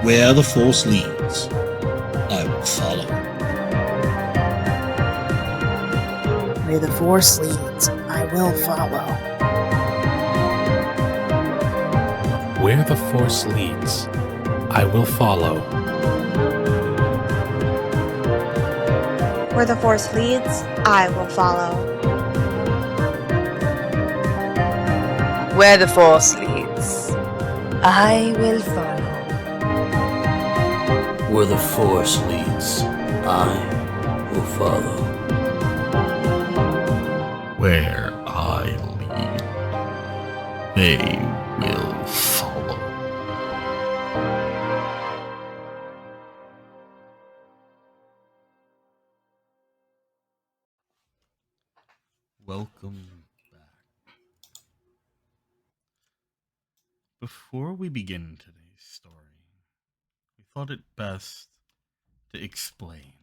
Where the Force leads, I will follow. Where the Force leads, I will follow. Where the Force leads, I will follow. Where the Force leads, I will follow. Where the Force leads, I will follow. Where the Force leads, I will follow. Where I lead, they will follow. Welcome back. Before we begin today's story, we thought it best to explain.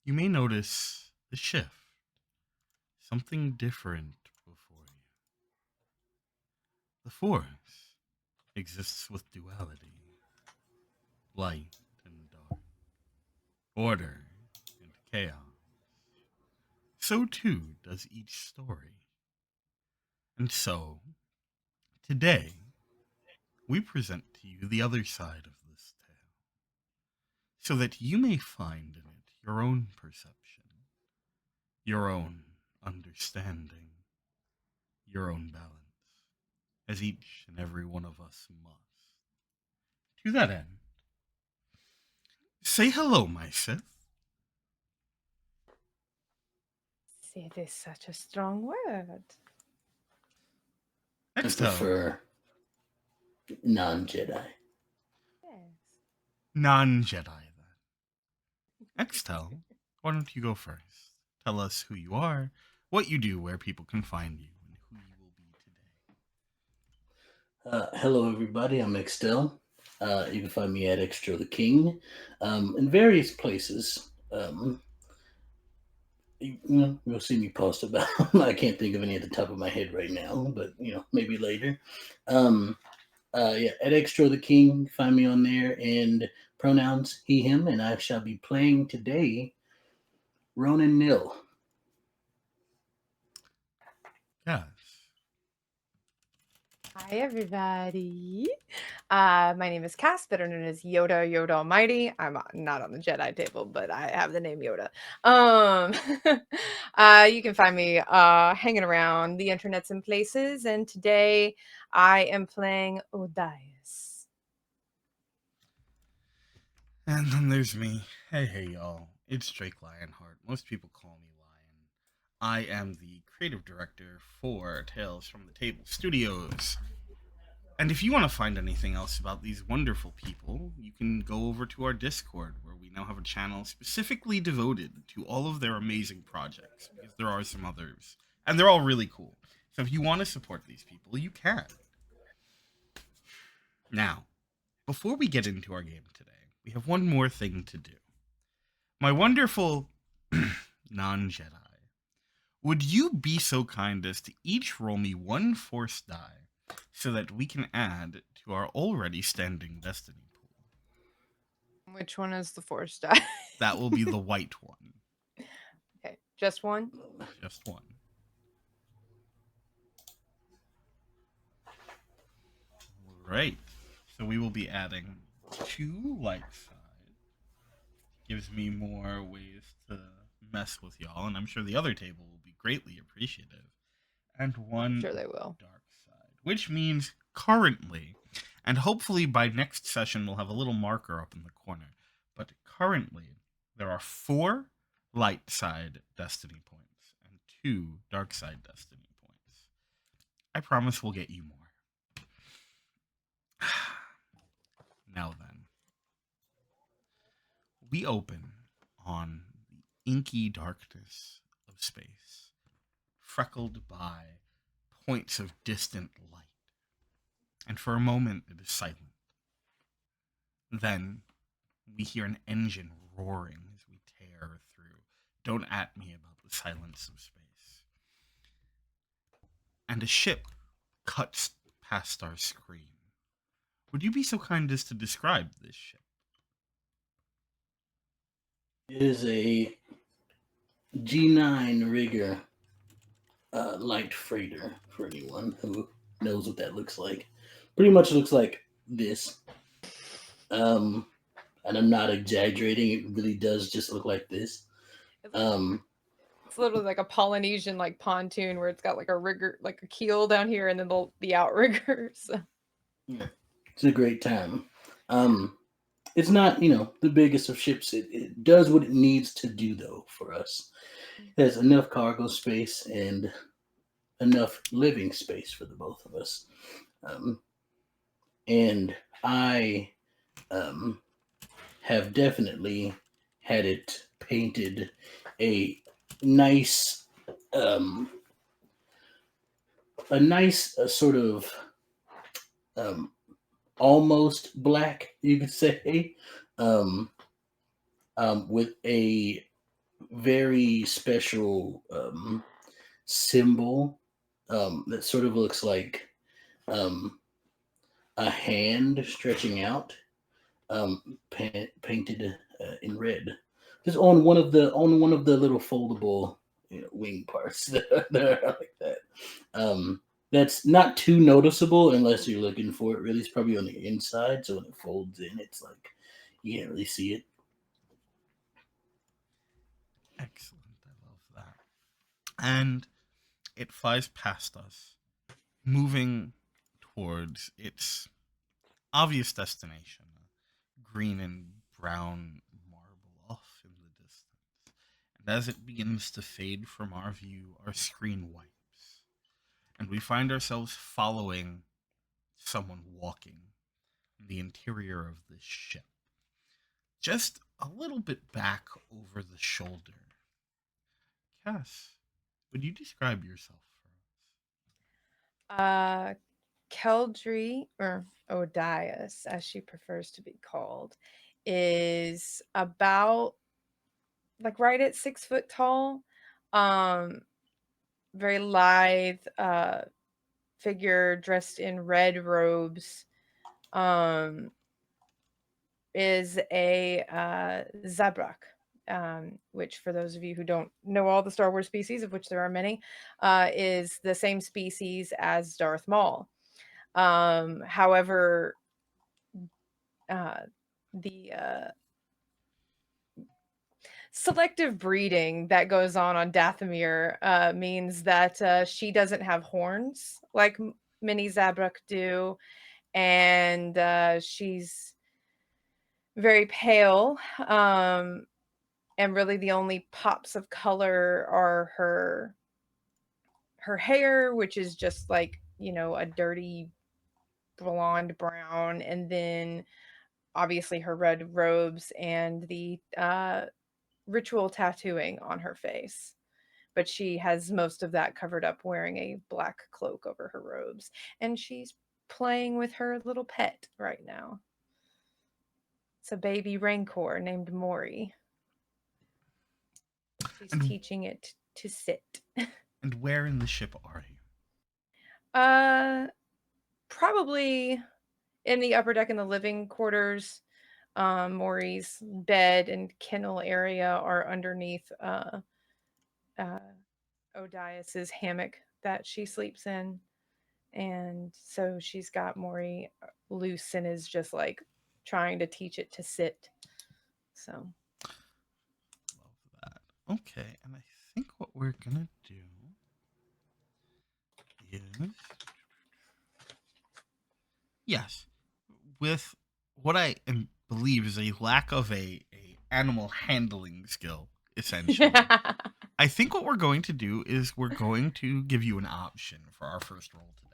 You may notice the shift. Something different before you. The Force exists with duality. Light and dark. Order and chaos. So too does each story. And so, today, we present to you the other side of this tale, so that you may find in it your own perception, your own understanding, your own balance, as each and every one of us must. To that end, say hello, my Sith. It is such a strong word. I Extell. prefer non-Jedi. Yes. Non-Jedi, then. Extell, why don't you go first? Tell us who you are, what you do, where people can find you, and who you will be today. Hello, everybody. I'm Extell. You can find me at Extra the King in various places. You'll see me post about them. I can't think of any at the top of my head right now, but maybe later. At Extra the King, find me on there, and pronouns he, him, and I shall be playing today Ronin Nil. Yes. Hi, everybody. My name is Cass, better known as Yoda Almighty. I'm not on the Jedi table, but I have the name Yoda. You can find me hanging around the internets and places, and today I am playing Odias. And then there's me. Hey, y'all. It's Drake Lionheart. Most people call me Lion. I am the creative director for Tales from the Table Studios. And if you want to find anything else about these wonderful people, you can go over to our Discord, where we now have a channel specifically devoted to all of their amazing projects, because there are some others, and they're all really cool. So if you want to support these people, you can. Now, before we get into our game today, we have one more thing to do. My wonderful non-Jedi, would you be so kind as to each roll me one Force die, so that we can add to our already standing destiny pool? Which one is the Force die? That will be the white one. Okay, just one? Just one. Right. So we will be adding 2 light side. Gives me more ways to mess with y'all, and I'm sure the other table will be greatly appreciative. And 1 Sure they will. dark side, which means currently, and hopefully by next session we'll have a little marker up in the corner, but currently there are 4 light side destiny points and 2 dark side destiny points. I promise we'll get you more. Now then, we open on the inky darkness of space, freckled by points of distant light. And for a moment, it is silent. Then, we hear an engine roaring as we tear through. Don't at me about the silence of space. And a ship cuts past our screen, would you be so kind as to describe this ship? It is a G9 rigger light freighter for anyone who knows what that looks like. Pretty much looks like this. And I'm not exaggerating. It really does just look like this. It's literally like a Polynesian like pontoon where it's got like a rigger, like a keel down here, and then the outrigger. So. It's a great time. It's not, the biggest of ships. It does what it needs to do, though, for us. It has enough cargo space and enough living space for the both of us. And I have definitely had it painted a nice, sort of almost black, you could say, with a very special symbol that sort of looks like a hand stretching out, painted in red. Just on one of the little foldable wing parts that are like that. That's not too noticeable unless you're looking for it. Really, it's probably on the inside, so when it folds in, it's like you can't really see it. Excellent. I love that. And it flies past us, moving towards its obvious destination, a green and brown marble off in the distance. And as it begins to fade from our view, our screen wipes. And we find ourselves following someone walking in the interior of this ship. Just a little bit back over the shoulder. Cass, would you describe yourself for us? Keldry, or Odias, as she prefers to be called, is about like right at 6 foot tall. Very lithe figure dressed in red robes. Is a Zabrak, which, for those of you who don't know all the Star Wars species, of which there are many, is the same species as Darth Maul. However, the selective breeding that goes on Dathomir means that she doesn't have horns like many Zabrak do, and she's very pale, and really the only pops of color are her hair, which is just like, a dirty blonde brown, and then obviously her red robes and the ritual tattooing on her face. But she has most of that covered up wearing a black cloak over her robes, and she's playing with her little pet right now. It's a baby Rancor named Mori. She's teaching it to sit. And where in the ship are you? Probably in the upper deck in the living quarters. Maury's bed and kennel area are underneath Odias's hammock that she sleeps in. And so she's got Maury loose and is just like trying to teach it to sit. So. Love that. Okay, and I think what we're gonna do is, yes, with what I believe is a lack of a animal handling skill, essentially. I think what we're going to do is we're going to give you an option for our first roll today.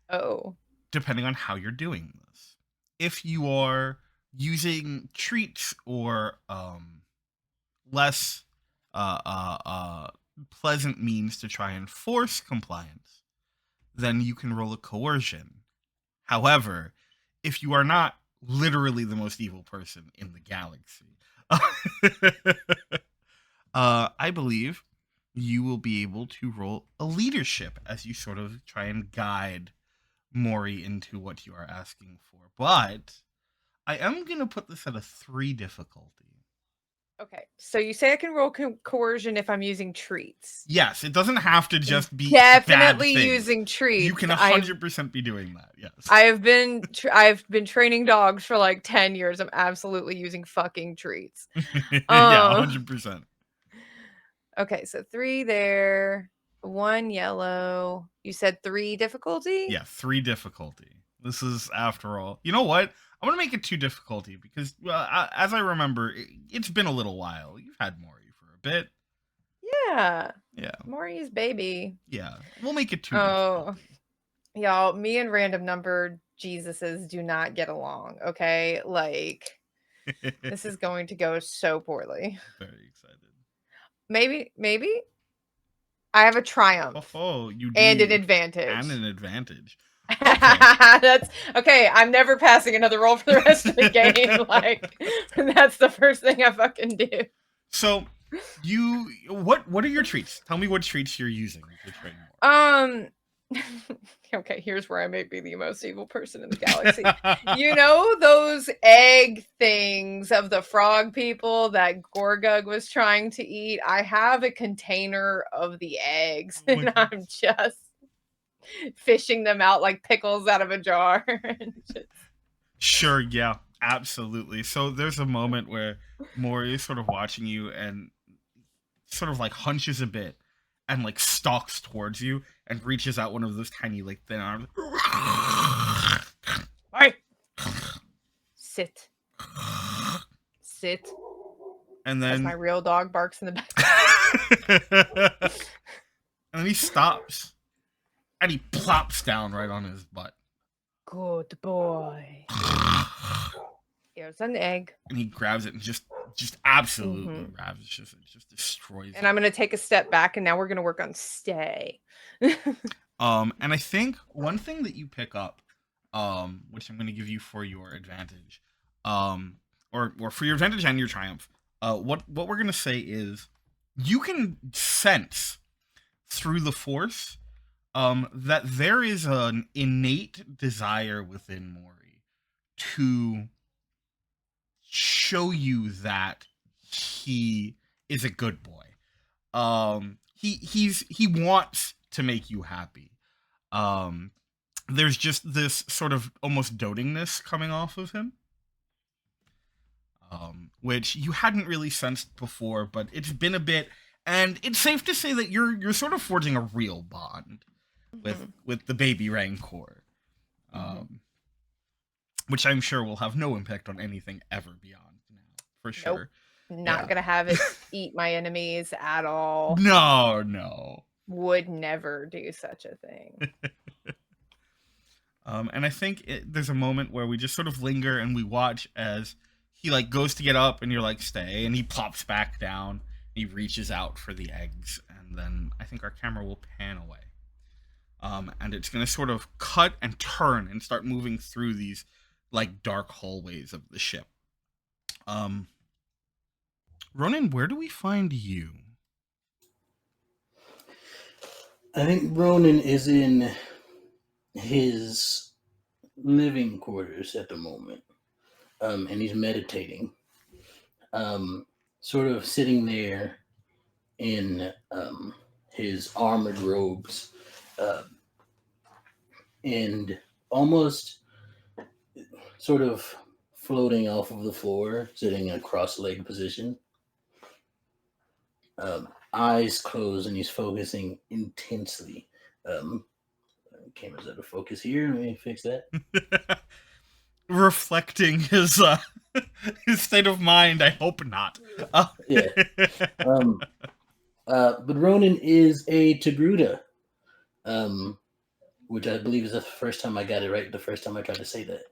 Oh. Depending on how you're doing this. If you are using treats or less pleasant means to try and force compliance, then you can roll a coercion. However, if you are not literally the most evil person in the galaxy, I believe you will be able to roll a leadership as you sort of try and guide Mori into what you are asking for, but I am going to put this at a 3 difficulty. Okay, so you say I can roll coercion if I'm using treats. Yes, it doesn't have to just be Definitely bad things. using treats. You can 100% be doing that. Yes. I've been training dogs for like 10 years. I'm absolutely using fucking treats. Yeah, 100%. Okay, so 3 there, 1 yellow. You said 3 difficulty? Yeah, 3 difficulty. This is, after all, you know what? I'm going to make it 2 difficulty because, as I remember, it's been a little while. You've had Mori for a bit. Yeah. Yeah. Mori's baby. Yeah. We'll make it 2 difficulty. Y'all, me and random numbered Jesuses do not get along, okay? Like, this is going to go so poorly. Very excited. Maybe I have a triumph. Oh, you do. And an advantage. And an advantage. Okay. That's okay. I'm never passing another roll for the rest of the game. Like, that's the first thing I fucking do. So, what are your treats? Tell me what treats you're using to train more. Okay, here's where I may be the most evil person in the galaxy. You know those egg things of the frog people that Gorgug was trying to eat? I have a container of the eggs, and I'm just fishing them out like pickles out of a jar. Sure, yeah, absolutely. So there's a moment where Mori is sort of watching you and sort of like hunches a bit and like stalks towards you and reaches out one of those tiny like thin arms. Hey! Sit. And then as my real dog barks in the back. And then he stops. And he plops down right on his butt. Good boy. Here's an egg. And he grabs it and just absolutely ravishes it. Just destroys it. And I'm going to take a step back, and now we're going to work on stay. And I think one thing that you pick up, which I'm going to give you for your advantage, or for your advantage and your triumph, what we're going to say is you can sense through the Force that there is an innate desire within Mori to show you that he is a good boy. He wants to make you happy. There's just this sort of almost dotingness coming off of him, which you hadn't really sensed before, but it's been a bit, and it's safe to say that you're sort of forging a real bond with the baby Rancor, which I'm sure will have no impact on anything ever beyond now, for sure. Nope. Not gonna have it eat my enemies at all. No. Would never do such a thing. And I think there's a moment where we just sort of linger and we watch as he like goes to get up and you're like, stay, and he plops back down. He reaches out for the eggs, and then I think our camera will pan away. And it's going to sort of cut and turn and start moving through these like dark hallways of the ship. Ronin, where do we find you? I think Ronin is in his living quarters at the moment. And he's meditating. Sort of sitting there in his armored robes. And almost sort of floating off of the floor, sitting in a cross-legged position. Eyes closed, and he's focusing intensely. Camera's out of focus here. Let me fix that. Reflecting his state of mind. I hope not. Yeah. But Ronin is a Togruta, which I believe is the first time I got it right. The first time I tried to say that.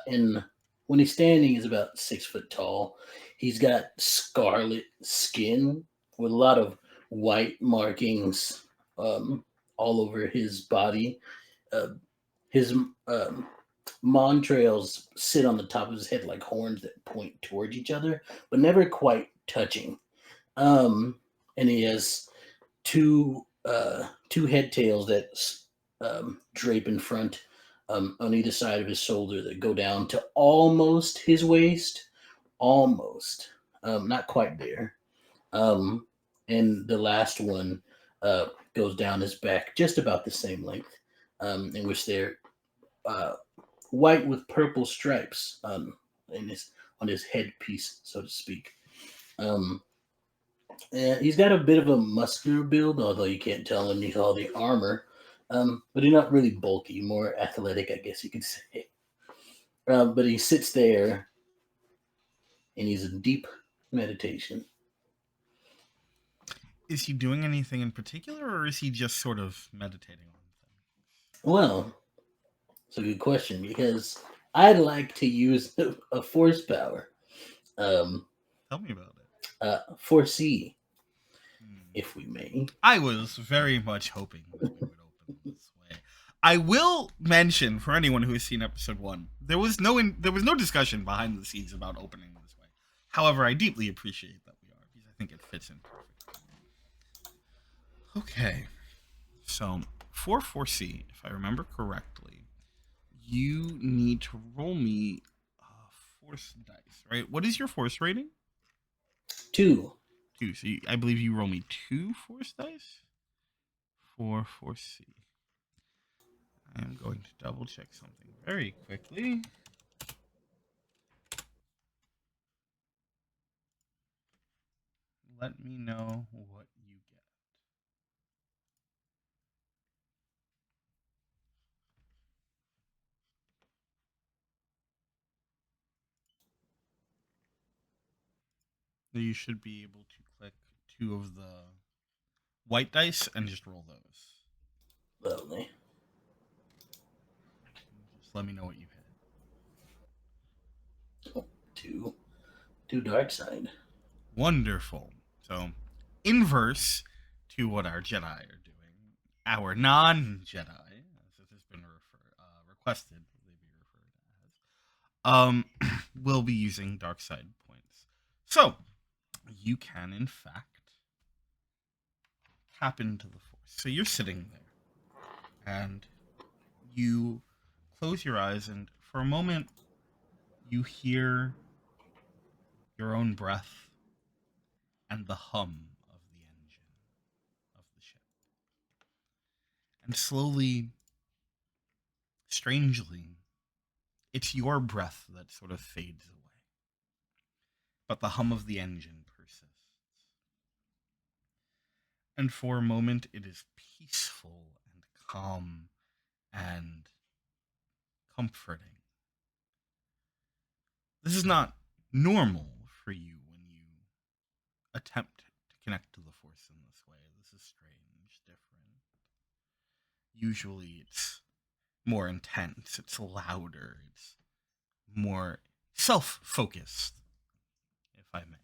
And when he's standing, he's about 6 foot tall. He's got scarlet skin with a lot of white markings all over his body. His montrails sit on the top of his head like horns that point towards each other, but never quite touching. And he has two head tails that drape in front on either side of his shoulder that go down to almost his waist. Almost. Not quite there. And the last one goes down his back, just about the same length, in which they're white with purple stripes on his headpiece, so to speak. And he's got a bit of a muscular build, although you can't tell underneath all the armor. But he's not really bulky, more athletic, I guess you could say. But he sits there and he's in deep meditation. Is he doing anything in particular, or is he just sort of meditating on things? Well, it's a good question because I'd like to use a force power. Tell me about it. Foresee, if we may. I was very much hoping that we would open this way. I will mention for anyone who has seen episode 1, there was no discussion behind the scenes about opening this way. However, I deeply appreciate that we are because I think it fits in perfectly. Okay, so for Foresee, if I remember correctly, you need to roll me force dice, right? What is your force rating? 2. 2. So I believe you roll me 2 force dice for Foresee. I am going to double check something very quickly. Let me know what you get. You should be able to click 2 of the white dice and just roll those. Lovely. Just let me know what you hit. Oh, 2 dark side. Wonderful. So, inverse to what our Jedi are doing. Our non-Jedi, as it has been requested they be referred as, will be using dark side points. So, you can, in fact, tap into the force. So you're sitting there, and you close your eyes, and for a moment, you hear your own breath and the hum of the engine of the ship. And slowly, strangely, it's your breath that sort of fades away. But the hum of the engine persists. And for a moment, it is peaceful and calm and comforting. This is not normal for you when you attempt to connect to the Force in this way. This is strange, different. Usually it's more intense, it's louder, it's more self-focused, if I may.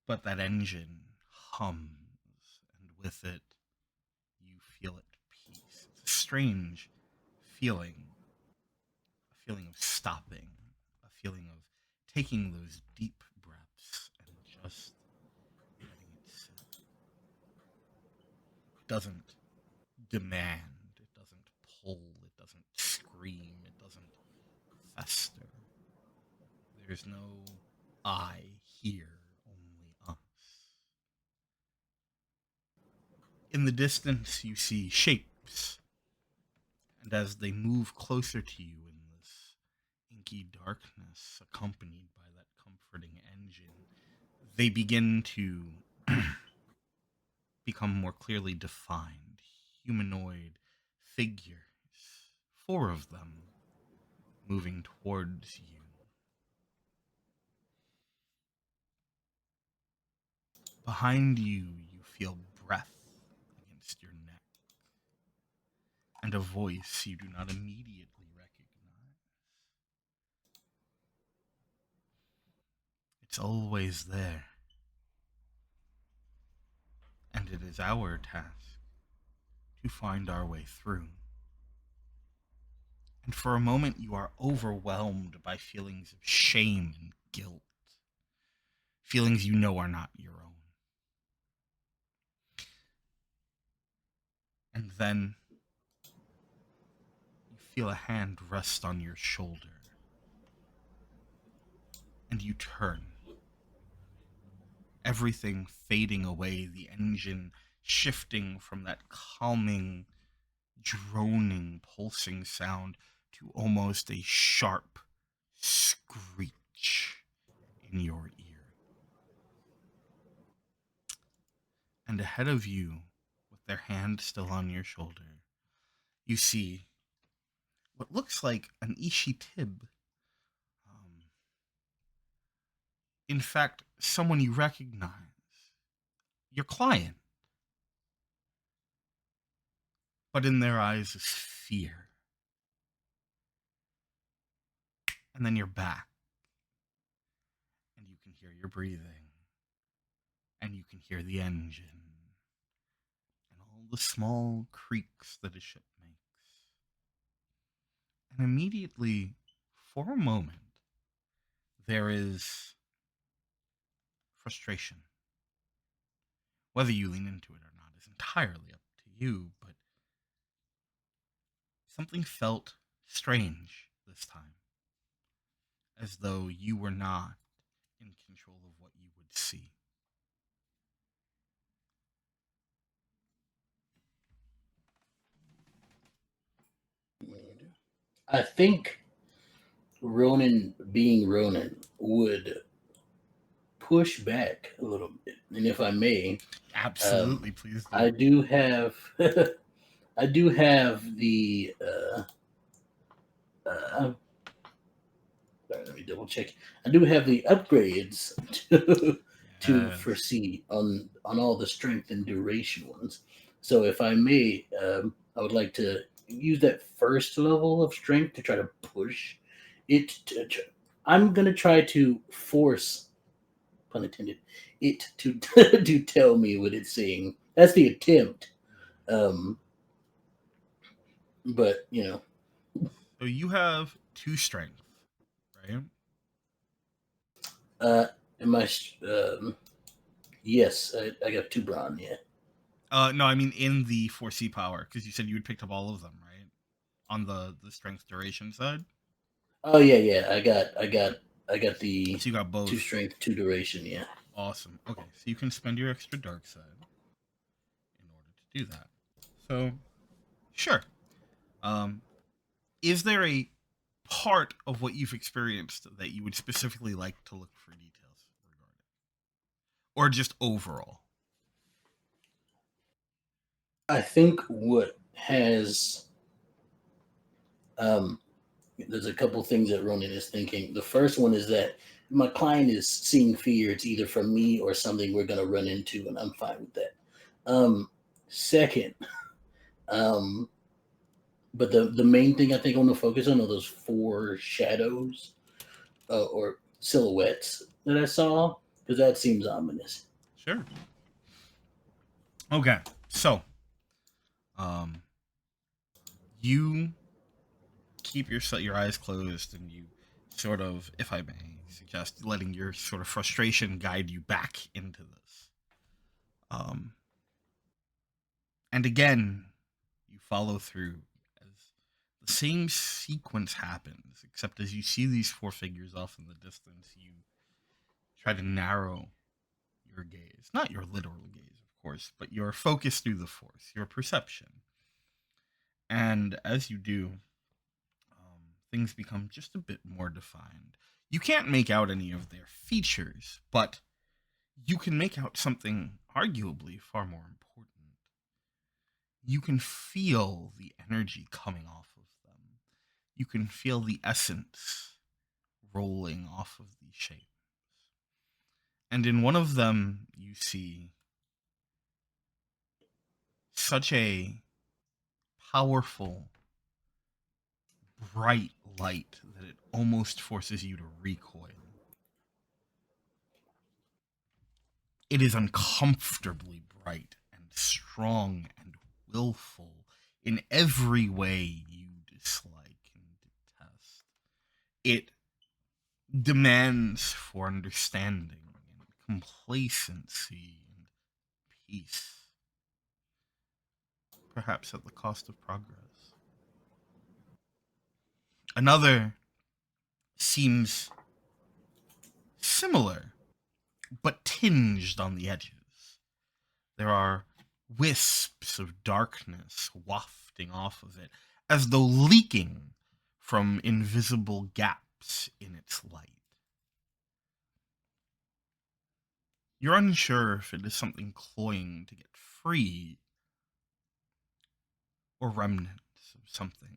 But that engine hums, and with it, you feel at peace. It's a strange feeling. A feeling of stopping. A feeling of taking those deep breaths and just letting it sit. It doesn't demand. It doesn't pull. It doesn't scream. It doesn't fester. There's no I here. In the distance, you see shapes, and as they move closer to you in this inky darkness, accompanied by that comforting engine, they begin to become more clearly defined, humanoid figures, 4 of them, moving towards you. Behind you, you feel breath against your neck, and a voice you do not immediately recognize. It's always there, and it is our task to find our way through. And for a moment, you are overwhelmed by feelings of shame and guilt, feelings you know are not your own. And then you feel a hand rest on your shoulder, and you turn. Everything fading away, the engine shifting from that calming, droning, pulsing sound to almost a sharp screech in your ear. And ahead of you, with their hand still on your shoulder, you see what looks like an Ishi Tib. In fact, someone you recognize, your client. But in their eyes is fear. And then you're back. And you can hear your breathing. And you can hear the engine. And all the small creaks that a ship makes. And immediately, for a moment, there is frustration. Whether you lean into it or not is entirely up to you, but something felt strange this time. As though you were not in control of what you would see. I think Ronin, being Ronin, would push back a little bit, and if I may, Absolutely, please do. I do have, I do have the. Sorry, let me double check. I do have the upgrades to Yes. foresee on all the strength and duration ones. So if I may, I would like to use that first level of strength to try to push it. I'm gonna try to force, pun intended, it to to tell me what it's saying. That's the attempt. But you know, So you have 2 strength, right? am I? Yes, I got 2 brawn. Yeah. No, I mean in the 4C power, because you said you had picked up all of them, right? On the strength duration side. Oh yeah. I got the So you got both. 2 strength, 2 duration. Yeah. Awesome. Okay, so you can spend your extra dark side in order to do that. So, sure. Is there a part of what you've experienced that you would specifically like to look for details regarding, or just overall? I think what has there's a couple things that Ronan is thinking. The first one is that my client is seeing fear. It's either from me or something we're gonna run into, and I'm fine with that. Second, but the main thing I think I want to focus on are those 4 shadows or silhouettes that I saw, because that seems ominous. Sure. Okay, so you keep your eyes closed, and you sort of, if I may suggest, letting your sort of frustration guide you back into this. And again, you follow through as the same sequence happens, except as you see these 4 figures off in the distance, you try to narrow your gaze. Not your literal gaze, of course, but your focus through the Force, your perception. And as you do, things become just a bit more defined. You can't make out any of their features, but you can make out something arguably far more important. You can feel the energy coming off of them. You can feel the essence rolling off of these shapes. And in one of them, you see such a powerful, bright light that it almost forces you to recoil. It is uncomfortably bright and strong and willful in every way you dislike and detest. It demands for understanding and complacency and peace. perhaps at the cost of progress. Another seems similar, but tinged on the edges. There are wisps of darkness wafting off of it, as though leaking from invisible gaps in its light. You're unsure if it is something cloying to get free, or remnants of something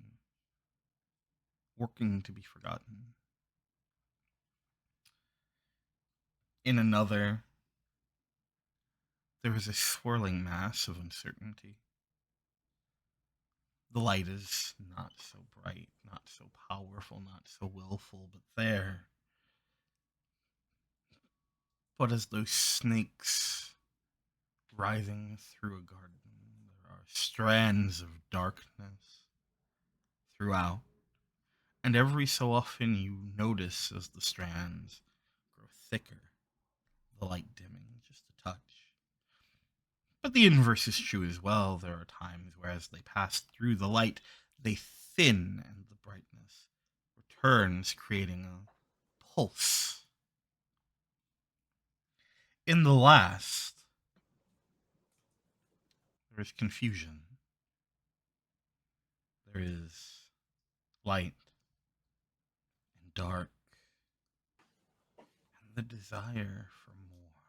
working to be forgotten. In another, there is a swirling mass of uncertainty. The light is not so bright, not so powerful, not so willful, but there. But as those snakes writhing through a garden, there are strands of darkness throughout, and every so often you notice as the strands grow thicker, the light dimming just a touch. But the inverse is true as well. There are times where as they pass through the light, they thin and the brightness returns, creating a pulse. In the last, there is confusion. There is light and dark, and the desire for more.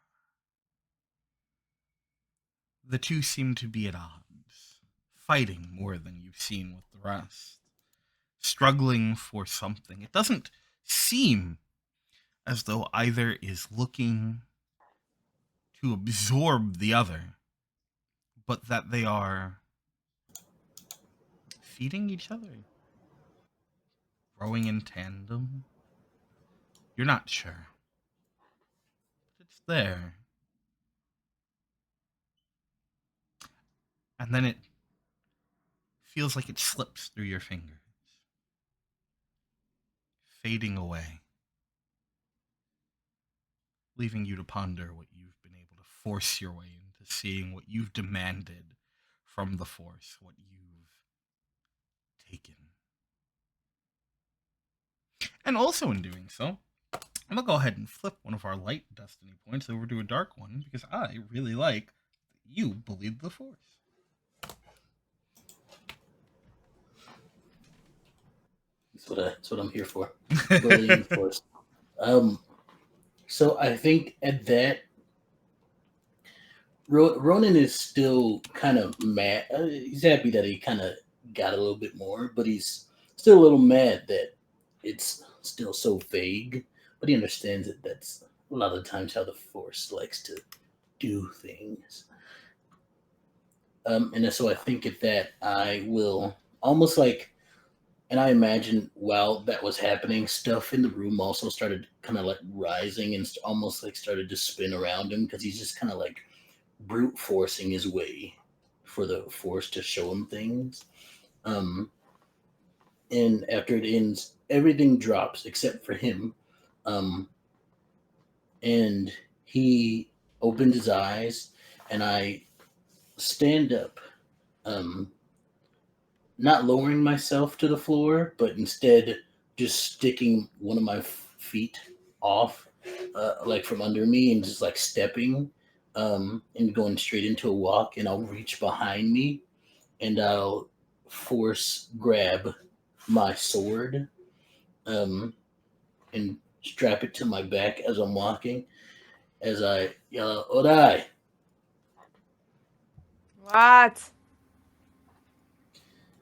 The two seem to be at odds, fighting more than you've seen with the rest, struggling for something. It doesn't seem as though either is looking to absorb the other, but that they are feeding each other, growing in tandem. You're not sure, but it's there. And then it feels like it slips through your fingers, fading away, leaving you to ponder what you've been able to force your way into seeing, what you've demanded from the Force, what you've taken. And also in doing so, I'm going to go ahead and flip one of our light destiny points over to a dark one, because I really like that you believe the Force. That's what I'm here for. Believe the Force. So I think at that, Ronan is still kind of mad. He's happy that he kind of got a little bit more, but he's still a little mad that it's still so vague. But he understands that that's a lot of the times how the Force likes to do things. And so I think at that, I will almost like, and I imagine while that was happening, stuff in the room also started kind of like rising and almost like started to spin around him because he's just kind of like brute forcing his way for the Force to show him things. And after it ends, everything drops except for him. And he opened his eyes, and I stand up, not lowering myself to the floor, but instead just sticking one of my feet off, like from under me, and just like stepping, and going straight into a walk. And I'll reach behind me, and I'll force grab my sword, and strap it to my back as I'm walking, as I yell out, "Odai!" What?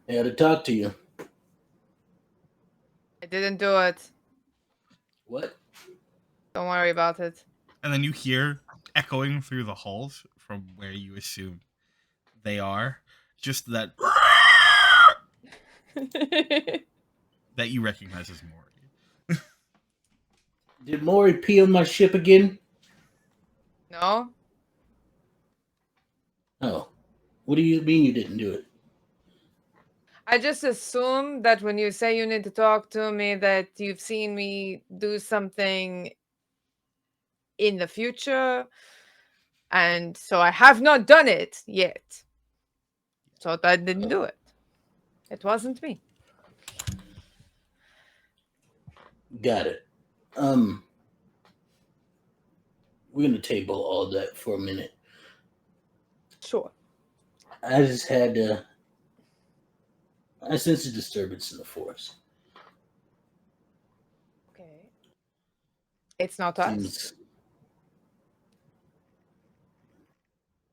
I had to talk to you. I didn't do it. What? Don't worry about it. And then you hear echoing through the halls from where you assume they are, just that that you recognize as Maury. Did Maury pee on my ship again? No? Oh. What do you mean you didn't do it? I just assume that when you say you need to talk to me, that you've seen me do something in the future. And so I have not done it yet. So I didn't do it. It wasn't me. Got it. We're gonna table all that for a minute. Sure. I just had I sense a disturbance in the force. Okay. It's not us. Seems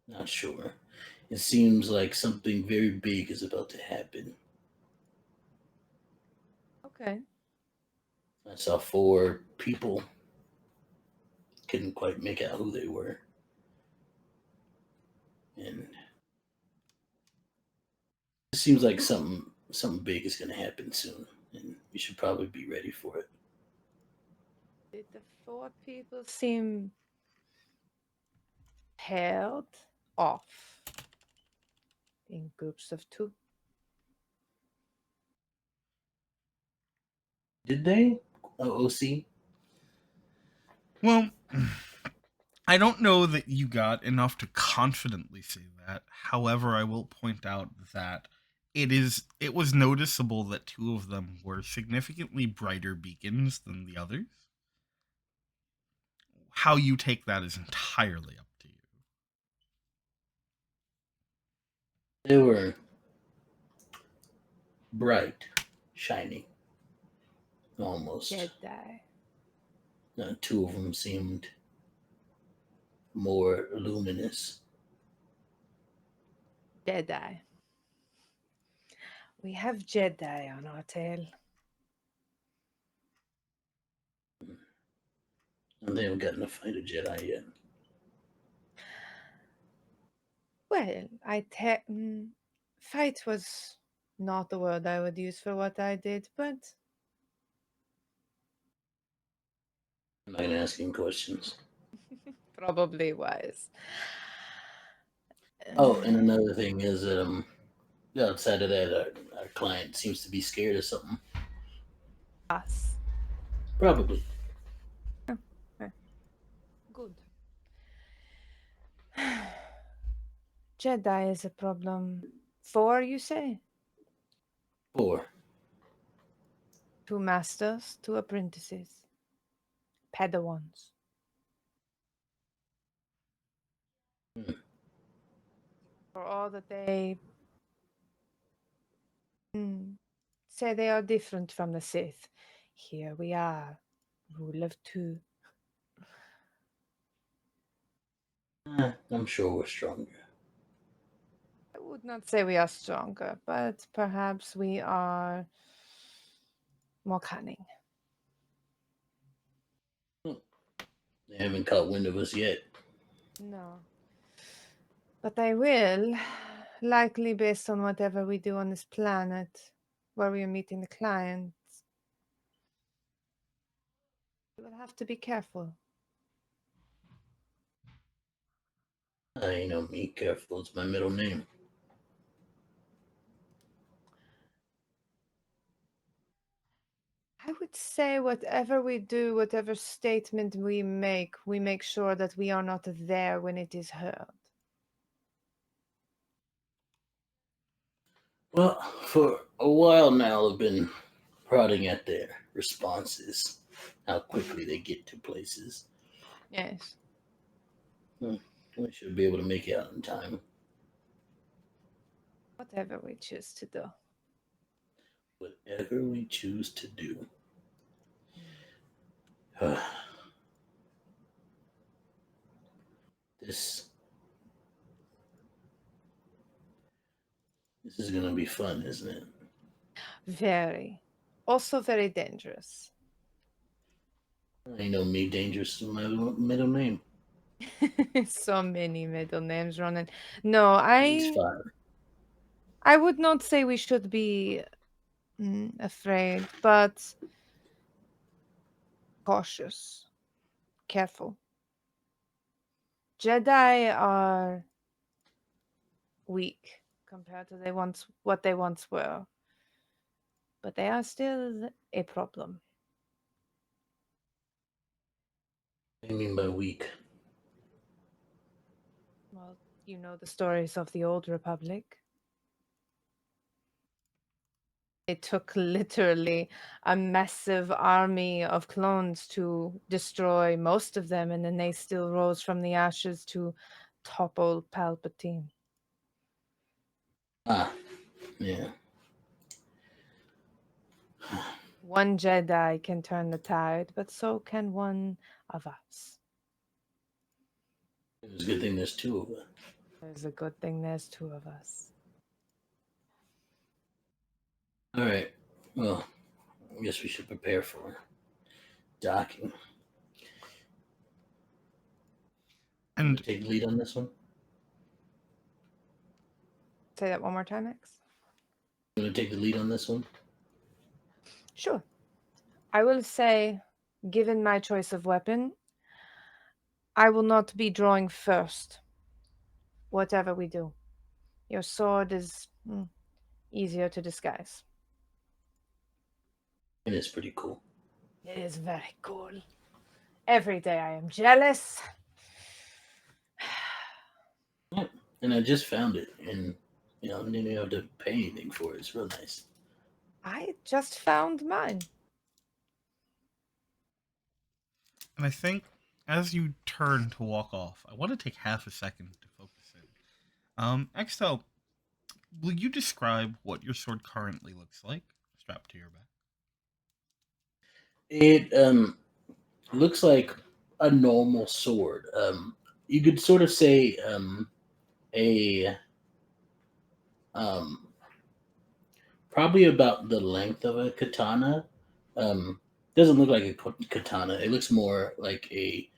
not sure. It seems like something very big is about to happen. Okay. I saw 4 people. Couldn't quite make out who they were. And it seems like something big is gonna happen soon. And we should probably be ready for it. Did the 4 people seem paired off in groups of 2? Did they? OC? Well, I don't know that you got enough to confidently say that. However, I will point out that it was noticeable that 2 of them were significantly brighter beacons than the others. How you take that is entirely up to you. They were bright, shiny, almost. Jedi. 2 of them seemed more luminous. Jedi. We have Jedi on our tail. And they haven't gotten to fight a Jedi yet. Well, fight was not the word I would use for what I did, but I'm not gonna ask him questions. probably wise. Oh, and another thing is that outside of that, our client seems to be scared of something. Us. Probably. Good. Jedi is a problem. 4, you say? 4. 2 masters, 2 apprentices. Padawans. For all that they say they are different from the Sith, here we are, rule of 2. I'm sure we're stronger. I would not say we are stronger, but perhaps we are more cunning. They haven't caught wind of us yet. No. But I will, likely based on whatever we do on this planet, where we are meeting the clients. We will have to be careful. You know me, careful. It's my middle name. I would say whatever we do, whatever statement we make sure that we are not there when it is heard. Well, for a while now, I've been prodding at their responses, how quickly they get to places. Yes. We should be able to make it out in time. Whatever we choose to do. Whatever we choose to do. This is gonna be fun, isn't it? Very. Also very dangerous. I know me, dangerous is my middle name. So many middle names, Ronin. No, At least 5. I would not say we should be afraid, but cautious, careful. Jedi are weak compared to what they once were, but they are still a problem. What do you mean by weak? Well, you know the stories of the old Republic. It took literally a massive army of clones to destroy most of them, and then they still rose from the ashes to topple Palpatine. Ah, yeah. One Jedi can turn the tide, but so can one of us. It's a good thing there's two of them. It's a good thing there's two of us. All right. Well, I guess we should prepare for docking. And take the lead on this one. Say that one more time, X. You want to take the lead on this one? Sure. I will say, given my choice of weapon, I will not be drawing first. Whatever we do. Your sword is easier to disguise. It is pretty cool. It is very cool. Every day I am jealous. Yeah. And I just found it, and I didn't even have to pay anything for it. It's real nice. I just found mine. I think as you turn to walk off, I want to take half a second to focus in. Extell, will you describe what your sword currently looks like, strapped to your back? It looks like a normal sword. You could sort of say a probably about the length of a katana. Doesn't look like a katana. It looks more like a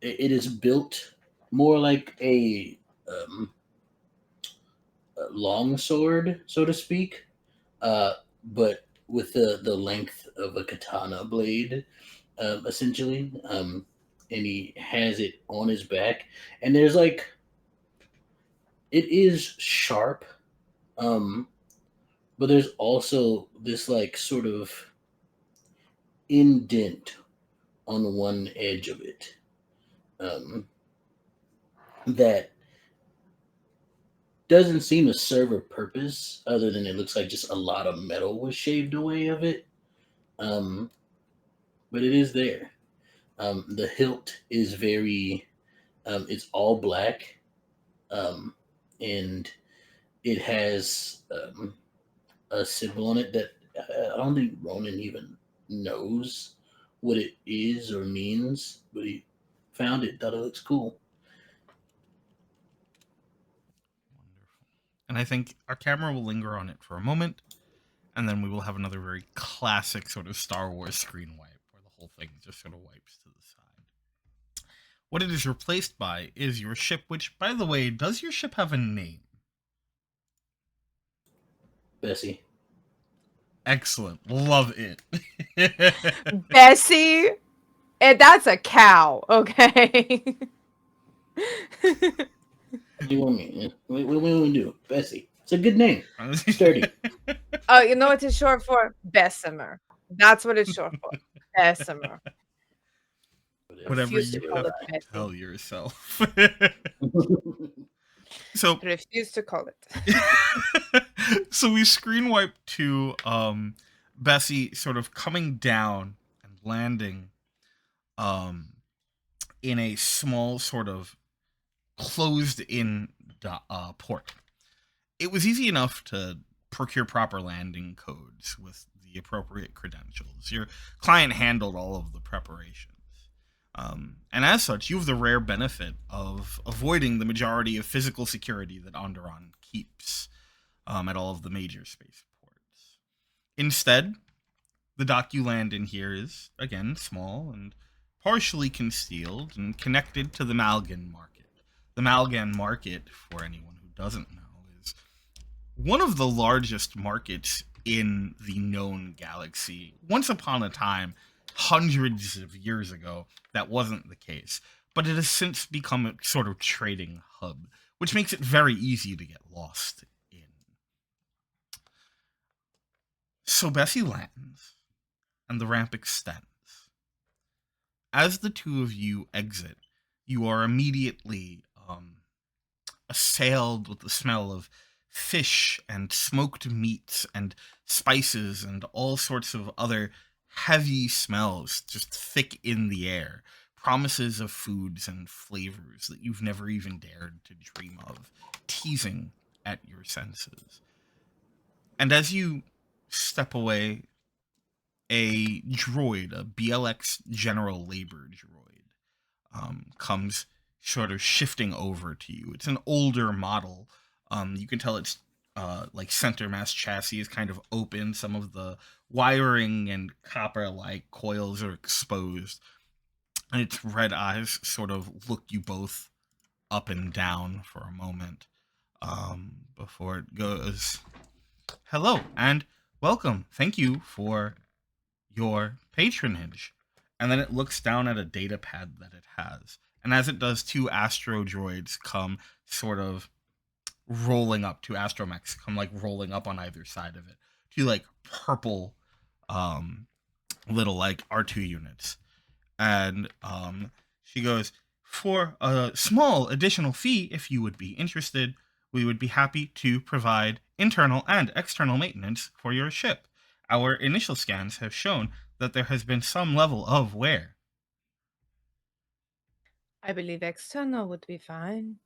it is built more like a long sword, so to speak, but with the length of a katana blade, essentially. And he has it on his back, and there's like it is sharp, but there's also this like sort of indent on one edge of it, that doesn't seem to serve a purpose other than it looks like just a lot of metal was shaved away of it. Um, but it is there. The hilt is very, it's all black, and it has a symbol on it that I don't think Ronin even knows what it is or means, but he found it, thought it looks cool. Wonderful. And I think our camera will linger on it for a moment, and then we will have another very classic sort of Star Wars screen wipe, where the whole thing just sort of wipes to the side. What it is replaced by is your ship, which, by the way, does your ship have a name? Bessie. Excellent. Love it. Bessie? That's a cow, okay? What do you want me? What do we want to do? Bessie. It's a good name. Sturdy. Oh, you know what it's short for? Bessemer. That's what it's short for. Bessemer. Whatever Refuse to you call have it to Bessie. tell yourself. So I refuse to call it. so we screen wipe to Bessie sort of coming down and landing in a small sort of closed in port. It was easy enough to procure proper landing codes with the appropriate credentials. Your client handled all of the preparations. And as such, you have the rare benefit of avoiding the majority of physical security that Onderon keeps at all of the major spaceports. Instead, the dock you land in here is, again, small and partially concealed and connected to the Malgan market. The Malgan market, for anyone who doesn't know, is one of the largest markets in the known galaxy. Once upon a time, hundreds of years ago, that wasn't the case. But it has since become a sort of trading hub, which makes it very easy to get lost in. So Bessie lands, and the ramp extends. As the two of you exit, you are immediately assailed with the smell of fish and smoked meats and spices and all sorts of other heavy smells just thick in the air. Promises of foods and flavors that you've never even dared to dream of, teasing at your senses. And as you step away, a droid, a BLX General Labor droid, comes sort of shifting over to you. It's an older model. You can tell it's like center mass chassis is kind of open. Some of the wiring and copper-like coils are exposed, and its red eyes sort of look you both up and down for a moment before it goes, "Hello and welcome. Thank you for your patronage." And then it looks down at a data pad that it has. And as it does, two astro droids come sort of rolling up, two astromechs come like rolling up on either side of it. Two like purple little like R2 units. And she goes, "For a small additional fee, if you would be interested, we would be happy to provide internal and external maintenance for your ship. Our initial scans have shown that there has been some level of wear." I believe external would be fine.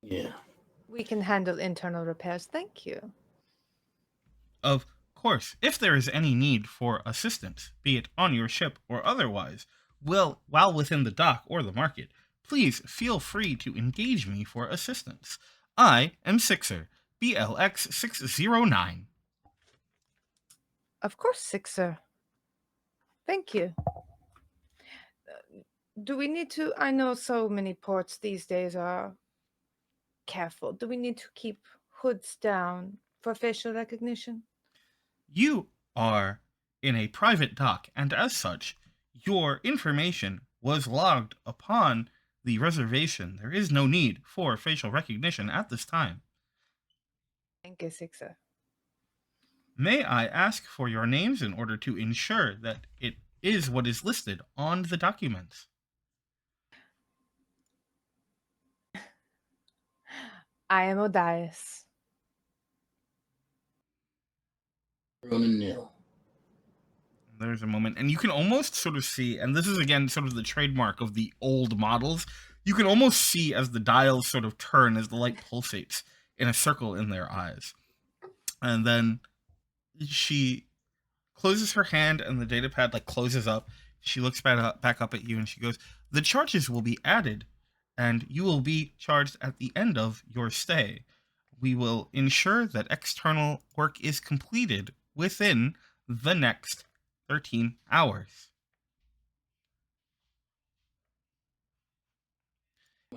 Yeah. We can handle internal repairs, thank you. Of course, if there is any need for assistance, be it on your ship or otherwise, while within the dock or the market, please feel free to engage me for assistance. I am Sixer, BLX 609. Of course, Sixer. Thank you. Do we need to? I know so many ports these days are careful. Do we need to keep hoods down for facial recognition? You are in a private dock, and as such, your information was logged upon the reservation. There is no need for facial recognition at this time. Thank you, Sixer. May I ask for your names in order to ensure that it is what is listed on the documents? I am Odias. Ronin Nil. There's a moment, and you can almost sort of see, and this is again sort of the trademark of the old models, you can almost see as the dials sort of turn, as the light pulsates in a circle in their eyes. And then she closes her hand, and the data pad like closes up. She looks back up at you, and she goes, "The charges will be added, and you will be charged at the end of your stay. We will ensure that external work is completed within the next 13 hours.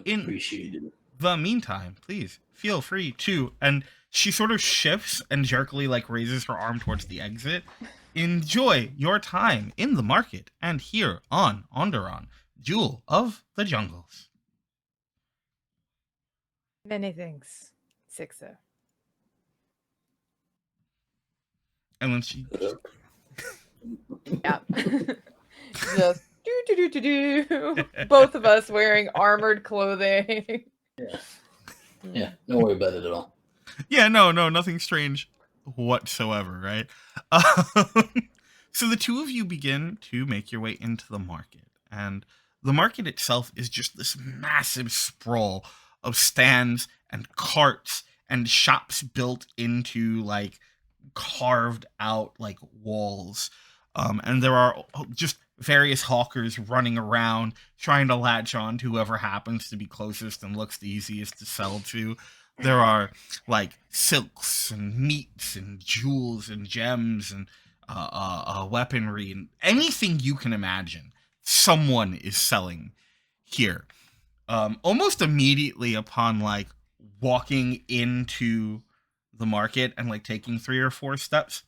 In Appreciated. the meantime, please feel free to," and she sort of shifts and jerkily like raises her arm towards the exit, "enjoy your time in the market and here on Onderon, Jewel of the Jungles." Many thanks, Sixer. And then she Yeah. Just do. Both of us wearing armored clothing. Yeah. Yeah. Don't worry about it at all. Yeah, no, nothing strange whatsoever, right? So the two of you begin to make your way into the market, and the market itself is just this massive sprawl of stands and carts and shops built into like carved out like walls. And there are just various hawkers running around trying to latch on to whoever happens to be closest and looks the easiest to sell to. There are like silks and meats and jewels and gems and weaponry and anything you can imagine. Someone is selling here. Almost immediately upon like walking into the market and like taking 3 or 4 steps,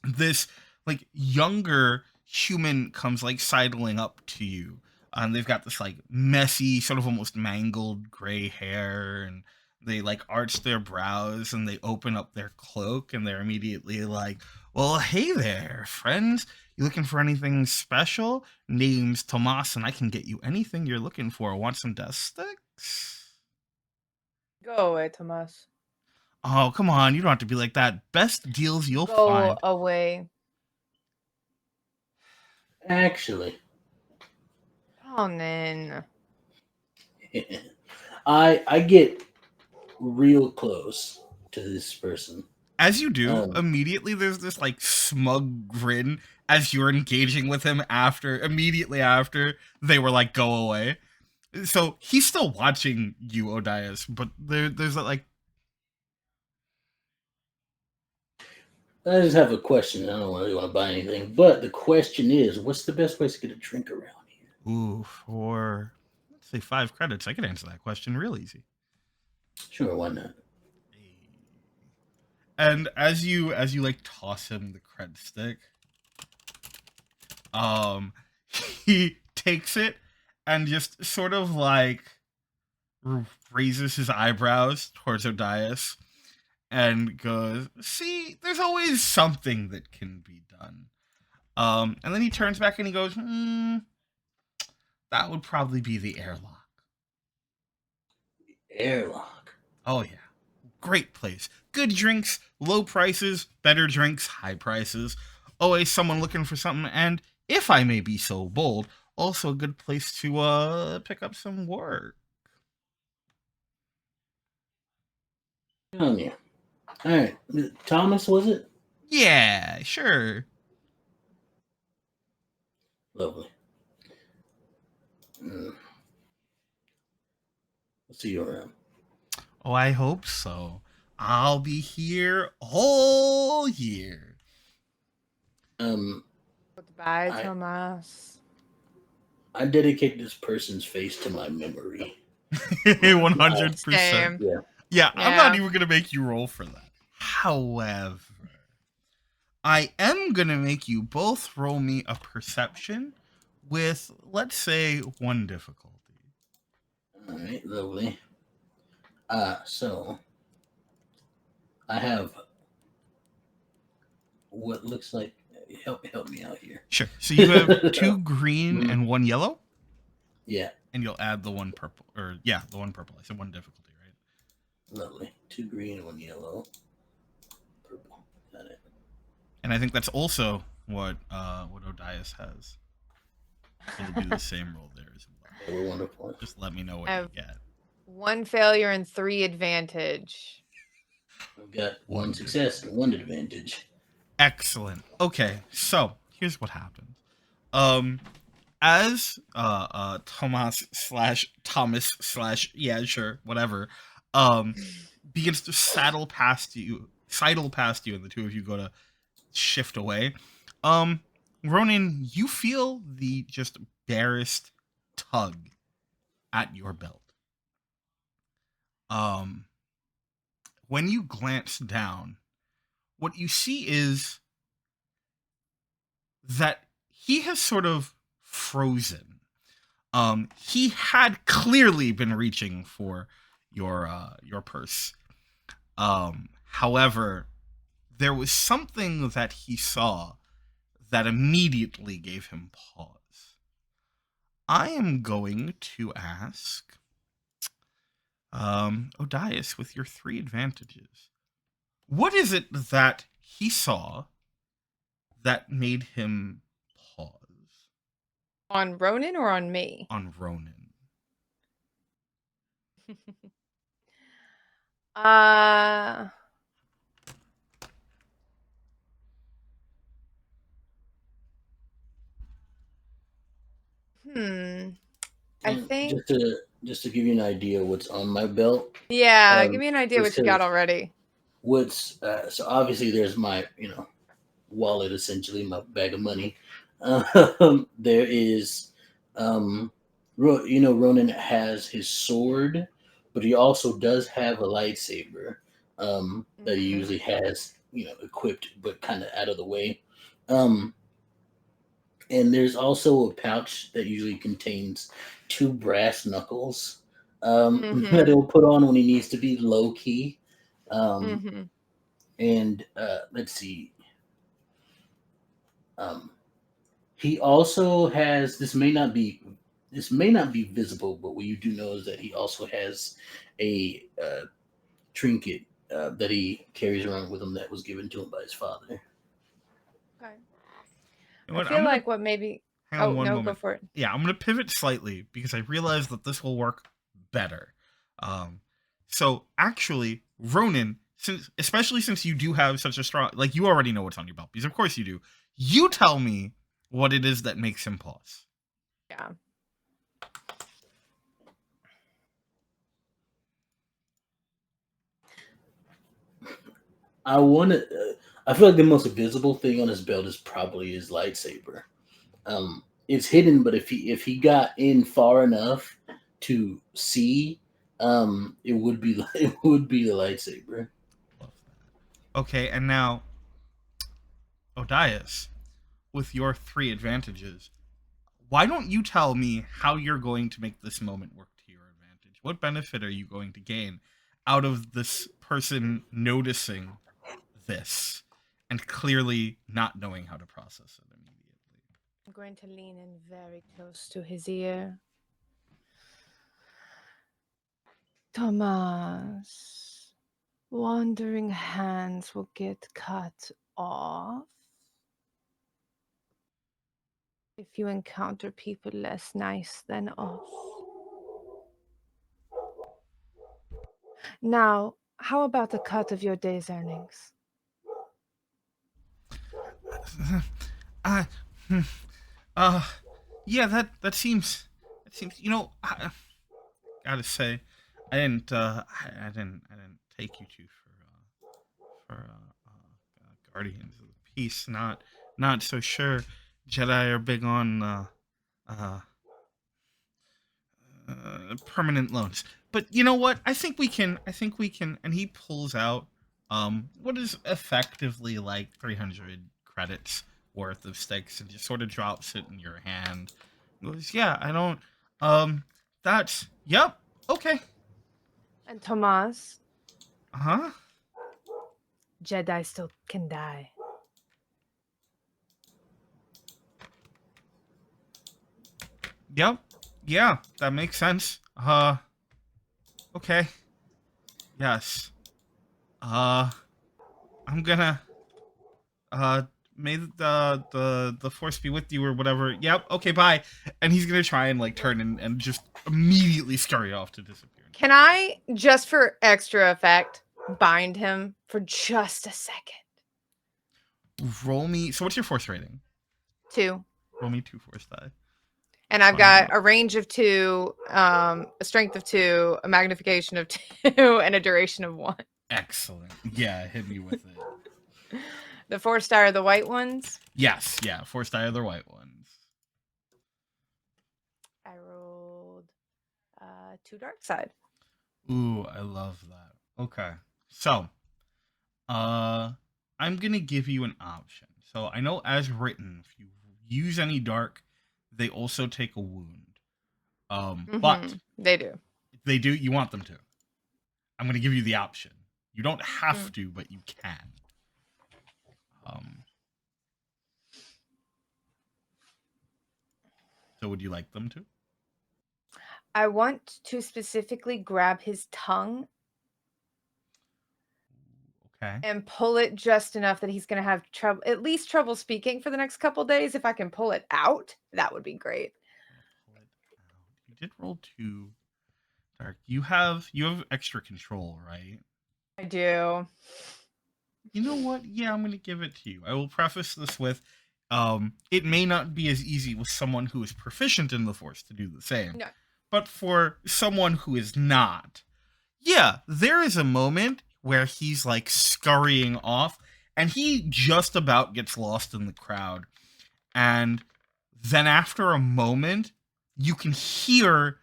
this like younger human comes like sidling up to you. They've got this like messy, sort of almost mangled gray hair, and they like arch their brows and they open up their cloak, and they're immediately like, "Well, hey there, friends. You looking for anything special? Name's Tomas, and I can get you anything you're looking for. Want some death sticks?" Go away, Tomas. Oh, come on. You don't have to be like that. Best deals you'll Go find. away. Actually, Ronin. I get real close to this person. As you do, Um, immediately there's this like smug grin as you're engaging with him immediately after they were like, go away. So he's still watching you, Odias, but there's that like, I just have a question. I don't really want to buy anything, but the question is, what's the best place to get a drink around here? ooh, for let's say 5 credits, I could answer that question real easy. Sure, why not? And as you like toss him the cred stick, he takes it and just sort of like raises his eyebrows towards Odias and goes, "See, there's always something that can be done." And then he turns back and he goes, "That would probably be the airlock." Airlock. Oh yeah, great place. Good drinks, low prices. Better drinks, high prices. Always someone looking for something, and if I may be so bold, also a good place to pick up some work. Oh yeah. All right, Thomas, was it? Yeah, sure. Lovely. Mm. I'll see you around. Oh, I hope so. I'll be here all year. Goodbye, I- Tomas. I dedicate this person's face to my memory. 100%. Same. Yeah, I'm not Yeah. even gonna make you roll for that. However, I am gonna make you both roll me a perception with, let's say, 1 difficulty. All right, lovely. So I have what looks like help me out here. Sure. So you have 2 green and 1 yellow, Yeah, and you'll add the 1 purple. Or yeah, the 1 purple. I said 1 difficulty, right? lovely. 2 green and 1 yellow. Purple. Got it. And I think that's also what Odias has. It'll do the same roll there as well. Okay, we're wonderful. Just let me know what you get. 1 failure and 3 advantage. I've got 1 success and 1 advantage. Excellent. Okay, so here's what happens. As Thomas / yeah, sure, whatever, begins to sidle past you, and the two of you go to shift away. Ronin, you feel the just barest tug at your belt. When you glance down, what you see is that he has sort of frozen. He had clearly been reaching for your purse. However, there was something that he saw that immediately gave him pause. I am going to ask Odias, with your 3 advantages, what is it that he saw that made him pause? On Ronin or on me? On Ronin. uh I And think just to give you an idea of what's on my belt. yeah, give me an idea what just you got 'cause already. What's so obviously there's my wallet, essentially my bag of money. There is Ronan has his sword, but he also does have a lightsaber that he Mhm. usually has equipped but kind of out of the way. Um, and there's also a pouch that usually contains 2 brass knuckles Mhm. that he'll put on when he needs to be low key. Mhm. And let's see. He also has, this may not be this may not be visible, but what you do know is that he also has a trinket that he carries around with him that was given to him by his father. Okay. You know I what, feel like what maybe. hang on Oh one no, moment. go for it. Yeah, I'm gonna pivot slightly because I realize that this will work better. So actually, Ronin, especially since you do have such a strong, like you already know what's on your belt, because of course you do. You tell me what it is that makes him pause. Yeah. I want to. I feel like the most visible thing on his belt is probably his lightsaber. It's hidden, but if he got in far enough to see, it would be it would be the lightsaber. Love that. Okay, and now, Odias, with your 3 advantages, why don't you tell me how you're going to make this moment work to your advantage? What benefit are you going to gain out of this person noticing this and clearly not knowing how to process it immediately? I'm going to lean in very close to his ear. Thomas, wandering hands will get cut off if you encounter people less nice than us. Now, how about a cut of your day's earnings? uh, hmm, uh, yeah, that seems, you know, I gotta say, I didn't take you two for Guardians of the Peace. Not so sure. Jedi are big on uh, permanent loans. But you know what? I think we can. And he pulls out what is effectively like 300 credits worth of sticks and just sort of drops it in your hand. He goes, yeah, I don't. That's yep. Okay. And Thomas, Huh? Jedi still can die. Yep. Yeah, that makes sense. Okay. Yes. I'm gonna may the force be with you or whatever. Yep. Okay. Bye. And he's gonna try and like turn and just immediately scurry off to disappear. Can I, just for extra effect, bind him for just a second? Roll me. So what's your force rating? 2. Roll me 2 force die. And I've Find got out. a range of 2, a strength of 2, a magnification of 2, and a duration of 1. Excellent. Yeah, hit me with it. The 4 star are the white ones. Yes. Yeah. Force die are the white ones. I rolled 2 dark side. Ooh, I love that. Okay. So, I'm gonna give you an option. So I know as written, if you use any dark, they also take a wound. But They do. they do. You want them to. I'm gonna give you the option. You don't have to, but you can. So would you like them to? I want to specifically grab his tongue Okay. and pull it just enough that he's going to have at least trouble speaking for the next couple days. If I can pull it out, that would be great. Pull it out. You did roll 2 dark. You have extra control, right? I do. You know what? Yeah, I'm going to give it to you. I will preface this with it may not be as easy with someone who is proficient in the Force to do the same. No. But for someone who is not, yeah, there is a moment where he's like scurrying off and he just about gets lost in the crowd. And then after a moment, you can hear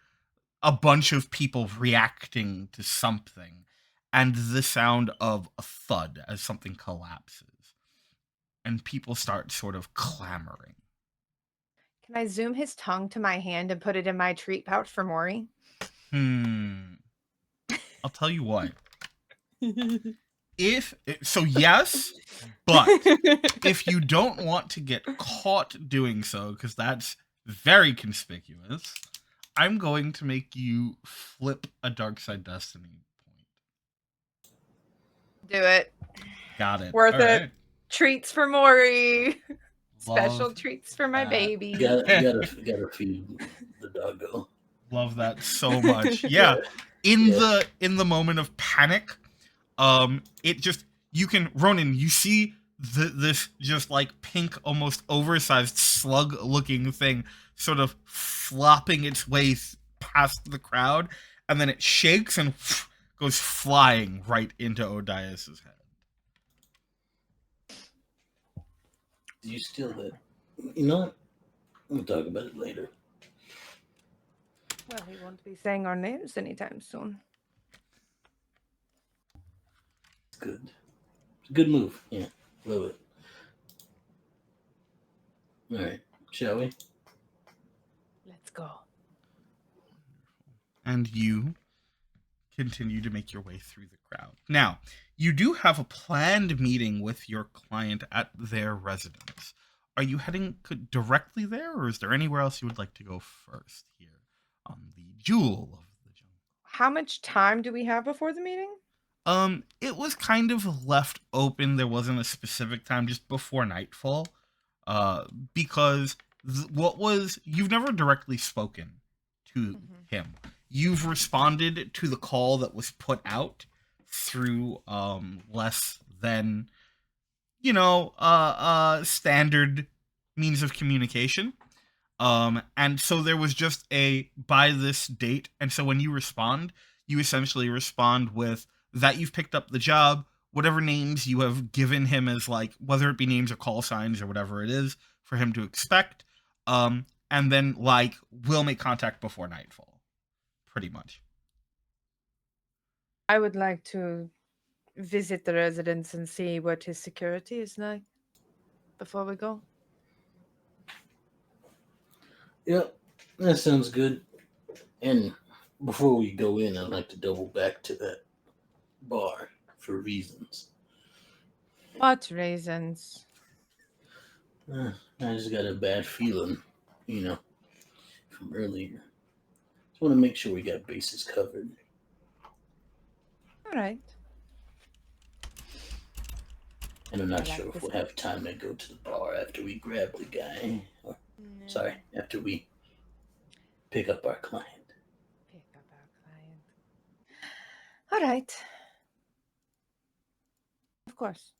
a bunch of people reacting to something and the sound of a thud as something collapses. And people start sort of clamoring. Can I zoom his tongue to my hand and put it in my treat pouch for Maury? I'll tell you what. Yes, but if you don't want to get caught doing so, because that's very conspicuous, I'm going to make you flip a dark side destiny point. Do it. Got it. Worth All it. right. Treats for Maury. Special Love treats for my that. baby. Gotta feed the doggo. Love that so much. Yeah. In the moment of panic, it just, you can, Ronin, you see this just like pink, almost oversized slug looking thing sort of flopping its way past the crowd, and then it shakes and goes flying right into Odias's head. You steal that? You know what? We'll talk about it later. Well, he won't be saying our names anytime soon. It's good. It's a good move. Yeah, love it. All right, shall we? Let's go. And you continue to make your way through the crowd. Now, you do have a planned meeting with your client at their residence. Are you heading directly there, or is there anywhere else you would like to go first here on the Jewel of the Jungle? How much time do we have before the meeting? It was kind of left open. There wasn't a specific time, just before nightfall. Because you've never directly spoken to him. You've responded to the call that was put out through less than, standard means of communication. And so there was just a by this date, and so when you respond, you essentially respond with that you've picked up the job, whatever names you have given him as, like, whether it be names or call signs or whatever it is for him to expect, and then, like, we'll make contact before nightfall, pretty much. I would like to visit the residence and see what his security is like before we go. Yep, that sounds good. And before we go in, I'd like to double back to that bar for reasons. What reasons? I just got a bad feeling, from earlier. Just want to make sure we got bases covered. All right. And I'm not sure if we'll have time to go to the bar after we grab the guy. Or, sorry, after we pick up our client. All right. Of course.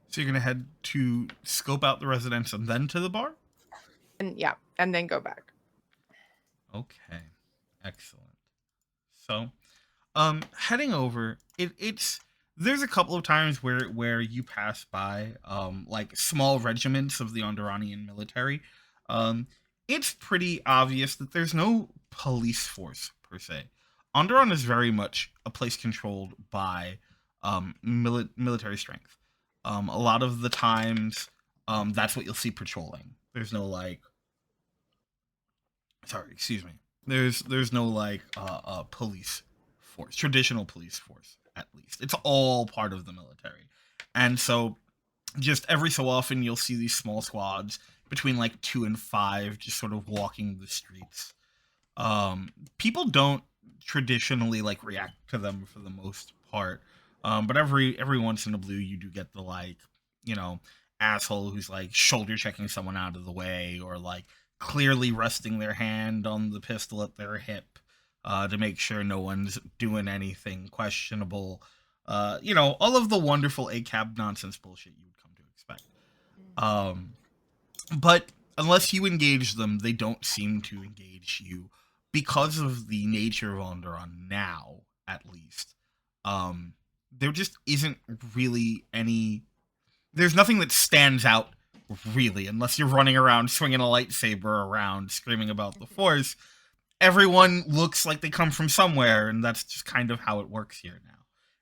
So you're going to head to scope out the residence and then to the bar? And then go back. Okay. Excellent. So, heading over, there's a couple of times where you pass by, like, small regiments of the Onderanian military. It's pretty obvious that there's no police force, per se. Onderon is very much a place controlled by military strength. A lot of the times, that's what you'll see patrolling. There's no, like... Sorry, excuse me. There's no, like, police force, traditional police force, at least. It's all part of the military. And so, just every so often, you'll see these small squads between, like, 2 and 5 just sort of walking the streets. People don't traditionally, like, react to them for the most part. But every once in a blue, you do get the, like, asshole who's, like, shoulder checking someone out of the way, or, like, clearly resting their hand on the pistol at their hip to make sure no one's doing anything questionable. All of the wonderful ACAB nonsense bullshit you would come to expect. But unless you engage them, they don't seem to engage you because of the nature of Onderon now, at least. There just isn't really any... There's nothing that stands out, really, unless you're running around swinging a lightsaber around, screaming about the Force. Everyone looks like they come from somewhere, and that's just kind of how it works here now.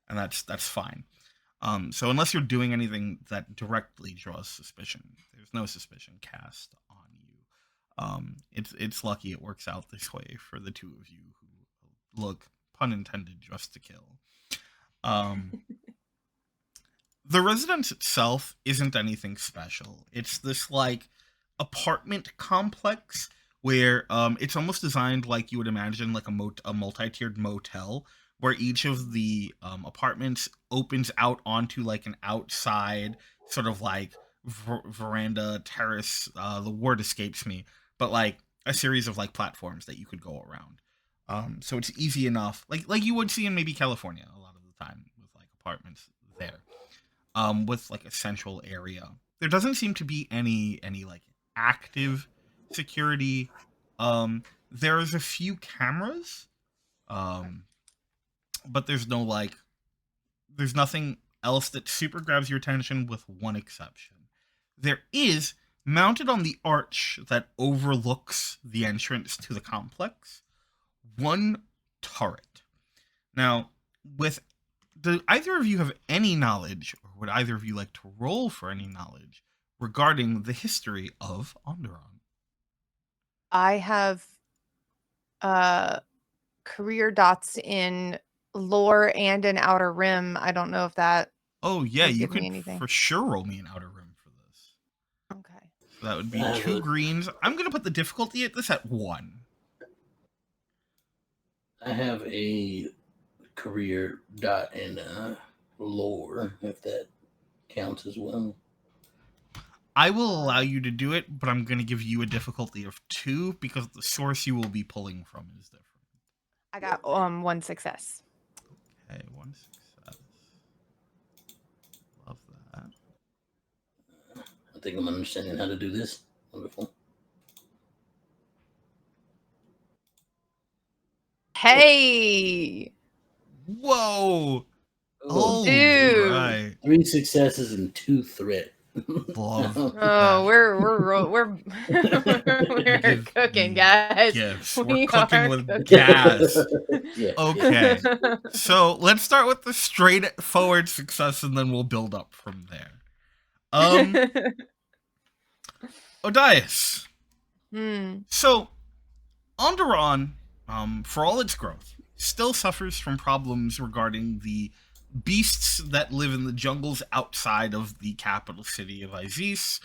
And that's fine. So unless you're doing anything that directly draws suspicion, there's no suspicion cast on you. It's lucky it works out this way for the two of you who look, pun intended, just to kill. The residence itself isn't anything special. It's this, like, apartment complex where it's almost designed like you would imagine like a multi-tiered motel, where each of the apartments opens out onto like an outside sort of like veranda terrace. The word escapes me, but like a series of like platforms that you could go around. So it's easy enough, like you would see in maybe California a lot of the time with like apartments there, with like a central area. There doesn't seem to be any like active security. There's a few cameras, um, but there's nothing else that super grabs your attention, with one exception. There is, mounted on the arch that overlooks the entrance to the complex, one turret. Now, with do either of you have any knowledge, or would either of you like to roll for any knowledge regarding the history of Onderon? I have career dots in lore and in Outer Rim. I don't know if that Oh yeah, would you give me could anything. for sure roll me an Outer Rim for this. Okay. So that would be 2 greens. I'm gonna put the difficulty at this at 1. I have a career dot in lore, if that counts as well. I will allow you to do it, but I'm gonna give you a difficulty of 2 because the source you will be pulling from is different. I got 1 success. Okay, 1 success. Love that. I think I'm understanding how to do this. Wonderful. Hey! Whoa! Oh, dude. Right. 3 successes and 2 threat. Love Oh, that. we're Give cooking, me guys. gifts. We We're cooking are with cooking. gas. Yeah. Okay. So let's start with the straightforward success, and then we'll build up from there. Odias. So, Onderon, for all its growth, still suffers from problems regarding the beasts that live in the jungles outside of the capital city of Isis,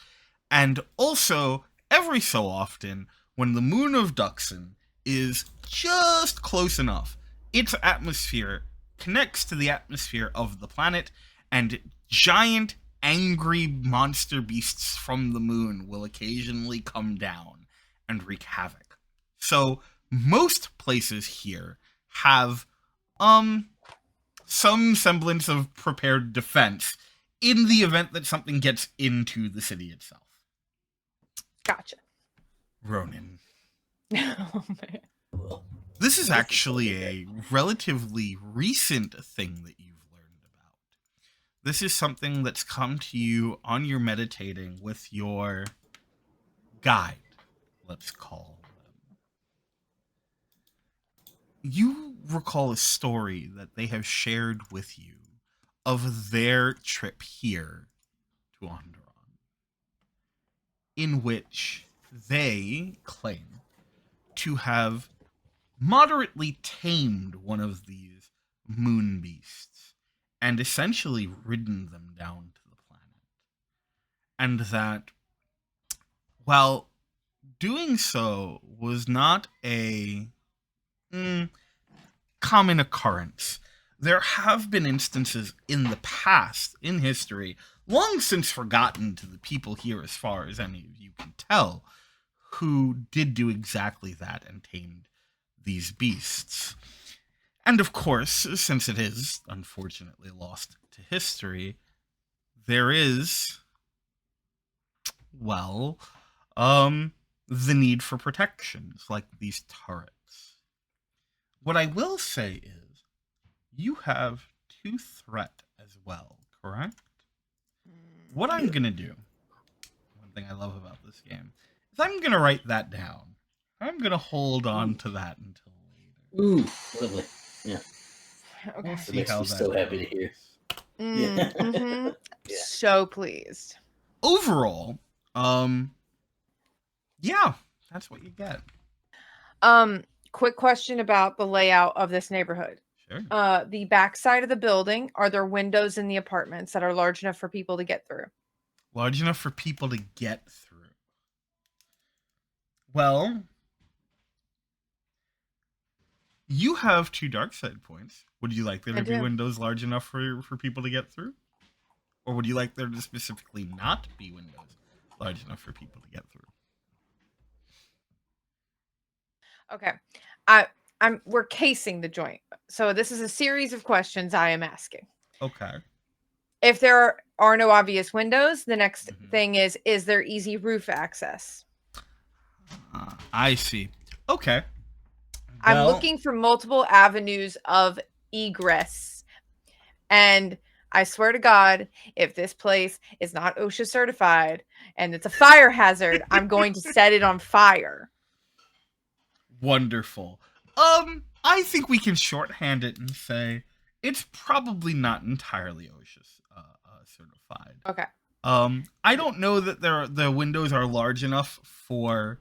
and also, every so often, when the moon of Duxon is just close enough, its atmosphere connects to the atmosphere of the planet, and giant, angry monster beasts from the moon will occasionally come down and wreak havoc. So, most places here have, some semblance of prepared defense in the event that something gets into the city itself. Gotcha. Ronin. Oh, man. This is actually a relatively recent thing that you've learned about. This is something that's come to you on your meditating with your guide, let's call them. You recall a story that they have shared with you of their trip here to Onderon, in which they claim to have moderately tamed one of these moon beasts and essentially ridden them down to the planet. And that, while doing so was not a common occurrence, there have been instances in the past, in history, long since forgotten to the people here as far as any of you can tell, who did do exactly that and tamed these beasts. And of course, since it is unfortunately lost to history, there is, well, the need for protections like these turrets. What I will say is, you have 2 threat as well, correct? What I'm gonna do, one thing I love about this game, is I'm gonna write that down. I'm gonna hold on to that until later. Ooh, lovely. Yeah. Okay. We'll That see makes how me that so happy to goes. hear. Mm-hmm. Yeah. So pleased. Overall, yeah, that's what you get. Quick question about the layout of this neighborhood. Sure. The back side of the building, are there windows in the apartments that are large enough for people to get through? Large enough for people to get through. Well, You have 2 dark side points. Would you like there I to be do. windows large enough for people to get through? Or would you like there to specifically not be windows large enough for people to get through? Okay. We're casing the joint. So this is a series of questions I am asking. Okay. If there are no obvious windows, the next Mhm. thing is there easy roof access? I see. Okay. I'm Well, looking for multiple avenues of egress. And I swear to God, if this place is not OSHA certified and it's a fire hazard, I'm going to set it on fire. wonderful. I think we can shorthand it and say it's probably not entirely OSHA certified. Okay. I don't know that the windows are large enough for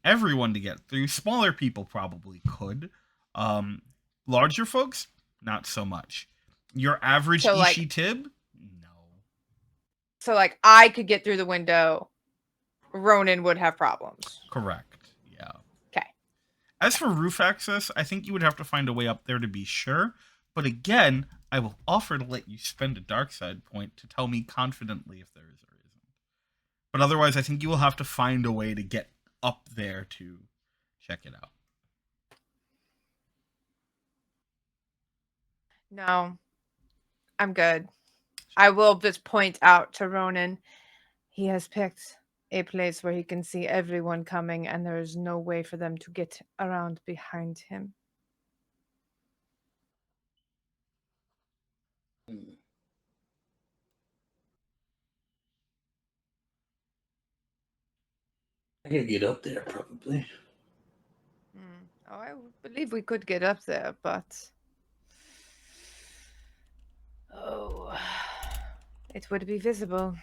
everyone to get through. Smaller people probably could. Larger folks, not so much. Your average So, like- Ishi Tib, no. So, like, I could get through the window. Ronin would have problems. Correct. Yeah. Okay. As for roof access, I think you would have to find a way up there to be sure. But again, I will offer to let you spend a dark side point to tell me confidently if there is or isn't. But otherwise, I think you will have to find a way to get up there to check it out. No, I'm good. I will just point out to Ronin. He has picked a place where he can see everyone coming, and there is no way for them to get around behind him. I can get up there probably. Oh, I believe we could get up there, but it would be visible.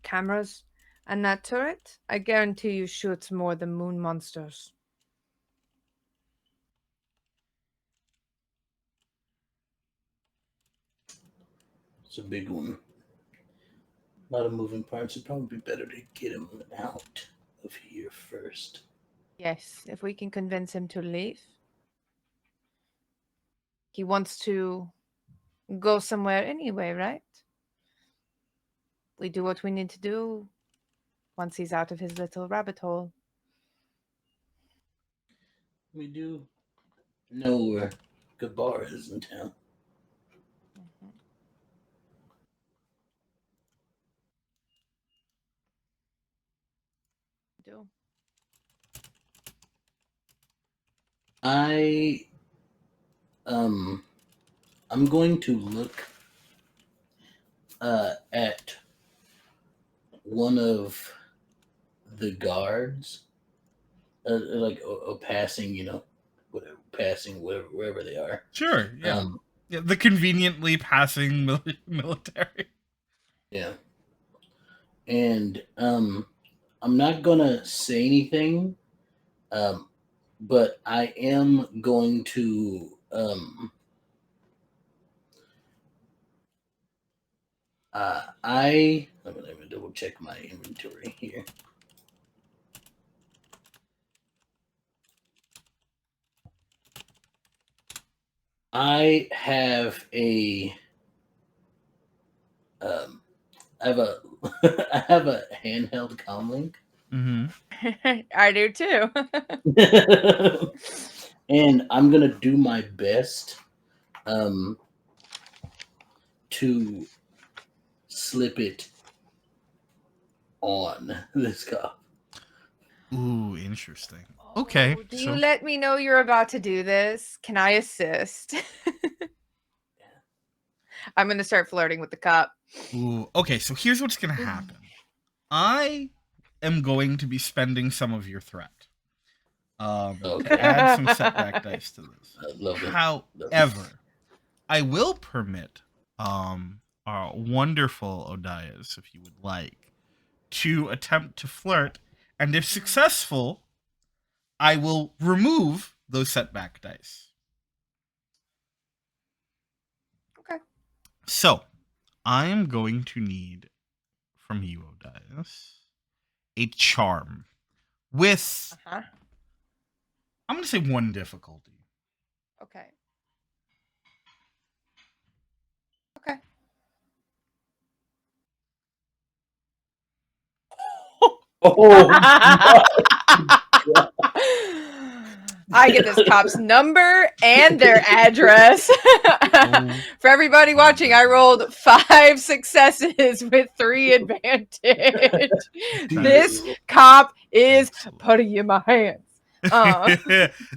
Cameras and that turret, I guarantee you, shoots more than moon monsters. It's a big one. A lot of moving parts. It'd probably be better to get him out of here first. Yes, if we can convince him to leave. He wants to go somewhere anyway, right? We do what we need to do once he's out of his little rabbit hole. We do know where good bar is in town. Do. I'm going to look at one of the guards, like passing, passing wherever they are. Sure, yeah. Yeah, the conveniently passing military. Yeah. And I'm not gonna say anything, but I am going to let me double check my inventory here. I have a I have a I have a handheld comlink. Mm-hmm. I do too. And I'm gonna do my best to slip it on this cop. Ooh, interesting. Okay. Do you let me know you're about to do this? Can I assist? I'm going to start flirting with the cop. Ooh, okay, so here's what's going to happen. I am going to be spending some of your threat to add some setback dice to this. However, I will permit our wonderful Odias, if you would like, to attempt to flirt, and if successful, I will remove those setback dice. Okay. So, I am going to need from you, Odias, a charm with I'm gonna say 1 difficulty. Okay. Okay. Oh, I get this cop's number and their address. For everybody watching, I rolled 5 successes with 3 advantage. This cop is putting you in my hands.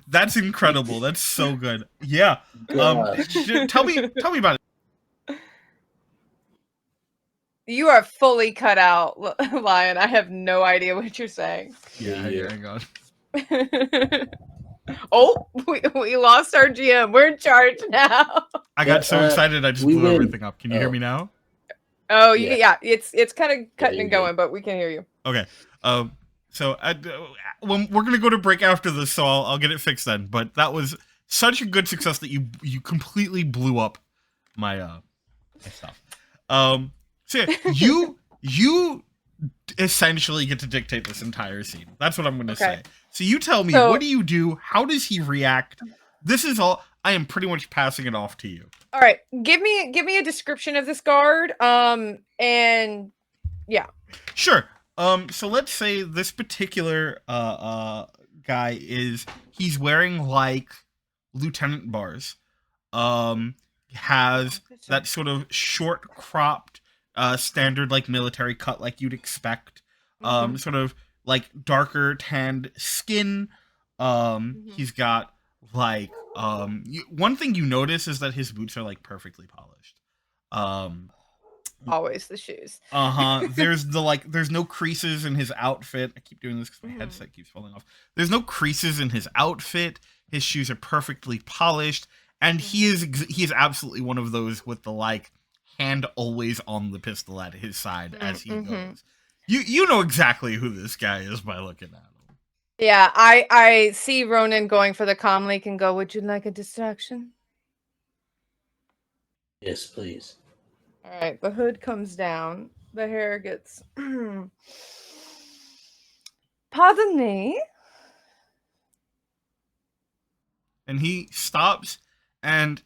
That's incredible. That's so good. Yeah. Tell me about it. You are fully cut out, Lion. I have no idea what you're saying. Yeah, hang on. Oh, we lost our GM. We're in charge now. I got so excited I just blew everything up. Can you hear me now? Oh, yeah. It's kind of cutting and going, but we can hear you. Okay. So we're gonna go to break after this, so I'll get it fixed then. But that was such a good success that you completely blew up my my stuff. So yeah, you essentially get to dictate this entire scene. That's what I'm gonna say. So you tell me, what do you do? How does he react? This is all. I am pretty much passing it off to you. All right, give me a description of this guard. And yeah. Sure. So let's say this particular guy he's wearing like lieutenant bars. Has that sort of short cropped standard like military cut like you'd expect. Sort of like darker tanned skin. He's got like one thing you notice is that his boots are like perfectly polished. Always the shoes. There's no creases in his outfit. I keep doing this because my headset keeps falling off. There's no creases in his outfit. His shoes are perfectly polished, and he is absolutely one of those with the like hand always on the pistol at his side as he goes. You know exactly who this guy is by looking at him. Yeah, I see Ronin going for the comm leak and go, "Would you like a distraction?" Yes, please. All right, the hood comes down. The hair gets... Pardon me? And he stops, and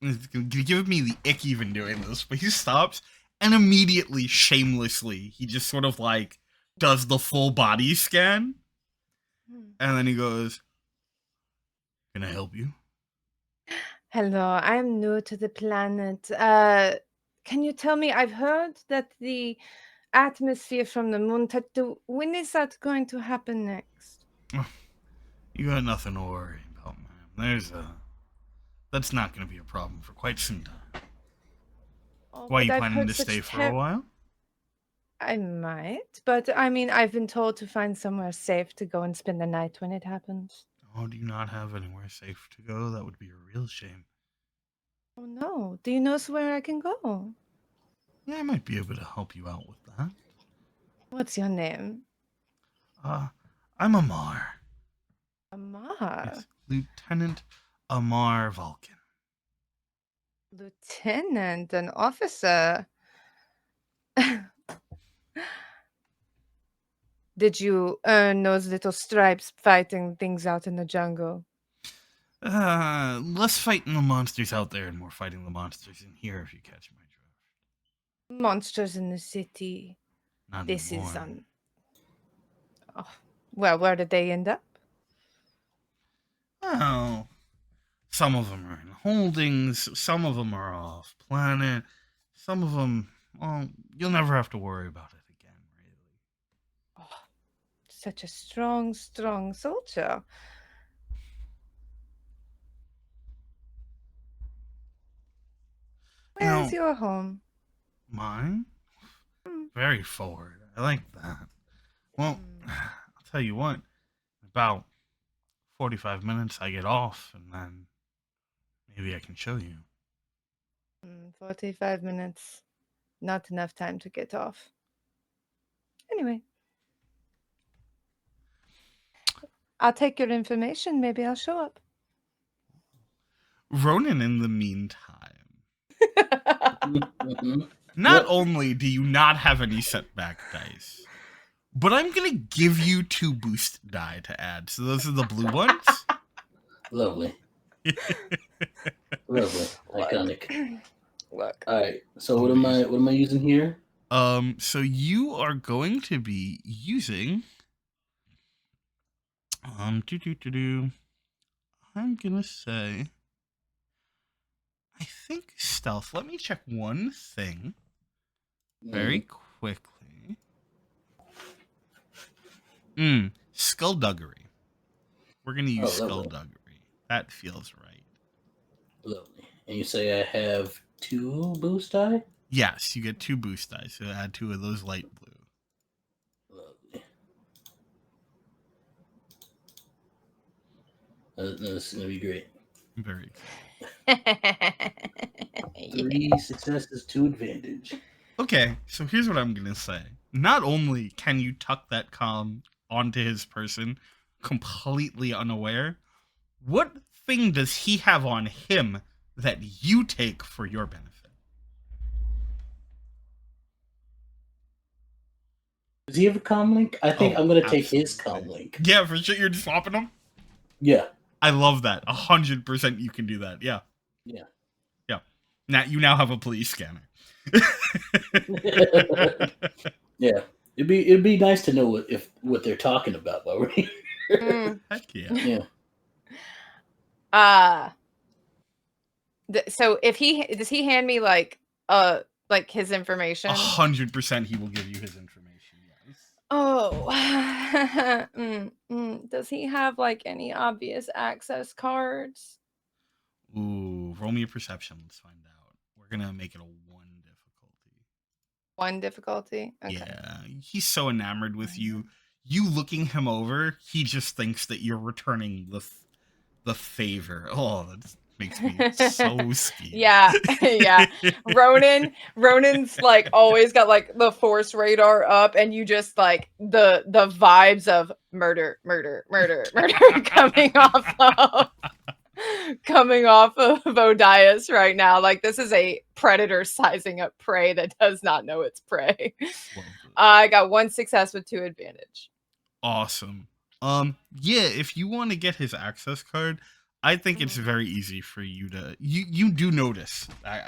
it's going to give me the ick even doing this, but he stops, and immediately, shamelessly, he just sort of like does the full body scan, and then he goes, "Can I help you?" Hello, I'm new to the planet. Can you tell me, I've heard that the atmosphere from the moon, when is that going to happen next? You got nothing to worry about, man. That's not going to be a problem for quite some time. Why, you planning to stay for a while? I might, but I mean, I've been told to find somewhere safe to go and spend the night when it happens. Oh, do you not have anywhere safe to go? That would be a real shame. Oh no, do you know where I can go? Yeah, I might be able to help you out with that. What's your name? I'm Amar. Amar? It's Lieutenant Amar Vulcan. Lieutenant, an officer. Did you earn those little stripes fighting things out in the jungle? Less fighting the monsters out there and more fighting the monsters in here, if you catch my drift. Monsters in the city. Not this anymore. Is Oh, well, where did they end up? Well, some of them are in holdings, some of them are off planet, some of them, well, you'll never have to worry about it again, really. Oh, such a strong soldier. Where's your home? Mine? Very forward. I like that. Well, I'll tell you what, in about 45 minutes I get off, and then maybe I can show you. 45 minutes. Not enough time to get off. Anyway. I'll take your information. Maybe I'll show up. Ronin, in the meantime, not only do you not have any setback dice, but I'm going to give you 2 boost die to add. So those are the blue ones. Lovely. Lovely. Look. Iconic. Look. All right. So what am I using here? So you are going to be using I'm gonna say I think stealth. Let me check one thing very quickly. Skullduggery. We're gonna use skullduggery. That feels right. Lovely. And you say I have 2 boost die? Yes, you get 2 boost dice, so add 2 of those light blue. Lovely. This is gonna be great. I'm very excited. 3 successes, 2 advantage. Okay, so here's what I'm gonna say. Not only can you tuck that comm onto his person completely unaware, what thing does he have on him that you take for your benefit? Does he have a comm link? I think I'm gonna take his comm link. Yeah, for sure. You're just swapping them? Yeah. I love that. 100% you can do that. Yeah. Yeah. Yeah. Now you now have a police scanner. Yeah. It'd be nice to know what they're talking about while we're here. Heck yeah. Yeah. So if does he hand me like his information? 100% he will give you his information. Yes. Oh. Does he have like any obvious access cards? Ooh, roll me a perception. Let's find out. We're gonna make it a 1 difficulty. 1 difficulty? Okay. Yeah, he's so enamored with you. You looking him over, he just thinks that you're returning the favor. Oh, that makes me so scared. Yeah, yeah. Ronin's like always got like the force radar up, and you just like the vibes of murder coming off of Odias right now. Like this is a predator sizing up prey that does not know it's prey. I got 1 success with 2 advantage. Awesome. Yeah, if you want to get his access card, I think it's very easy for you to you do notice.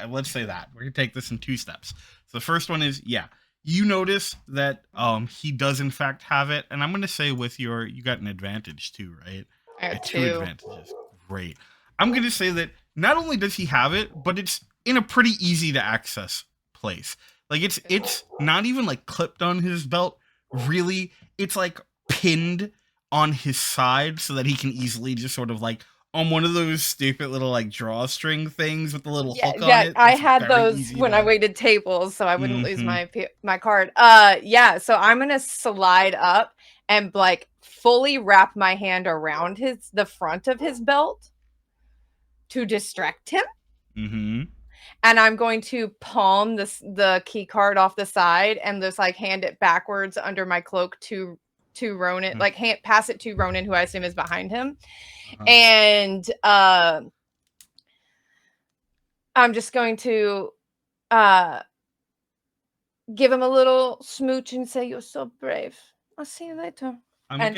Let's say that. We're gonna take this in 2 steps. So the first one is, yeah, you notice that he does in fact have it, and I'm gonna say with you got an advantage too, right? I got 2 2 advantages. Great. I'm gonna say that not only does he have it, but it's in a pretty easy to access place. Like it's not even like clipped on his belt. Really, it's like pinned on his side so that he can easily just sort of like on one of those stupid little like drawstring things with the little hook on it. I had those when I waited tables so I wouldn't lose my card. Yeah, so I'm gonna slide up and like fully wrap my hand around the front of his belt to distract him. Mm-hmm. And I'm going to palm the key card off the side and just like hand it backwards under my cloak to Ronin, like pass it to Ronin, who I assume is behind him. And I'm just going to give him a little smooch and say, "You're so brave. I'll see you later." I'm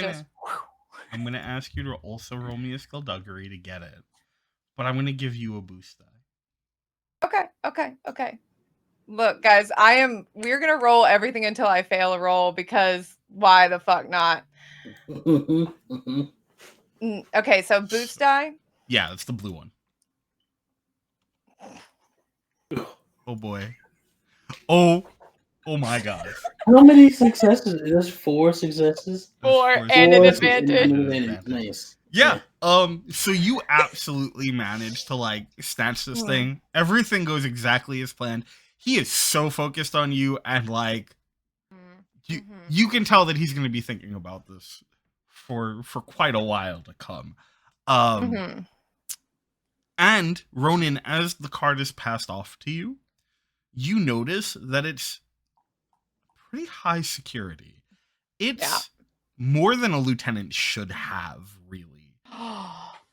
gonna ask you to also roll me a skullduggery to get it, but I'm gonna give you a boost die. Okay. Look, guys, we're gonna roll everything until I fail a roll because why the fuck not? Okay, so boost die. Yeah, that's the blue one. Oh boy. Oh my god. How many successes? There's 4 successes. 4 and an advantage. Nice. Yeah. So you absolutely managed to like snatch this thing. Everything goes exactly as planned. He is so focused on you, and like you can tell that he's going to be thinking about this for quite a while to come. And Ronin, as the card is passed off to you, you notice that it's pretty high security. It's more than a lieutenant should have, really.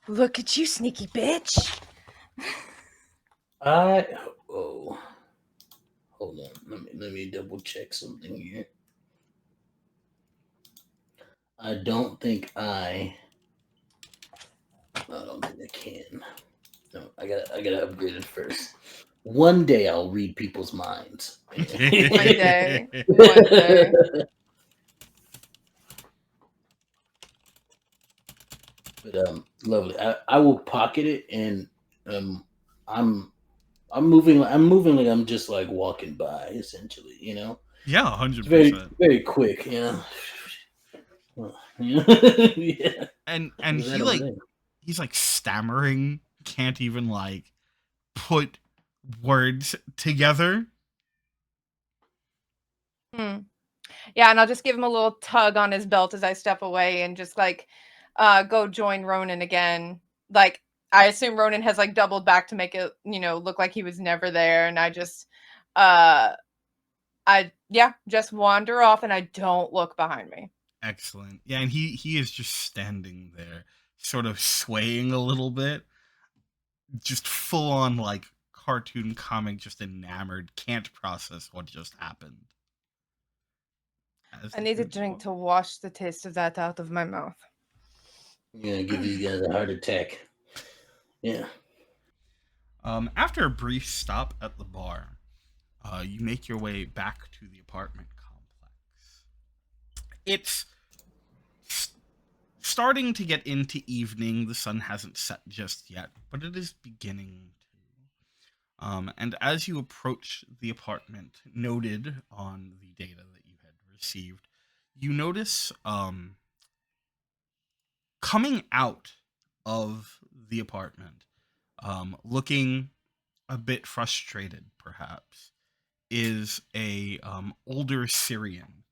Look at you, sneaky bitch. Hold on. Let me double check something here. I don't think I. Hold don't think I can. No, I gotta upgrade it first. One day I'll read people's minds. One day. One day. But lovely. I will pocket it, and I'm moving. I'm moving like I'm just like walking by, essentially. Yeah, It's very 100%. very quick. Yeah. And Is that over there? he's like stammering, can't even like put words together. Hmm. Yeah, and I'll just give him a little tug on his belt as I step away and just like go join Ronin again. Like I assume Ronin has like doubled back to make it, look like he was never there. And I just just wander off and I don't look behind me. Excellent. Yeah, and he is just standing there, sort of swaying a little bit, just full on like cartoon comic, just enamored, can't process what just happened. I need a drink to wash the taste of that out of my mouth. Yeah, give these guys a heart attack. Yeah. After a brief stop at the bar, you make your way back to the apartment complex. It's starting to get into evening. The sun hasn't set just yet, but it is beginning to. And as you approach the apartment, noted on the data that you had received, you notice coming out of the apartment, looking a bit frustrated, perhaps, is a older Syrian,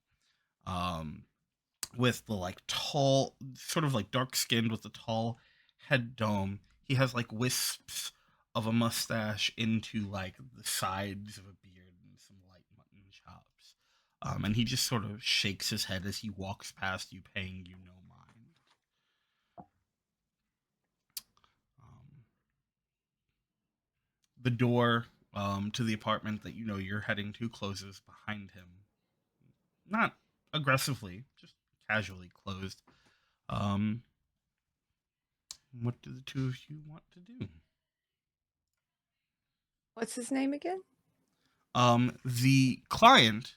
with the like tall, sort of like dark skinned with a tall head dome. He has like wisps of a mustache into like the sides of a beard and some light mutton chops. And he just sort of shakes his head as he walks past you, paying you no mind. The door to the apartment that you're heading to closes behind him. Not aggressively, just casually closed. What do the two of you want to do? What's his name again? The client,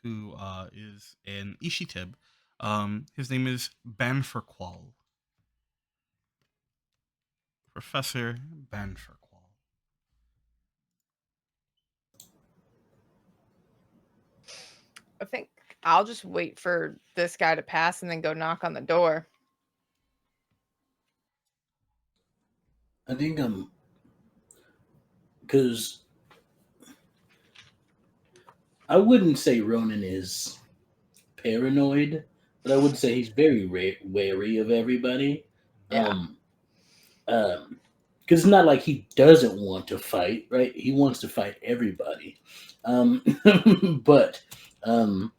who is an Ishitib, his name is Banferqual. Professor Banferqual. I think I'll just wait for this guy to pass and then go knock on the door. I think because I wouldn't say Ronan is paranoid, but I would say he's very wary of everybody. Yeah. Because it's not like he doesn't want to fight, right? He wants to fight everybody. Um, but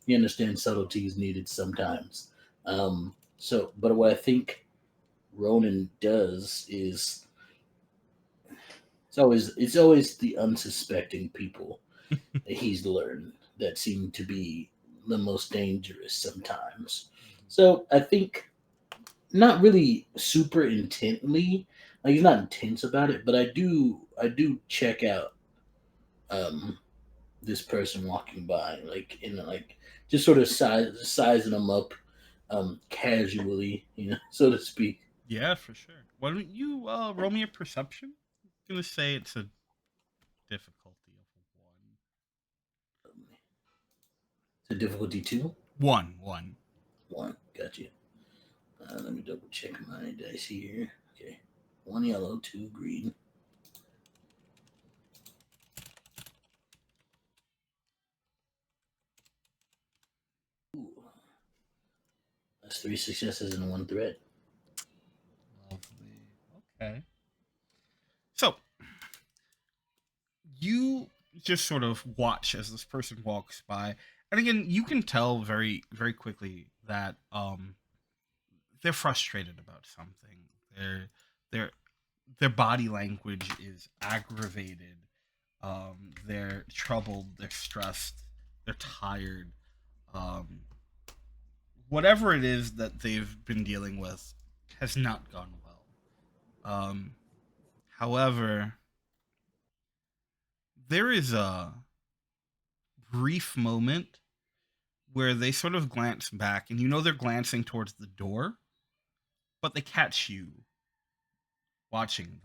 he understands subtleties needed sometimes. But what I think Ronan does is it's always the unsuspecting people that he's learned that seem to be the most dangerous sometimes. So I think not really super intently. Like he's not intense about it, but I do check out um this person walking by, like in like just sort of sizing them up casually, so to speak. Yeah, for sure. Why don't you roll me a perception? I'm gonna say it's a difficulty of It's a difficulty two. one. One. One, got you. Let me double check my dice here. Okay, one yellow, two green. Ooh. That's three successes and one threat. Lovely. Okay. So you just sort of watch as this person walks by, and again, you can tell very, very quickly that they're frustrated about something. Their their body language is aggravated. They're troubled. They're stressed. They're tired. Um, Whatever it is that they've been dealing with has not gone well. However, there is a brief moment where they sort of glance back, and you know they're glancing towards the door, but they catch you watching them.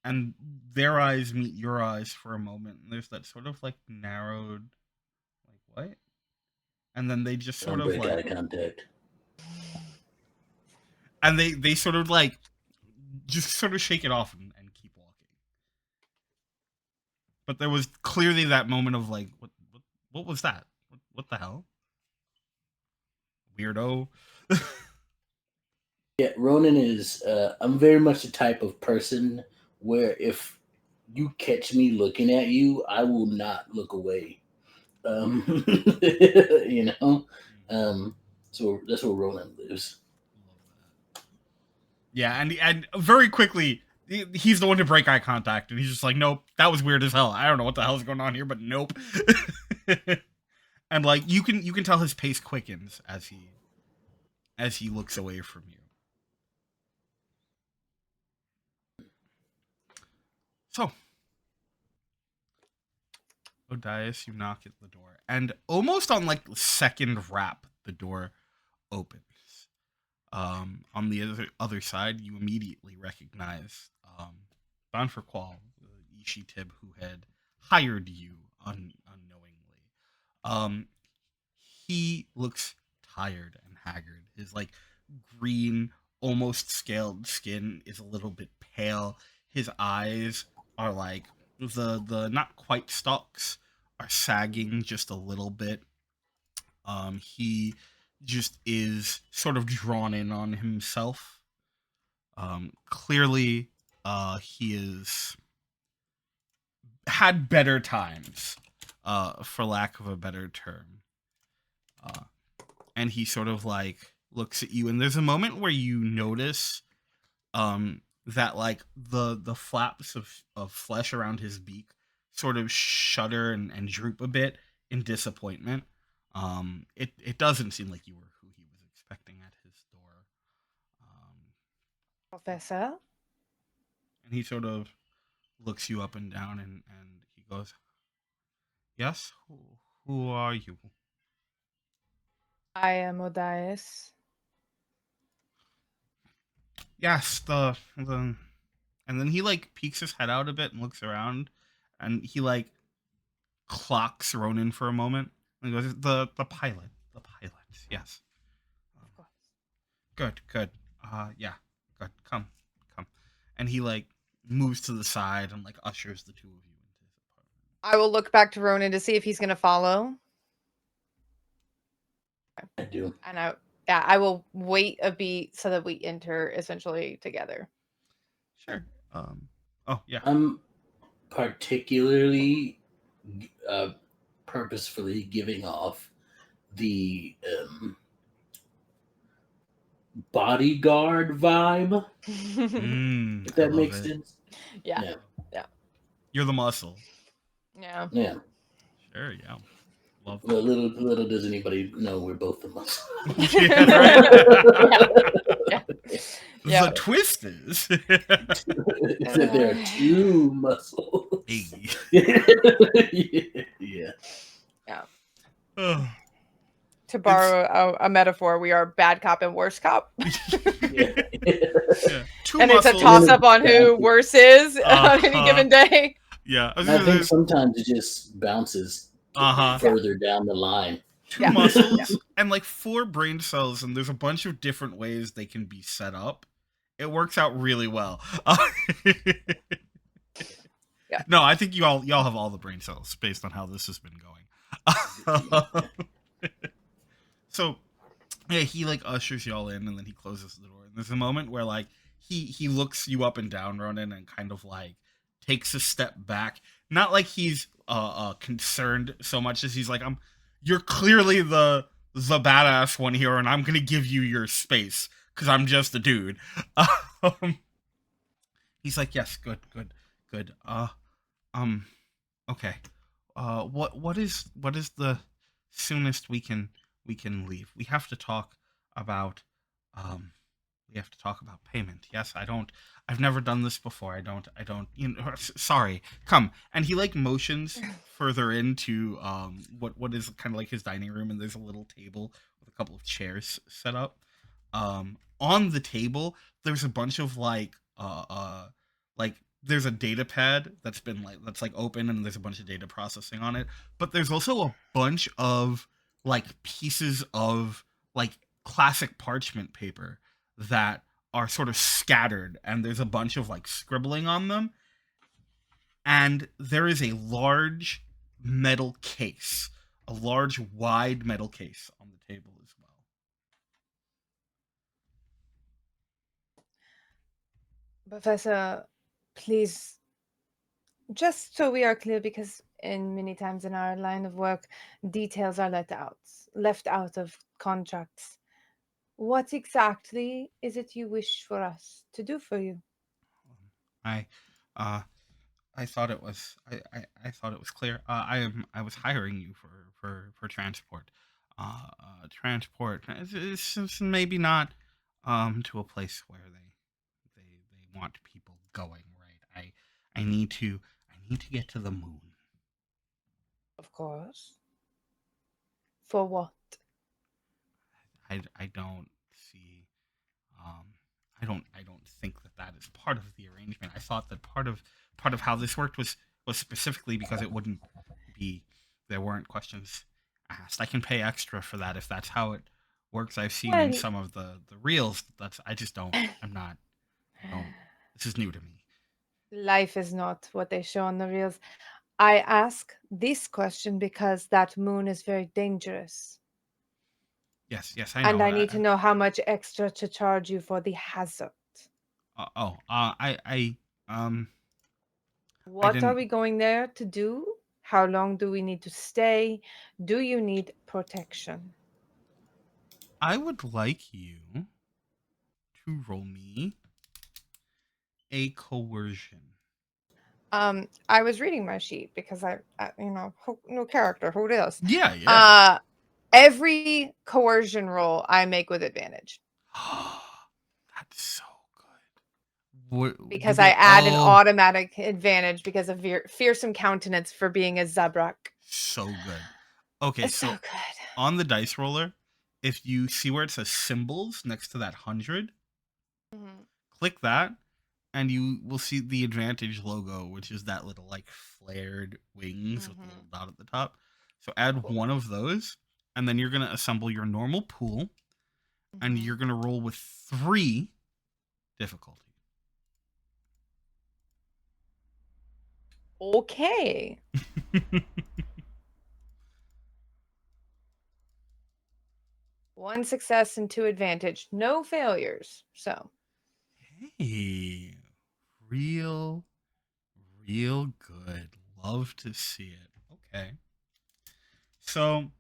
And their eyes meet your eyes for a moment, and there's that sort of like narrowed, like, what? And then they just sort Don't of break like, eye contact. and they sort of like, just sort of shake it off and keep walking. But there was clearly that moment of like, what was that? What the hell? Weirdo. Yeah, Ronan is. I'm very much the type of person where if you catch me looking at you, I will not look away. You know. So that's where Ronan lives. Yeah, and very quickly, he's the one to break eye contact, and he's just like, nope, that was weird as hell. I don't know what the hell's going on here, but nope. And like you can tell his pace quickens as he looks away from you. So, Odias, you knock at the door, and almost on like the second rap, the door opens. On the other side, you immediately recognize Bound for Qual, the Ishi Tib who had hired you unknowingly. He looks tired and haggard. His like green, almost scaled skin is a little bit pale. His eyes are like the not quite stalks are sagging just a little bit. He just is sort of drawn in on himself. Clearly, he is had better times, for lack of a better term. And he sort of like looks at you, and there's a moment where you notice that like the flaps of flesh around his beak sort of shudder and droop a bit in disappointment. It doesn't seem like you were who he was expecting at his door. Professor? And he sort of looks you up and down, and he goes, yes, who are you? I am Odias. Yes, the and then he like peeks his head out a bit and looks around, and he like clocks Ronin for a moment and goes, the pilot, yes. Of course. Good. Yeah, good. Come. And he like moves to the side and like ushers the two of you into his apartment. I will look back to Ronin to see if he's going to follow. I do. And I will wait a beat so that we enter essentially together. Sure. Oh yeah. I'm particularly purposefully giving off the bodyguard vibe, if that makes sense. Yeah. You're the muscle. Yeah. Sure. Yeah. Love that. Well, little does anybody know we're both the muscle. Yeah. The twist is that there are two muscles. Hey. Yeah. To borrow a metaphor, we are bad cop and worse cop. Yeah. Two And it's a muscles. toss-up on who worse is on any given day. Yeah. I think sometimes it just bounces further down the line. Two muscles and like 4 brain cells, and there's a bunch of different ways they can be set up. It works out really well. No, I think y'all have all the brain cells based on how this has been going. So yeah, he like ushers y'all in, and then he closes the door. And there's a moment where like he looks you up and down, Ronan, and kind of like takes a step back. Not like he's concerned so much as he's like, you're clearly the badass one here, and I'm gonna give you your space because I'm just a dude. He's like, yes, good. Okay. What is the soonest we can leave? We have to talk about we have to talk about payment. Yes, I've never done this before. Sorry. Come. And he like motions further into what is kind of like his dining room, and there's a little table with a couple of chairs set up. On the table there's a bunch of like there's a data pad that's like open, and there's a bunch of data processing on it, but there's also a bunch of like pieces of like classic parchment paper that are sort of scattered, and there's a bunch of like scribbling on them, and there is a large metal case, a large wide metal case on the table as well. Professor, please, just so we are clear, because in many times in our line of work, details are left out of contracts. What exactly is it you wish for us to do for you? I uh I thought it was I thought it was clear. I was hiring you for transport. Transport is maybe not to a place where they want people going, right. I need to get to the moon. Of course. For what? I don't see um I don't think that is part of the arrangement. I thought that part of how this worked was specifically because it wouldn't be there weren't questions asked. I can pay extra for that if that's how it works. I've seen in Well, some of the reels. That's I just don't. I'm not. I don't. This is new to me. life is not what they show on the reels. I ask this question because that moon is very dangerous. Yes, I And know. I need to know how much extra to charge you for the hazard. I What are didn't. we going there to do? How long do we need to stay? Do you need protection? I would like you to roll me a coercion. I was reading my sheet because new character, who this? Yeah. Every coercion roll I make with advantage That's so good. What you because I get? add an automatic advantage because of your fearsome countenance for being a Zabrak. So good. Okay, It's so so good. on the dice roller, if you see where it says symbols next to that 100, Mhm. click that, and you will see the advantage logo, which is that little like flared wings with the little dot at the top. So add Cool. one of those, and then you're gonna assemble your normal pool, and you're gonna roll with 3 difficulty. Okay. One success and 2 advantage. No failures. So Hey, real, real good. Love to see it. Okay. So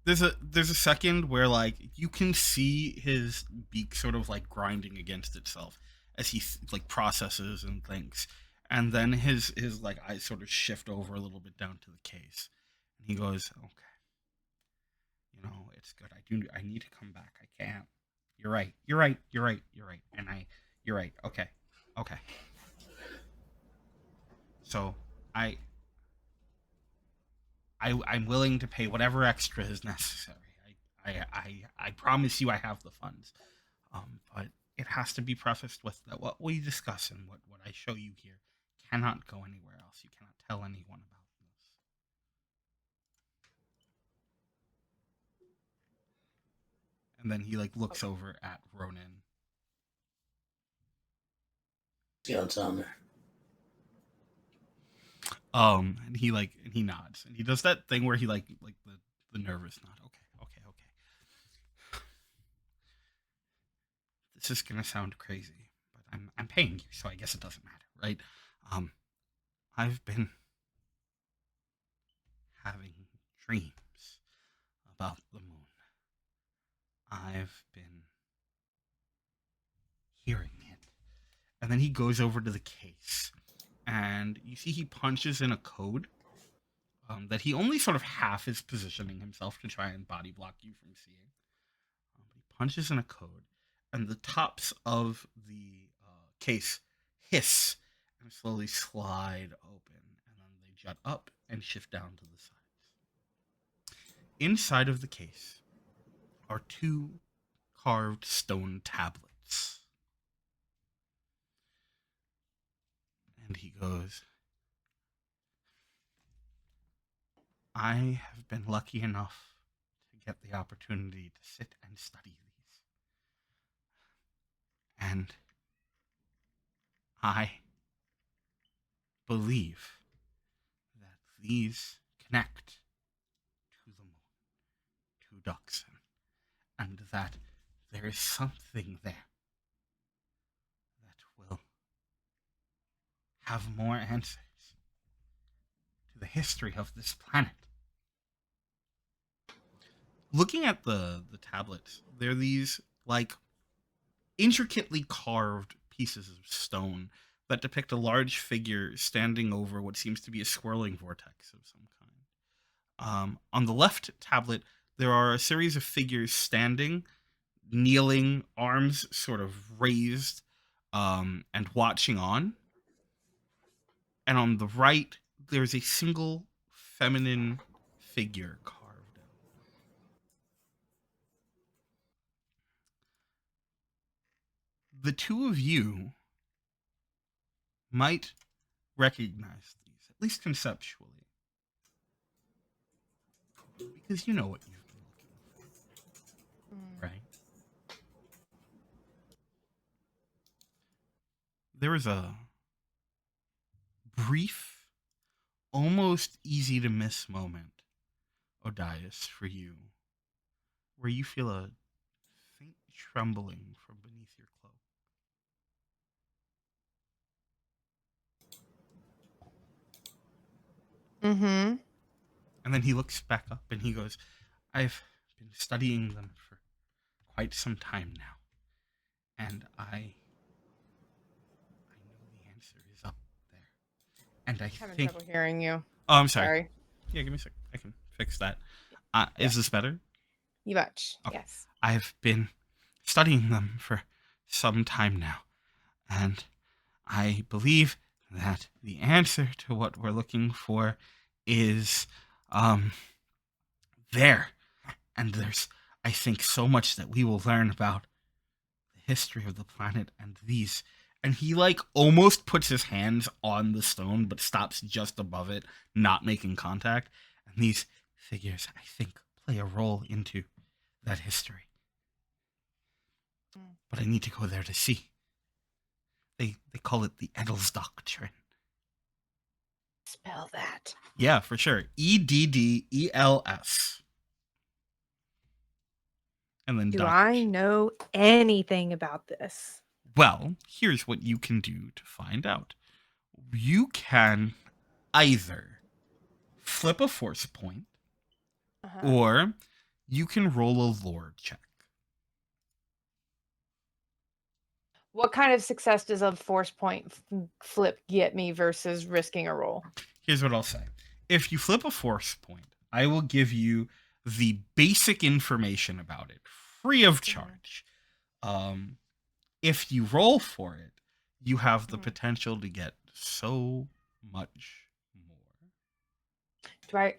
there's a second where like you can see his beak sort of like grinding against itself as he like processes and thinks, and then his like eyes sort of shift over a little bit down to the case, and he goes, "Okay, it's good. I need to come back. I can't. You're right. You're right. You're right. You're right. And you're right. Okay, okay. So I I'm willing to pay whatever extra is necessary. I promise you I have the funds. But it has to be prefaced with that what we discuss and what I show you here cannot go anywhere else. You cannot tell anyone about this. And then he like looks over at Ronin. Yeah, it's on there. And he nods, and he does that thing where he like the nervous nod. Okay. This is gonna sound crazy, but I'm paying you, so I guess it doesn't matter, right? Um, I've been having dreams about the moon. I've been hearing it. And then he goes over to the case, and you see he punches in a code that he only sort of half is positioning himself to try and body block you from seeing. He punches in a code, and the tops of the case hiss and slowly slide open, and then they jut up and shift down to the sides. Inside of the case are 2 carved stone tablets. And he goes, I have been lucky enough to get the opportunity to sit and study these. And I believe that these connect to the moon, to Duxon, and that there is something there that will have more answers to the history of this planet. Looking at the tablets, they're these like intricately carved pieces of stone that depict a large figure standing over what seems to be a swirling vortex of some kind. On the left tablet, there are a series of figures standing, kneeling, arms sort of raised, and watching on. And on the right, there's a single feminine figure carved out. The two of you might recognize these, at least conceptually, because you know what you've been looking for, right? There was a brief, almost easy to miss moment, Odias, for you, where you feel a faint trembling from beneath your cloak. Mm-hmm. And then he looks back up and he goes, I've been studying them for quite some time now. And I know the answer is up there. And I Having think... trouble hearing you. Oh, I'm sorry. Sorry. Yeah, give me a sec. I can fix that. Is this better? You much. Okay. Yes. I've been studying them for some time now. And I believe that the answer to what we're looking for is there. And there's, I think, so much that we will learn about the history of the planet and these. And he almost puts his hands on the stone, but stops just above it, not making contact. And these figures, I think, play a role into that history. But I need to go there to see. They call it the Eddles Doctrine. Spell that. Yeah, for sure. EDDELS. And then Do I know anything about this? Well, here's what you can do to find out. You can either flip a force point, or you can roll a lore check. What kind of success does a force point flip get me versus risking a roll? Here's what I'll say. If you flip a force point, I will give you the basic information about it, free of charge. If you roll for it, you have the potential to get so much more.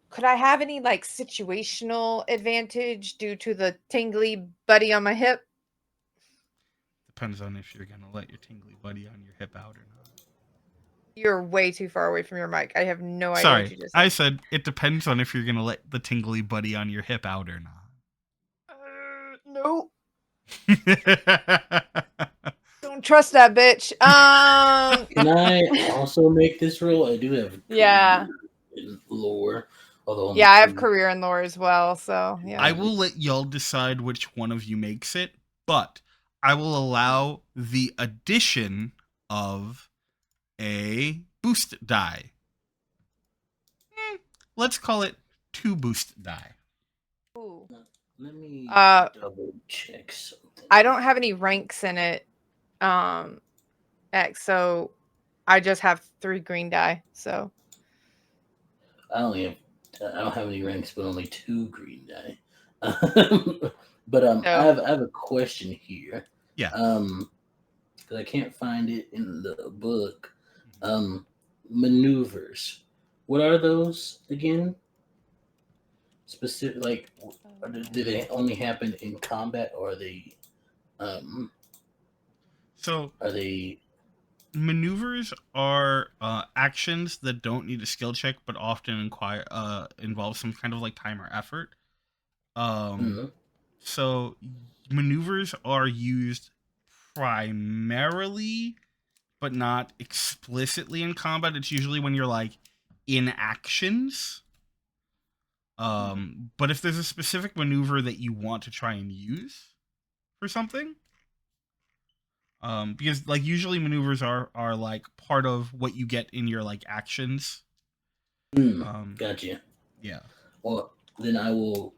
Could I have any situational advantage due to the tingly buddy on my hip? Depends on if you're gonna let your tingly buddy on your hip out or not. You're way too far away from your mic. I have no idea Sorry, what you just said. I said it depends on if you're gonna let the tingly buddy on your hip out or not. No. Don't trust that bitch. Can I also make this roll? I do have lore. Although I have career in lore as well, so yeah. I will let y'all decide which one of you makes it, but I will allow the addition of a boost die. Let's call it 2 boost die. Ooh. Let me double check something. I don't have any ranks in it, X, so I just have 3 green die. So I don't have any ranks, but only 2 green die. But So I have a question here. Yeah. Because I can't find it in the book. Maneuvers. What are those again? Specific, like, do they only happen in combat, or um, So are they? maneuvers are actions that don't need a skill check, but often involve some kind of like time or effort. Mm, So maneuvers are used primarily, but not explicitly in combat. It's usually when you're like in actions. But if there's a specific maneuver that you want to try and use for something, because like usually maneuvers are like part of what you get in your like actions. gotcha. Yeah. Well, then I will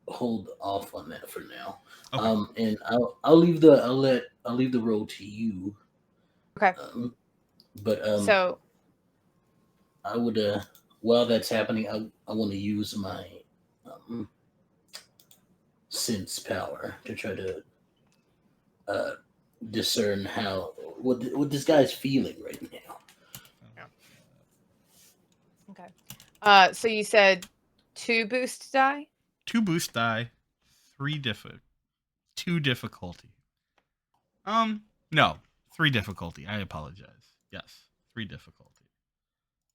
hold off on that for now. Okay. And I'll leave the role to you. okay. But So I would while that's happening, I want to use my um, sense power to try to uh, discern what this guy's feeling right now. okay. So you said 2 boost die? 2 boost die, 2 difficulty. No, 3 difficulty. I apologize. Yes, 3 difficulty.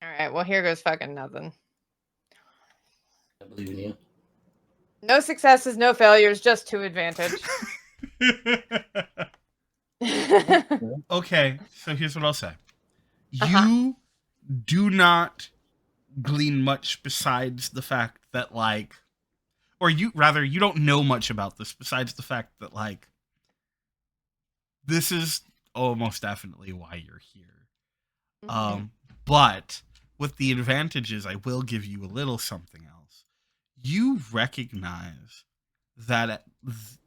All right. Well, here goes fucking nothing. I believe in you. No successes, no failures, just 2 advantage. Okay, so here's what I'll say. Uh-huh. You do not glean much besides the fact that like, or you rather, you don't know much about this besides the fact that like, this is almost definitely why you're here. But with the advantages, I will give you a little something else. You recognize that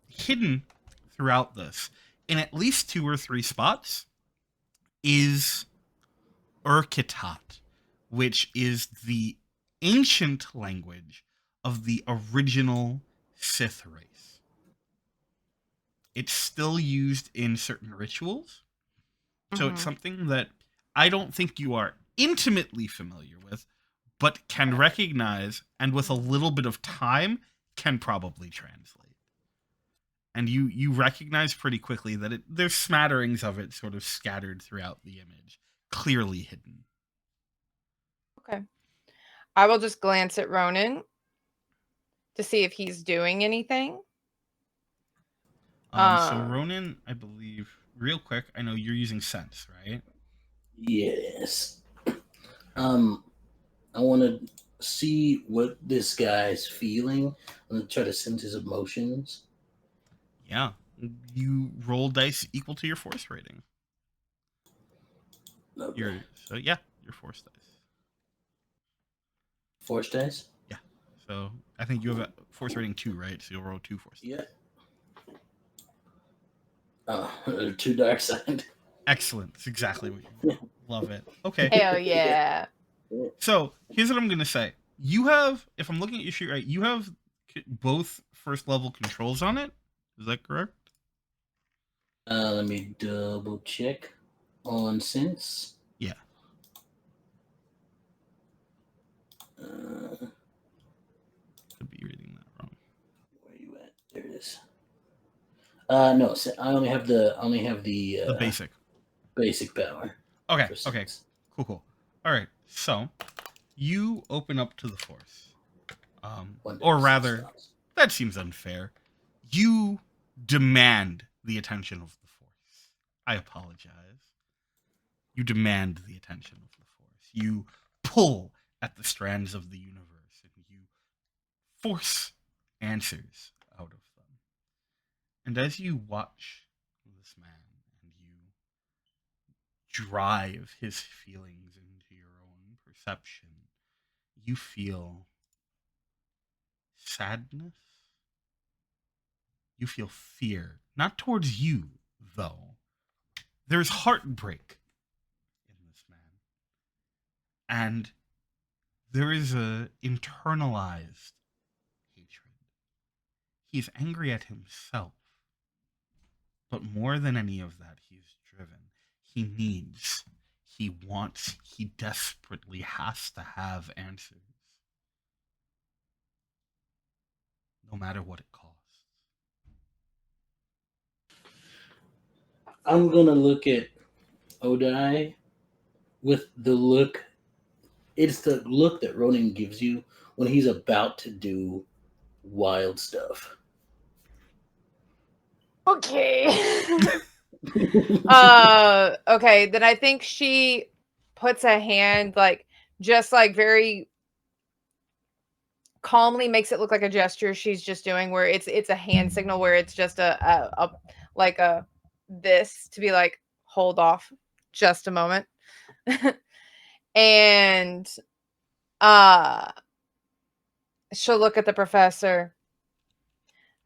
hidden throughout this, in at least 2 or 3 spots, is Urkitat, which is the ancient language of the original Sith race. It's still used in certain rituals, so it's something that I don't think you are intimately familiar with, but can recognize, and with a little bit of time, can probably translate. And you recognize pretty quickly that there's smatterings of it sort of scattered throughout the image, clearly hidden. Okay. I will just glance at Ronin to see if he's doing anything. So Ronin, I believe, real quick, I know you're using sense, right? Yes. I want to see what this guy's feeling. I'm gonna try to sense his emotions. Yeah. You roll dice equal to your force rating. Okay. Your force dice. Force dice. Yeah. So I think you have a force rating 2, right? So you'll roll 2 force dice. Yeah. Two dark side. Excellent. That's exactly what you want. Love it. Okay. Hell yeah. So here's what I'm gonna say. You have, if I'm looking at your sheet right, you have both first level controls on it. Is that correct? Let me double check on sense. Yeah. Where Could be reading that wrong. you at? There it is. No, I only have the The basic. basic power. Okay. for Okay. sense. Cool. All right. So you open up to the force, One or dice rather, stops. that seems unfair. You demand the attention of the force. I apologize. You demand the attention of the force. You pull at the strands of the universe and you force answers out of them. And as you watch this man and you drive his feelings into your own perception, you feel sadness. You feel fear. Not towards you, though. There's heartbreak in this man. And there is a internalized hatred. He's angry at himself. But more than any of that, he's driven. He needs, he wants, he desperately has to have answers. No matter what it costs. I'm gonna look at Odai with the look. It's the look that Ronin gives you when he's about to do wild stuff. Okay. Okay, then I think she puts a hand just very calmly makes it look like a gesture she's just doing where it's a hand signal where it's just a like a this to be like hold off just a moment. And she'll look at the professor.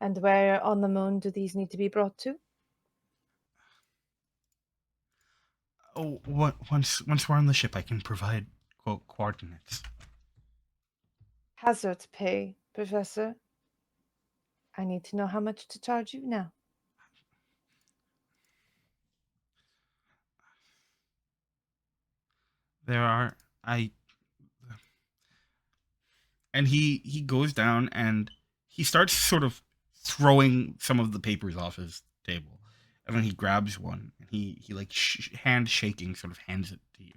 And where on the moon do these need to be brought to? Oh, once we're on the ship, I can provide quote coordinates. Hazard pay, Professor. I need to know how much to charge you now. There are and he goes down and he starts sort of throwing some of the papers off his table, and then he grabs one and he like hand shaking sort of hands it to you.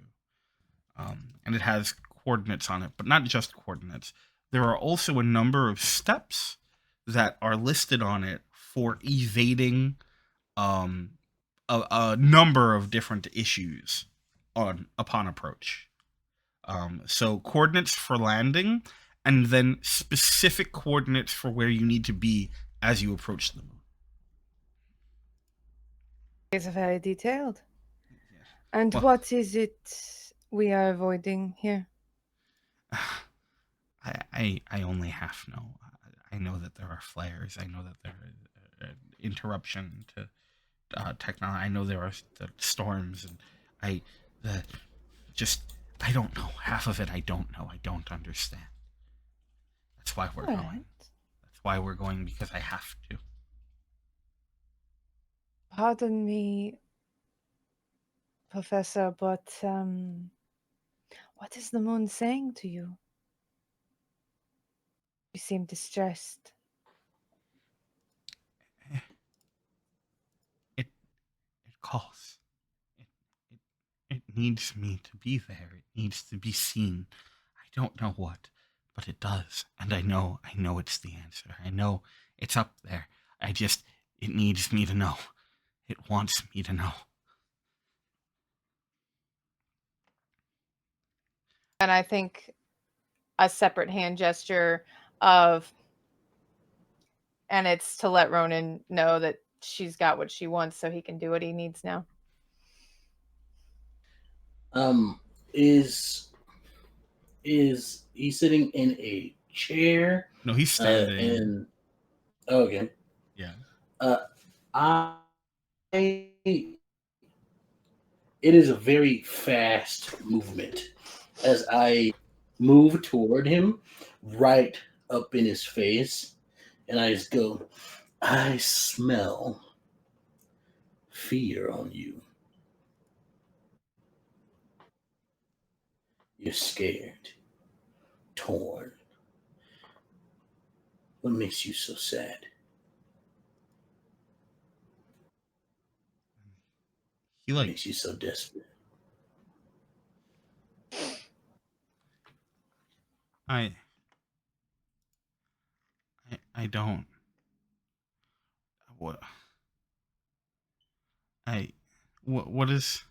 And it has coordinates on it, but not just coordinates. There are also a number of steps that are listed on it for evading a number of different issues upon approach. So coordinates for landing, and then specific coordinates for where you need to be as you approach the moon. It's very detailed. Yes. And Well, what is it we are avoiding here? I only half know. I know that there are flares. I know that there are interruption to technology. I know there are the storms, and I don't know half of it. I don't know. I don't understand. That's why we're going. Right. That's why we're going, because I have to. Pardon me, Professor, but what is the moon saying to you? You seem distressed. It calls. It needs me to be there. It needs to be seen. I don't know what, but it does, and I know it's the answer. I know it's up there. It needs me to know. It wants me to know. And I think a separate hand gesture of, and it's to let Ronin know that she's got what she wants so he can do what he needs now. Is he sitting in a chair? No, he's standing. Okay. Yeah. It is a very fast movement as I move toward him, right up in his face, and I just go, I smell fear on you. You're scared, torn. What makes you so sad? What makes you so desperate? I don't. What? What is?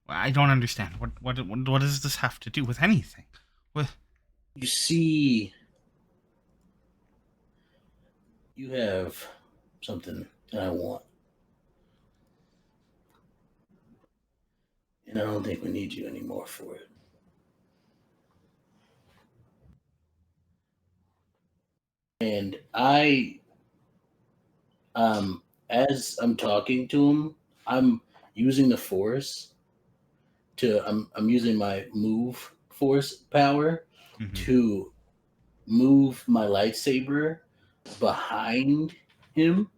I don't understand. What does this have to do with anything? What? You see, you have something that I want. And I don't think we need you anymore for it. And as I'm talking to him, I'm using the force I'm using my move force power Mhm. to move my lightsaber behind him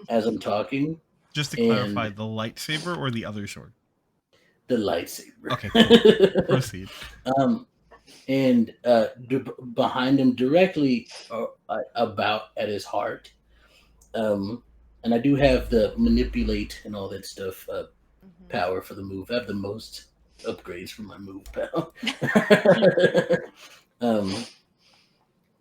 as I'm talking, Just to clarify, and the lightsaber or the other sword? the lightsaber. Okay, cool. Proceed. And behind him, directly about at his heart. And I do have the manipulate and all that stuff power for the move. I have the most upgrades for my move power.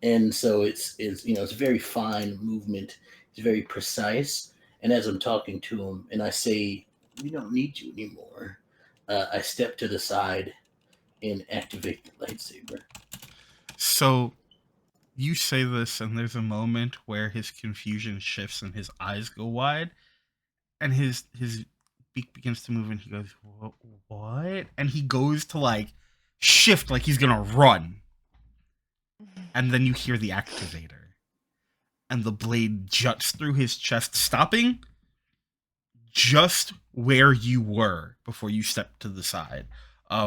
And so it's it's a very fine movement. It's very precise. And as I'm talking to him, and I say, "We don't need you anymore," I step to the side and activate the lightsaber. So you say this, and there's a moment where his confusion shifts and his eyes go wide, and his beak begins to move, and he goes, "What?" And he goes to like shift, like he's gonna run, and then you hear the activator, and the blade juts through his chest, stopping just where you were before you stepped to the side,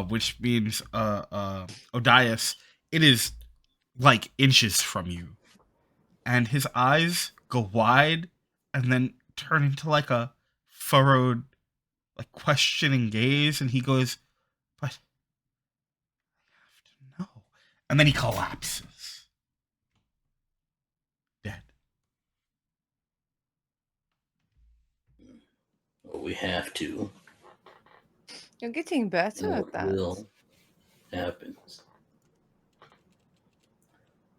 which means Odias, it is like inches from you, and his eyes go wide and then turn into like a furrowed, like questioning gaze, and he goes, "But I have to know," and then he collapses, dead. Well, we have to. You're getting better And at what that. will happens.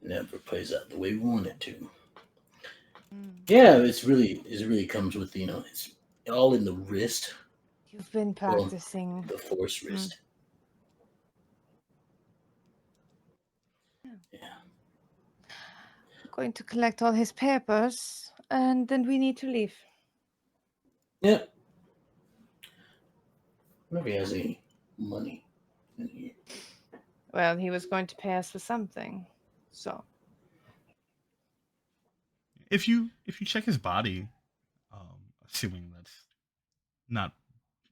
It never plays out the way we want it to. Yeah, it really comes with it's all in the wrist. You've been Well, practicing. the force wrist. Yeah. I'm going to collect all his papers, and then we need to leave. Yep. Wonder if he has any money in here. Well, he was going to pay us for something, so If you check his body, assuming that's not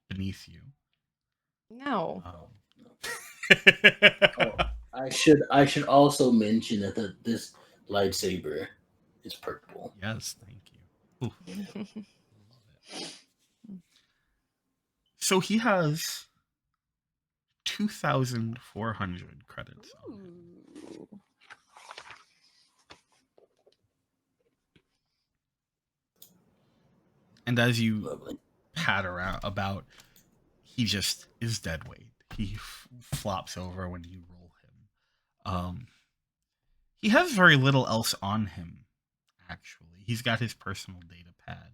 beneath you. no. Oh, I should also mention that this lightsaber is purple. Yes, thank you. Ooh. So he has 2,400 credits on him. And as you Lovely. pat around about, he just is dead weight. He flops over when you roll him. He has very little else on him, actually. He's got his personal data pad.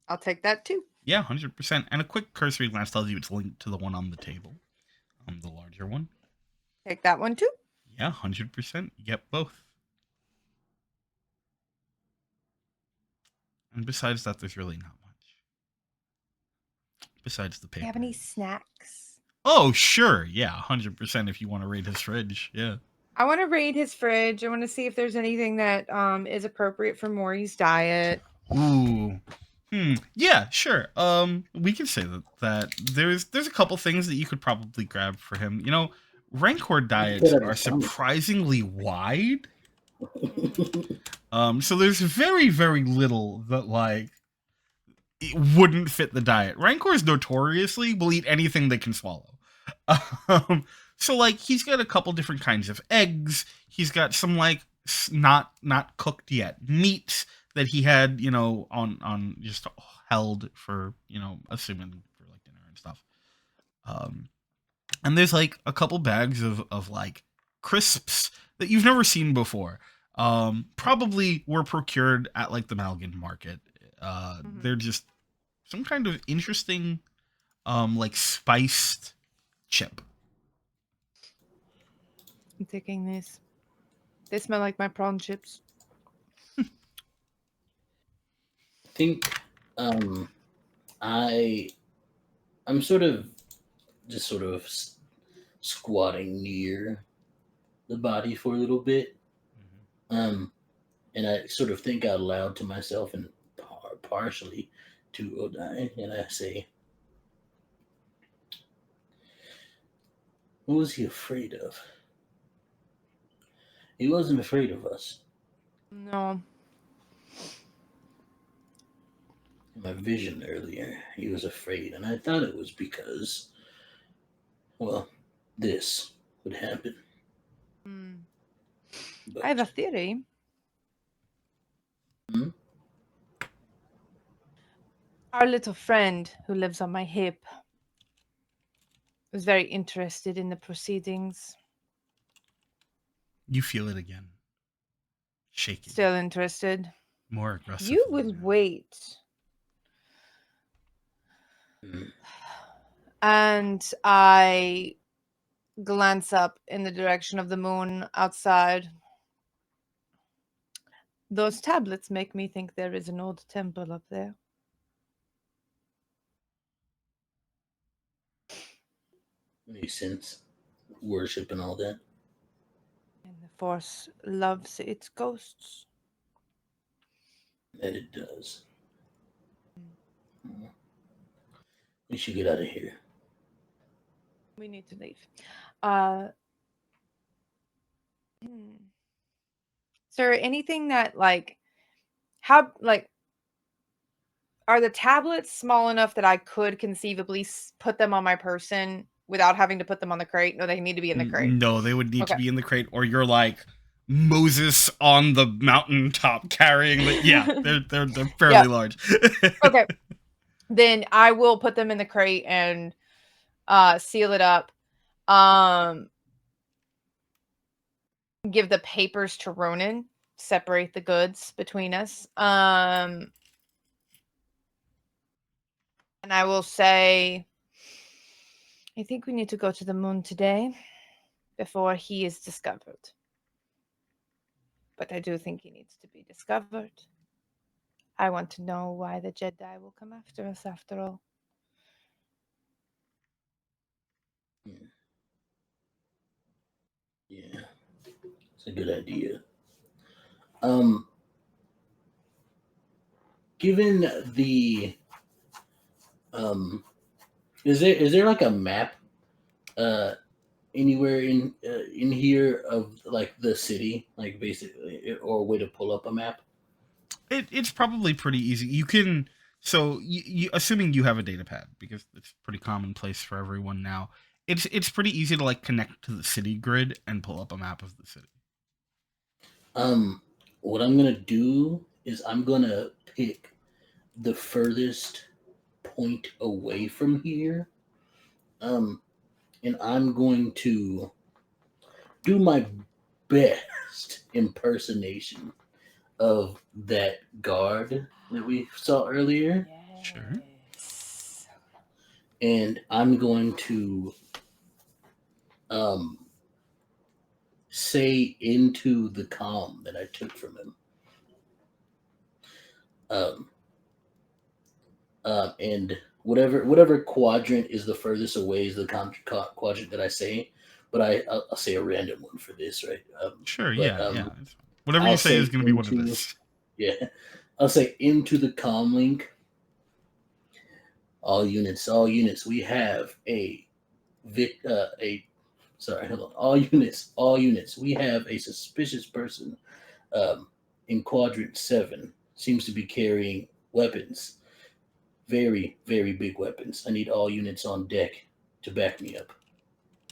I'll take that too. Yeah, 100%. And a quick cursory glance tells you it's linked to the one on the table, the larger one. Take that one too. Yeah, 100%. You get both. And besides that, there's really not much. Besides the Do paper. you have any snacks? Oh, sure. Yeah, 100% if you want to raid his fridge. Yeah. I want to raid his fridge. I want to see if there's anything that is appropriate for Maury's diet. Ooh. Yeah, sure. We can say that there's a couple things that you could probably grab for him. You know, Rancor diets are surprisingly wide. So there's very, very little that like it wouldn't fit the diet. Rancors notoriously will eat anything they can swallow. So like he's got a couple different kinds of eggs. He's got some like not cooked yet meats that he had, on just held for, assuming for like dinner and stuff. And there's like a couple bags of like crisps that you've never seen before. Probably were procured at like the Malgan market. They're just some kind of interesting, like spiced chip. I'm taking this. They smell like my prawn chips. I think I'm sort of squatting near the body for a little bit. And I sort of think out loud to myself and partially to Odai, and I say, "What was he afraid of?" He wasn't afraid of us. No. In my vision earlier, he was afraid, and I thought it was because, well, this would happen. Hmm. But I have a theory. Hmm? Our little friend who lives on my hip was very interested in the proceedings. You feel it again. Shaking. Still interested. More aggressive. You would wait. Hmm. And I glance up in the direction of the moon outside. Those tablets make me think there is an old temple up there. Makes sense. Worship and all that. And the Force loves its ghosts. That it does. We should get out of here. We need to leave. Is there anything that are the tablets small enough that I could conceivably put them on my person without having to put them on the crate? No, they need to be in the crate. No, they would need Okay. to be in the crate, or you're like Moses on the mountaintop carrying the. Yeah, they're fairly Yeah. large. Okay. Then I will put them in the crate and seal it up. Give the papers to Ronin. Separate the goods between us. And I will say, I think we need to go to the moon today before he is discovered. But I do think he needs to be discovered. I want to know why the Jedi will come after us after all. Yeah, it's a good idea. Given the is there like a map anywhere in here of like the city, like basically, or a way to pull up a map? It's probably pretty easy. You can. So, assuming you have a data pad, because it's pretty commonplace for everyone now, it's pretty easy to like connect to the city grid and pull up a map of the city. What I'm gonna do is I'm gonna pick the furthest point away from here, and I'm going to do my best impersonation of that guard that we saw earlier. Sure. And I'm going to say into the comm that I took from him. And whatever quadrant is the furthest away is the quadrant that I say. But I'll say a random one for this, right? Sure. But, Yeah. Whatever you say is going to be what it is. Yeah, I'll say into the comm link. All units. We have all units. We have a suspicious person in quadrant 7. Seems to be carrying weapons. Very, very big weapons. I need all units on deck to back me up.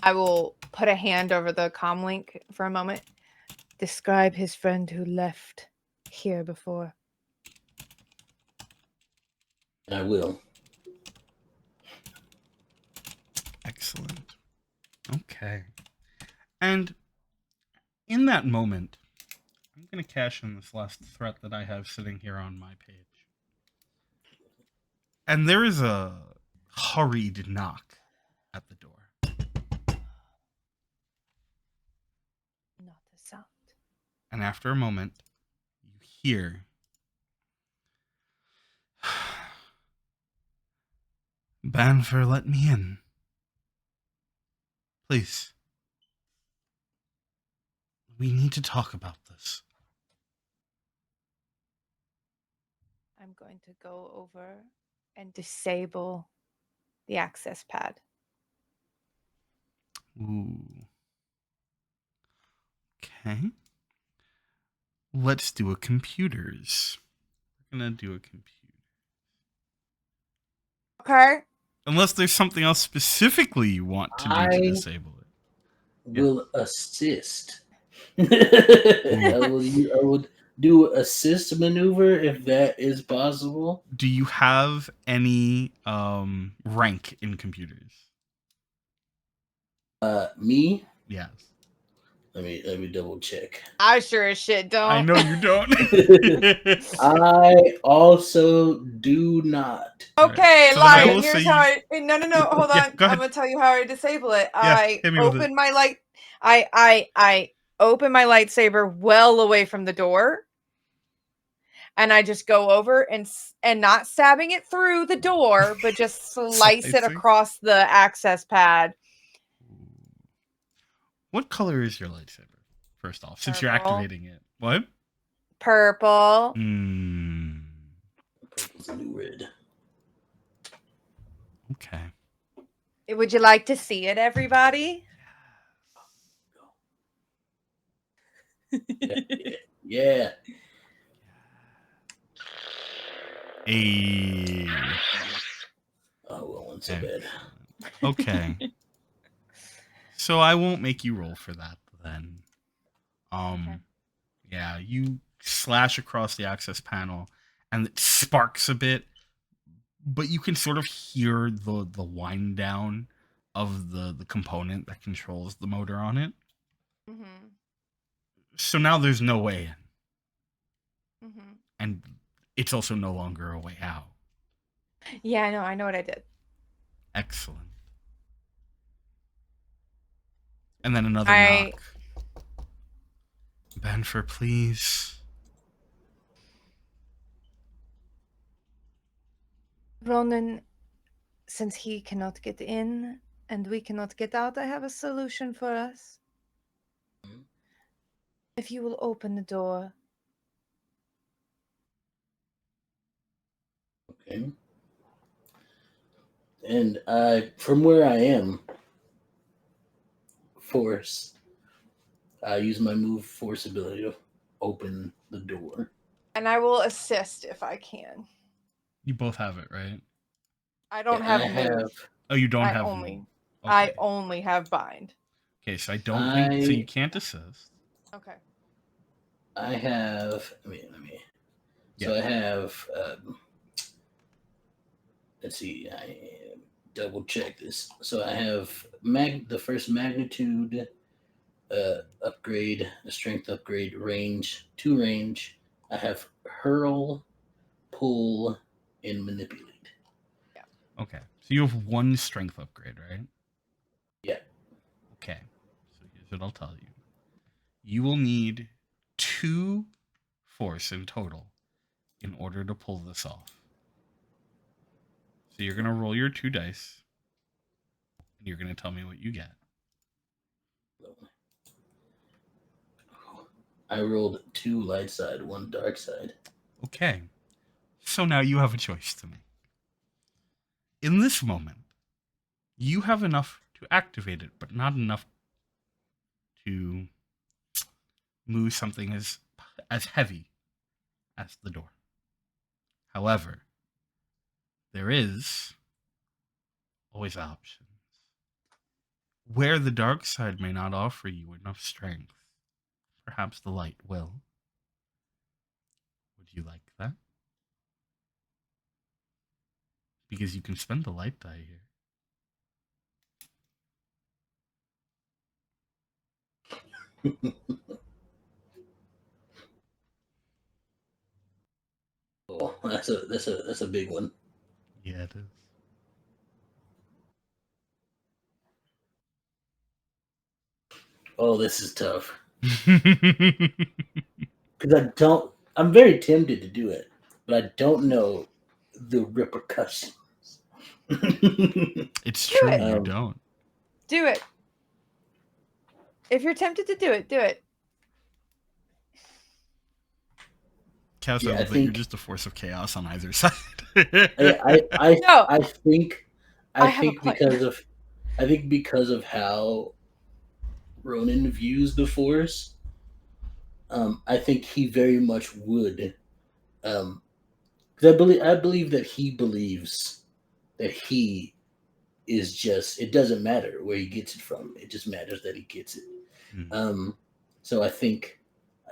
I will put a hand over the comm link for a moment. Describe his friend who left here before. And I will. Excellent. Okay. And in that moment, I'm going to cash in this last threat that I have sitting here on my page. And there is a hurried knock at the door. Not a sound. And after a moment, you hear Banfer, let me in. Please. We need to talk about this. I'm going to go over and disable the access pad. Ooh. Okay. let's do a computers. We're gonna do a computer. Okay. Unless there's something else specifically you want to do to disable it. Will assist. I would do assist maneuver if that is possible. Do you have any rank in computers? Me? Yes. Let me double check. I sure as shit don't. I know you don't. I also do not. Okay, So then I Lion, will here's say how you- I no, hold Yeah, on. go I'm ahead. gonna tell you how I disable it. Yeah, I hit me with open it. my light I open my lightsaber well away from the door. And I just go over and not stabbing it through the door, but just slice it Slicing. across the access pad. What color is your lightsaber? First off, since you're Purple. activating it. What? Purple. Purple's a new red. Okay. Would you like to see it, everybody? Yeah. Oh, well, wasn't so bad. Okay. So I won't make you roll for that then. Yeah, you slash across the access panel and it sparks a bit, but you can sort of hear the wind down of the component that controls the motor on it. Mm-hmm. So now there's no way in. Mm-hmm. And it's also no longer a way out. Yeah, I know what I did. Excellent. And then another knock. Banfer, please. Ronin, since he cannot get in and we cannot get out, I have a solution for us. If you will open the door. Okay. And from where I am, force. I use my move force ability to open the door. And I will assist if I can. You both have it, right? I don't Yeah, have move. Oh, you don't I have only. move. I Okay. only have bind. Okay, so I don't think so. You can't assist. Okay. I have. Let me. So I have. Let's see. I double check this. So I have the first magnitude upgrade, a strength upgrade, range, 2 range. I have hurl, pull, and manipulate. Yeah. Okay, so you have 1 strength upgrade, right? Yeah. Okay, so here's what I'll tell you. You will need 2 force in total in order to pull this off. So you're going to roll your 2 dice, and you're going to tell me what you get. I rolled 2 light side, 1 dark side. Okay, so now you have a choice to make. In this moment, you have enough to activate it, but not enough to move something as heavy as the door. However, there is always options. Where the dark side may not offer you enough strength, perhaps the light will. Would you like that? Because you can spend the light die here. Oh, that's a big one. Yeah, it is. Oh, this is tough. Because I'm very tempted to do it, but I don't know the repercussions. It's true, it. you don't. Do it. If you're tempted to do it, do it. Chaos, Yeah, I I love that think- you're just a force of chaos on either side. I think I have a plan. I think because of how Ronin views the Force, I think he very much would. Because I believe that he believes that he is just. It doesn't matter where he gets it from. It just matters that he gets it. Hmm. So I think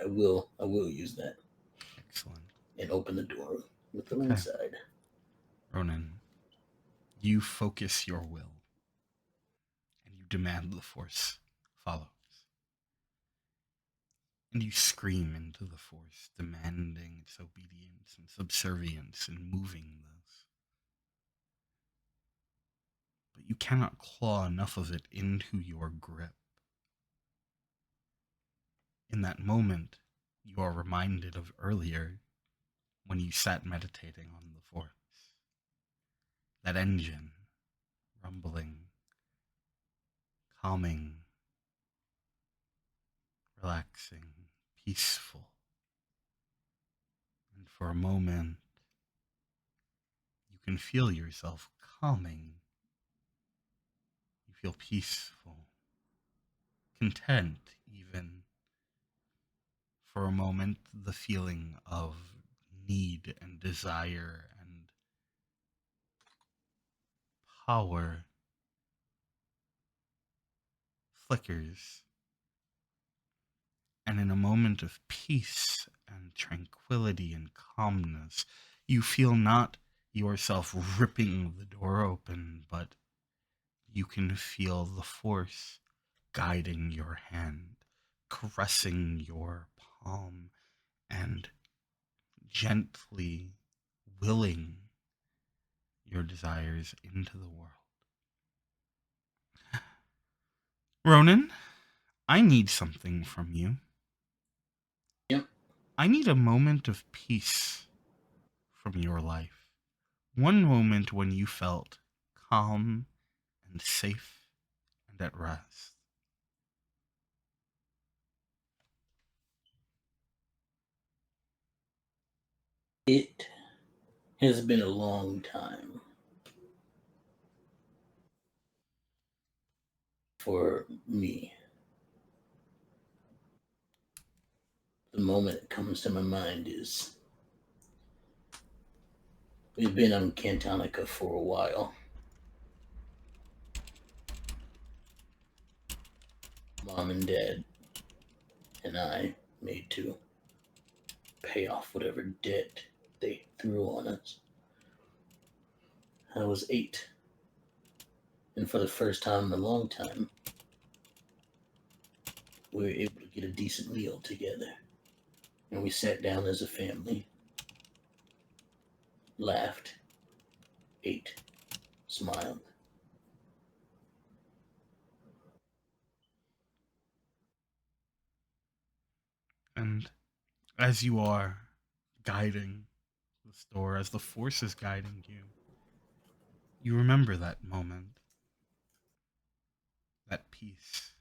I will use that Excellent. and open the door with the Okay. inside. Ronan, you focus your will and you demand the Force follows. And you scream into the Force, demanding its obedience and subservience and moving this. But you cannot claw enough of it into your grip. In that moment, you are reminded of earlier when you sat meditating on the Force. That engine, rumbling, calming, relaxing, peaceful. And for a moment, you can feel yourself calming. You feel peaceful, content, even. For a moment, the feeling of need and desire and power flickers. And in a moment of peace and tranquility and calmness, you feel not yourself ripping the door open, but you can feel the Force guiding your hand, caressing your palm, and gently willing your desires into the world. Ronan, I need something from you. Yep. I need a moment of peace from your life. One moment when you felt calm and safe and at rest. It has been a long time for me. The moment that comes to my mind is we've been on Cantonica for a while. Mom and Dad and I made to pay off whatever debt they threw on us. I was 8, and for the first time in a long time, we were able to get a decent meal together. And we sat down as a family, laughed, ate, smiled. And as you are guiding the store, as the Force is guiding you, you remember that moment, that peace.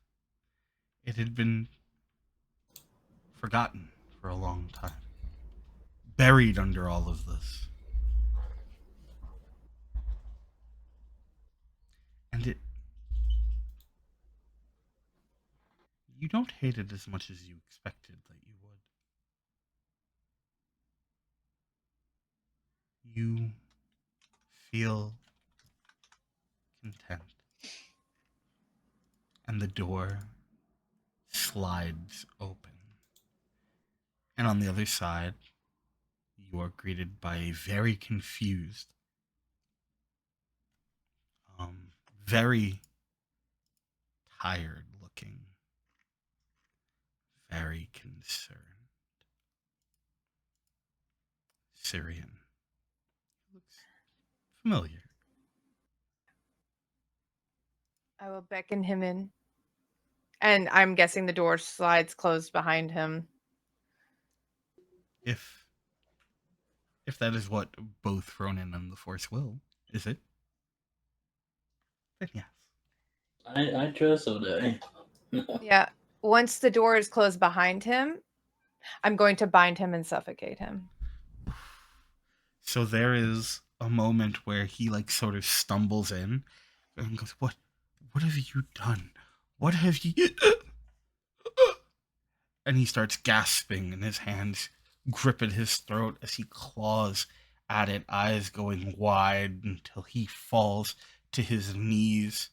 It had been forgotten for a long time, buried under all of this. And you don't hate it as much as you expected that you would. You feel content. And the door slides open. And on the other side, you are greeted by a very confused, very tired looking, very concerned Syrian. Looks familiar. I will beckon him in. And I'm guessing the door slides closed behind him. If that is what both Ronin and the Force will, is it? Then yes. I trust Odai. Yeah. Once the door is closed behind him, I'm going to bind him and suffocate him. So there is a moment where he like sort of stumbles in and goes, What have you done? What have you and he starts gasping, and his hands grip at his throat as he claws at it, eyes going wide until he falls to his knees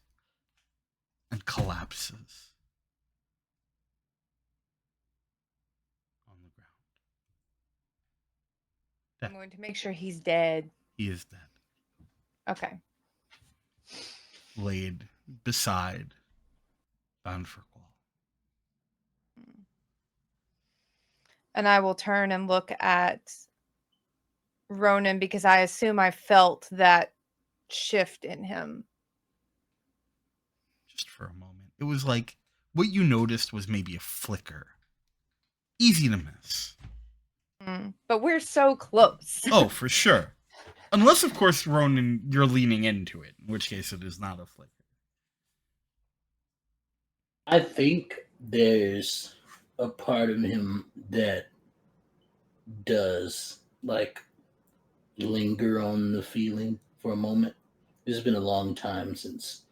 and collapses on the ground. I'm going to make sure he's dead. He is dead, Okay. laid beside Banfurqual. And I will turn and look at Ronan because I assume I felt that shift in him. Just for a moment. It was like what you noticed was maybe a flicker. Easy to miss. But we're so close. Oh, for sure. Unless, of course, Ronan, you're leaning into it, in which case it is not a flicker. I think there's a part of him that does like linger on the feeling for a moment. It's been a long time since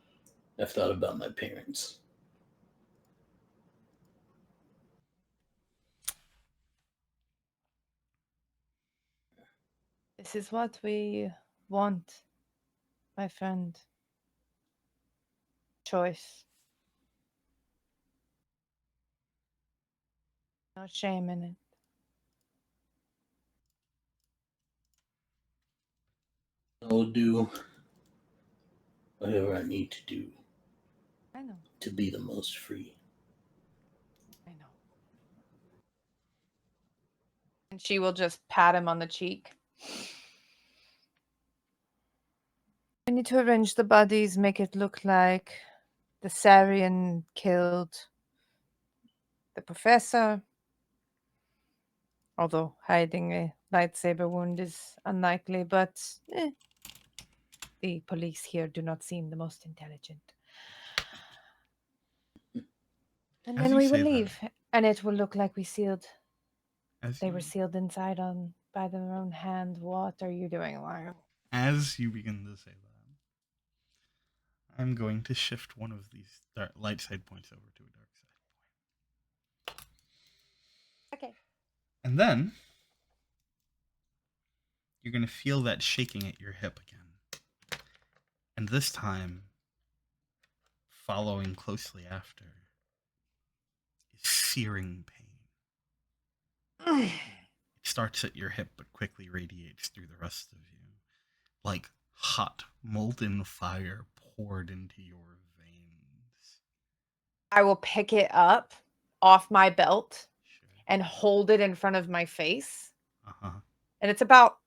I've thought about my parents. This is what we want, my friend. Choice. No shame in it. I'll do whatever I need to do I know. to be the most free. I know. And she will just pat him on the cheek. I need to arrange the bodies, make it look like the Sarian killed the professor. Although hiding a lightsaber wound is unlikely, but the police here do not seem the most intelligent. And As then you we will say that- leave, and it will look like we sealed. As They you, were sealed inside on by their own hand. What are you doing, Lion? as you begin to say that, I'm going to shift one of these light side points over to a dark side point. Okay. And then you're going to feel that shaking at your hip again. And this time, following closely after, is searing pain. It starts at your hip but quickly radiates through the rest of you, like hot, molten fire poured into your veins. I will pick it up off my belt Sure. and hold it in front of my face. Uh-huh. And it's about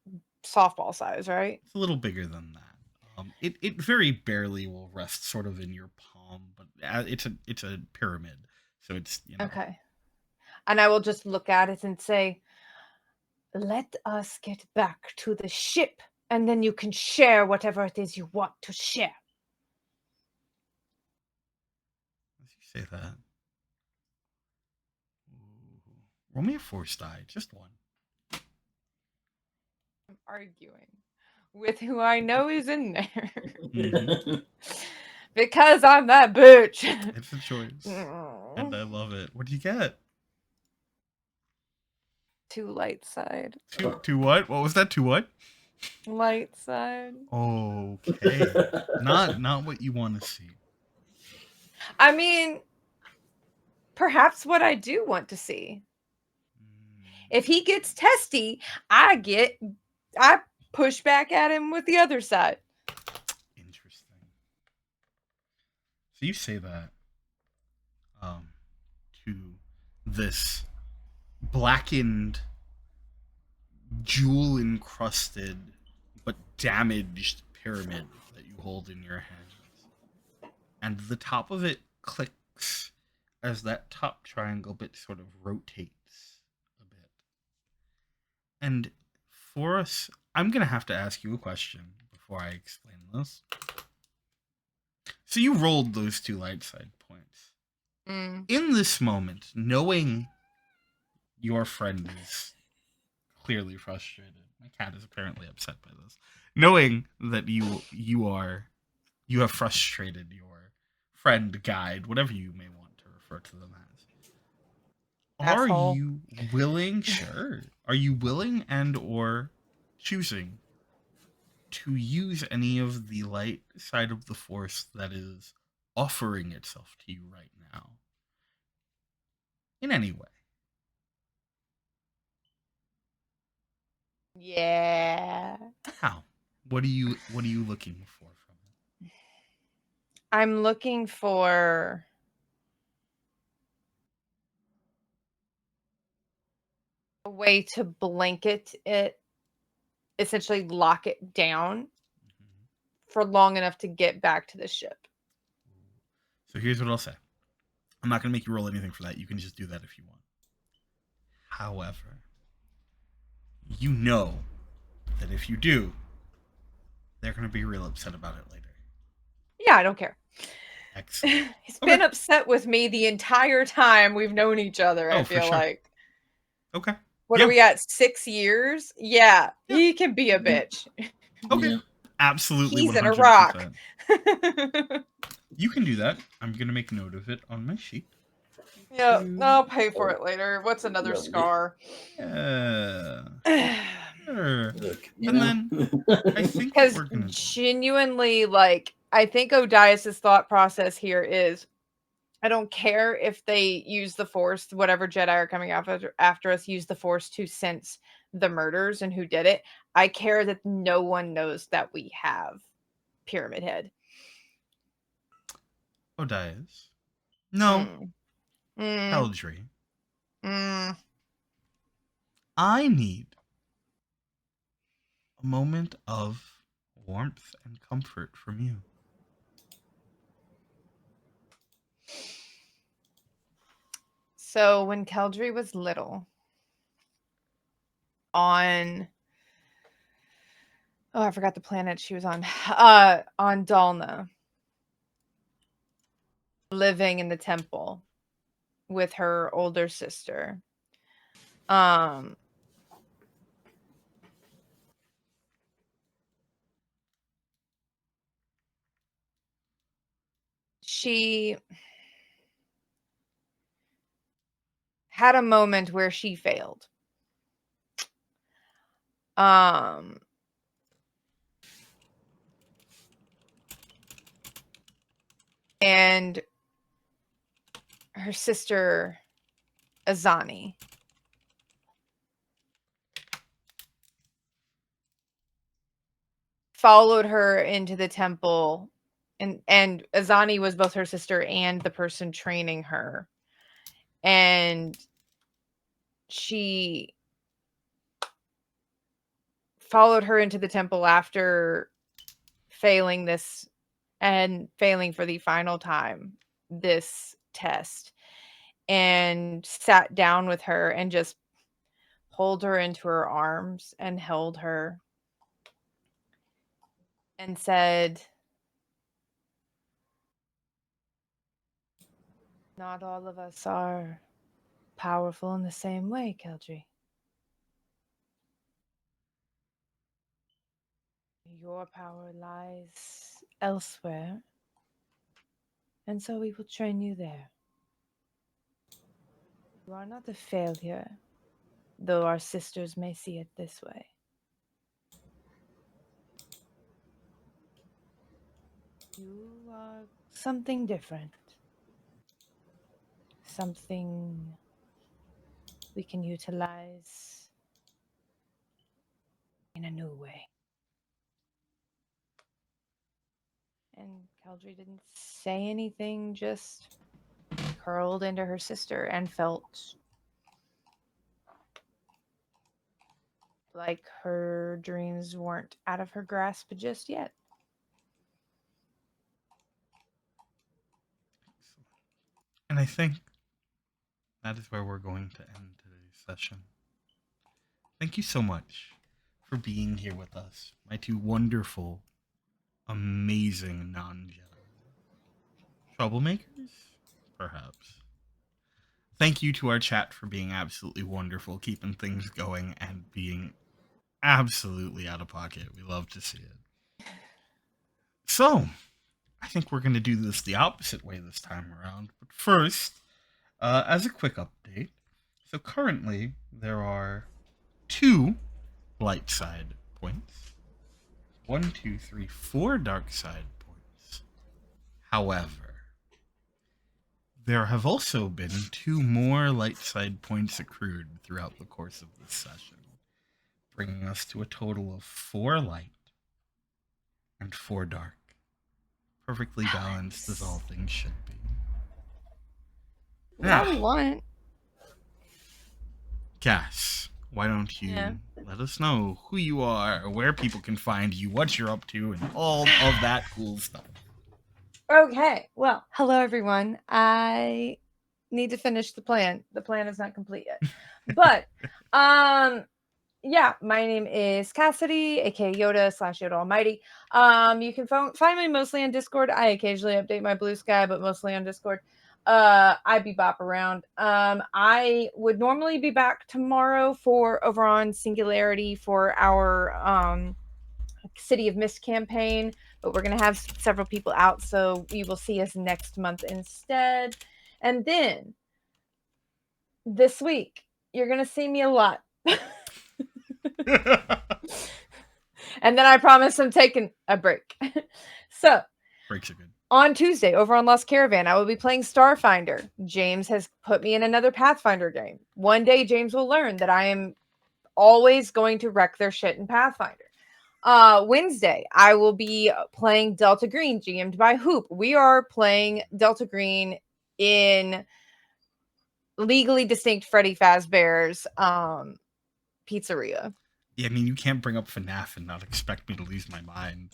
softball size, right? It's a little bigger than that. It very barely will rest sort of in your palm, but it's a pyramid, so it's Okay. And I will just look at it and say, "Let us get back to the ship, and then you can share whatever it is you want to share." As you say that, roll me a force die, just one. I'm arguing with who I know is in there. Mhm. Because I'm that bitch. It's a choice, and I love it. What do you get? 2 light side. To what? What was that? To what? Light side. Okay, not what you want to see. I mean, perhaps what I do want to see. If he gets testy, I push back at him with the other side. Interesting. So you say that to this blackened, jewel encrusted but damaged pyramid that you hold in your hands. And the top of it clicks as that top triangle bit sort of rotates a bit. And for us, I'm going to have to ask you a question before I explain this. So you rolled those 2 light side points. In this moment, knowing your friend is clearly frustrated, my cat is apparently upset by this. Knowing that you have frustrated your friend, guide, whatever you may want to refer to them as. Are Asshole. you willing? Sure. Are you willing and or choosing to use any of the light side of the force that is offering itself to you right now in any way? Yeah. How? What are you looking for from it? I'm looking for a way to blanket it, essentially lock it down for long enough to get back to the ship. So here's what I'll say. I'm not going to make you roll anything for that. You can just do that if you want. However, you know that if you do, they're going to be real upset about it later. Yeah, I don't care. Excellent. He's Okay. been upset with me the entire time we've known each other, I Oh, for feel sure. like. Okay. What Yeah. are we at? 6 years? Yeah, Yeah. he can be a bitch. Okay. Yeah. Absolutely. He's in 100%. a rock. You can do that. I'm going to make note of it on my sheet. Yeah, I'll pay for it later. What's another Lovely. scar? Sure. Look, And then I think what Because we're going to do. genuinely, like, I think Odias's thought process here is, I don't care if they use the Force, whatever Jedi are coming after us, use the Force to sense the murders and who did it. I care that no one knows that we have Pyramid Head. Odias. No. Mm. Eldry. Mm. I need a moment of warmth and comfort from you. So when Keldry was little, on I forgot the planet she was on. On Dalna, living in the temple with her older sister. She had a moment where she failed. And her sister Azani followed her into the temple, and Azani was both her sister and the person training her. And she followed her into the temple after failing this and failing for the final time this test, and sat down with her and just pulled her into her arms and held her and said, "Not all of us are powerful in the same way, Keldry. Your power lies elsewhere, and so we will train you there. You are not a failure, though our sisters may see it this way. You are something different. Something we can utilize in a new way." And Keldry didn't say anything, just curled into her sister and felt like her dreams weren't out of her grasp just yet. And I think that is where we're going to end today's session. Thank you so much for being here with us, my two wonderful, amazing non-Jedi troublemakers, perhaps. Thank you to our chat for being absolutely wonderful, keeping things going and being absolutely out of pocket. We love to see it. So, I think we're going to do this the opposite way this time around. But first, as a quick update, So currently, there are 2 light side points. 1, 2, 3, 4 dark side points. However, there have also been 2 more light side points accrued throughout the course of this session, bringing us to a total of 4 light and 4 dark. Perfectly balanced as all things should be. All we want. Cass, why don't you let us know who you are, where people can find you, what you're up to, and all of that cool stuff. Okay. Well, hello everyone. I need to finish the plan. The plan is not complete yet. But yeah, my name is Cassidy, aka Yoda / Yoda Almighty. You can find me mostly on Discord. I occasionally update my Blue Sky, but mostly on Discord. I bebop around. I would normally be back tomorrow over on Singularity for our City of Mist campaign, but we're gonna have several people out, so you will see us next month instead. And then this week, you're gonna see me a lot. And then I promise I'm taking a break. So breaks are good. On Tuesday, over on Lost Caravan, I will be playing Starfinder. James has put me in another Pathfinder game. One day, James will learn that I am always going to wreck their shit in Pathfinder. Wednesday, I will be playing Delta Green, GM'd by Hoop. We are playing Delta Green in legally distinct Freddy Fazbear's pizzeria. Yeah, I mean, you can't bring up FNAF and not expect me to lose my mind.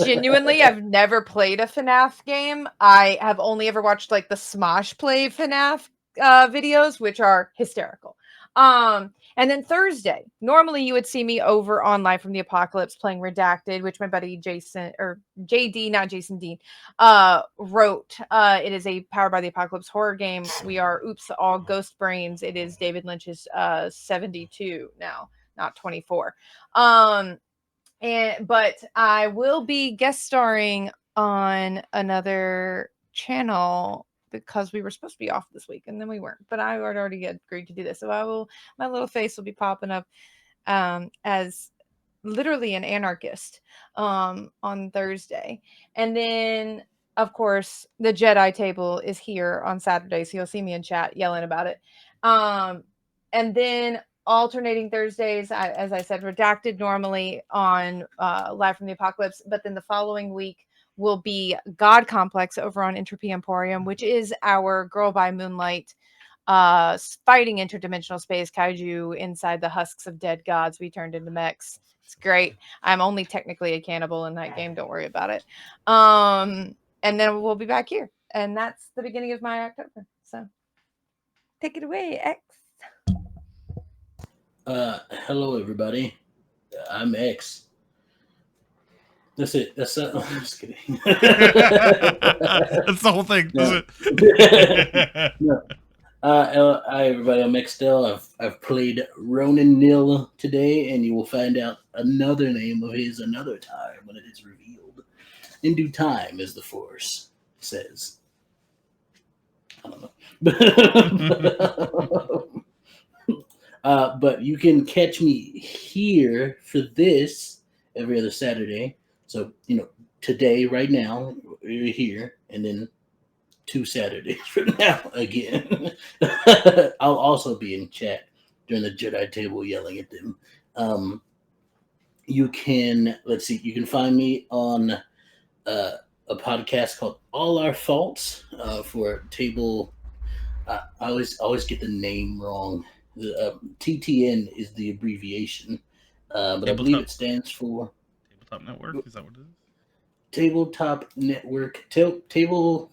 Genuinely, I've never played a FNAF game. I have only ever watched like the Smosh play FNAF videos, which are hysterical. And then Thursday, normally you would see me over on Live from the Apocalypse playing Redacted, which my buddy Jason, or JD, not Jason Dean, wrote. It is a Powered by the Apocalypse horror game. We are all ghost brains. It is David Lynch's 72 now, not 24. But I will be guest starring on another channel because we were supposed to be off this week and then we weren't. But I had already agreed to do this, so my little face will be popping up as literally an anarchist on Thursday, and then of course the Jedi table is here on Saturday, so you'll see me in chat yelling about it. And then alternating Thursdays, as I said, Redacted normally on Live from the Apocalypse, but then the following week will be God Complex over on Entropy Emporium, which is our Girl by Moonlight fighting interdimensional space kaiju inside the husks of dead gods we turned into mechs. It's great. I'm only technically a cannibal in that game. Don't worry about it. And then we'll be back here. And that's the beginning of my October. So take it away, X. Hello everybody. I'm X. That's it. That's I'm just kidding. That's the whole thing. No. No. Hi everybody. I'm Extell. I've played Ronin Nil today, and you will find out another name of his another time when it is revealed in due time, as the Force says. I don't know. But you can catch me here for this every other Saturday. So, today, right now, we're here, and then 2 Saturdays from now again. I'll also be in chat during the Jedi table yelling at them. You can find me on a podcast called All Our Faults for table. I always get the name wrong. The TTN is the abbreviation, but I believe it stands for Tabletop Network. Is that what it is? Tabletop Network. Table.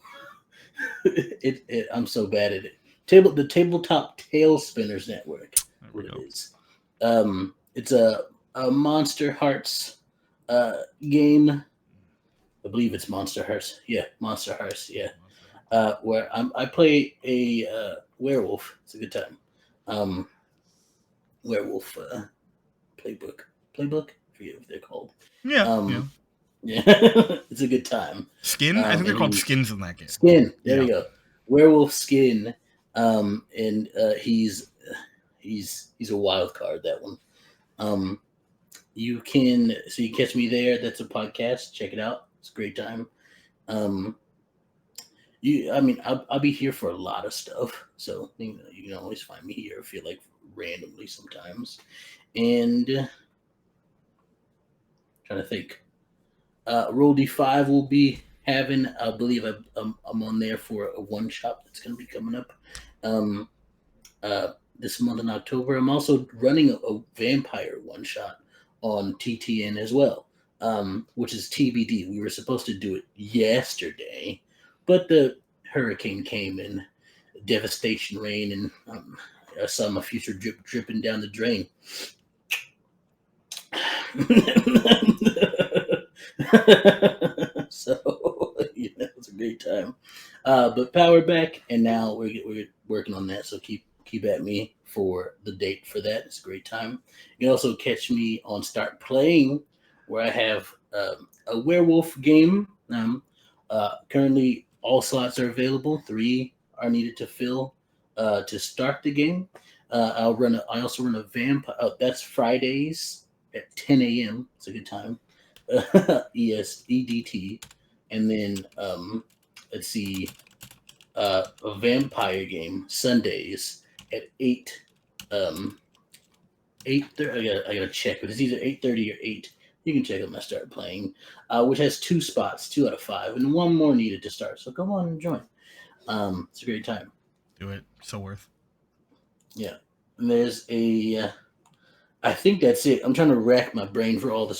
I'm so bad at it. The Tabletop Tail Spinners Network. What it is. It's a Monster Hearts game. I believe it's Monster Hearts. Yeah, Monster Hearts. Yeah. Where I play a werewolf. It's a good time. Werewolf playbook. I forget what they're called. Yeah. Yeah. It's a good time. Skin? I think they're called skins in that game. Skin. There we go. Werewolf Skin. And he's a wild card, that one. You can catch me there. That's a podcast. Check it out. It's a great time. Um, I'll be here for a lot of stuff. So you can always find me here if you like randomly sometimes. And trying to think. Roll D5 will be having. I believe I'm on there for a one shot that's going to be coming up. This month in October. I'm also running a vampire one shot on TTN as well, which is TBD. We were supposed to do it yesterday, but the hurricane came and devastation rain, and I saw my future dripping down the drain. So it's a great time. But power back, and now we're working on that. So keep at me for the date for that. It's a great time. You can also catch me on Start Playing, where I have a werewolf game. Currently, all slots are available. 3 are needed to fill to start the game. I also run a vampire. That's Fridays at 10 a.m. It's a good time. EDT, and then let's see, a vampire game Sundays at 8. 8:30. I gotta check, but it's either 8:30 or 8. You can check out my Start Playing, which has 2 spots, 2 out of 5, and 1 more needed to start. So come on and join. It's a great time. Do it. So worth. Yeah. And there's I think that's it. I'm trying to rack my brain for all the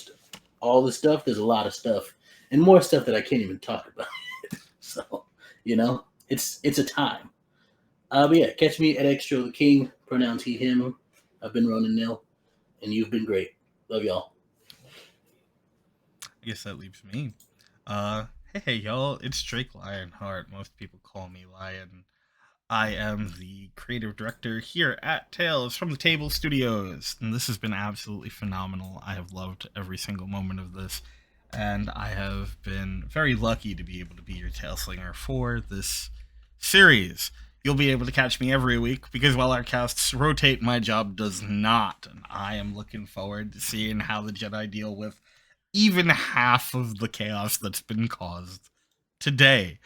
stuff. There's a lot of stuff, and more stuff that I can't even talk about. So, it's a time. But yeah, catch me at Extell the King. Pronouns he, him. I've been Ronin Nil, and you've been great. Love y'all. I guess that leaves me. Hey y'all, it's Drake Lionheart. Most people call me Lion. I am the creative director here at Tales from the Table Studios, and this has been absolutely phenomenal. I have loved every single moment of this, and I have been very lucky to be able to be your Taleslinger for this series. You'll be able to catch me every week because while our casts rotate, my job does not, and I am looking forward to seeing how the Jedi deal with even half of the chaos that's been caused today.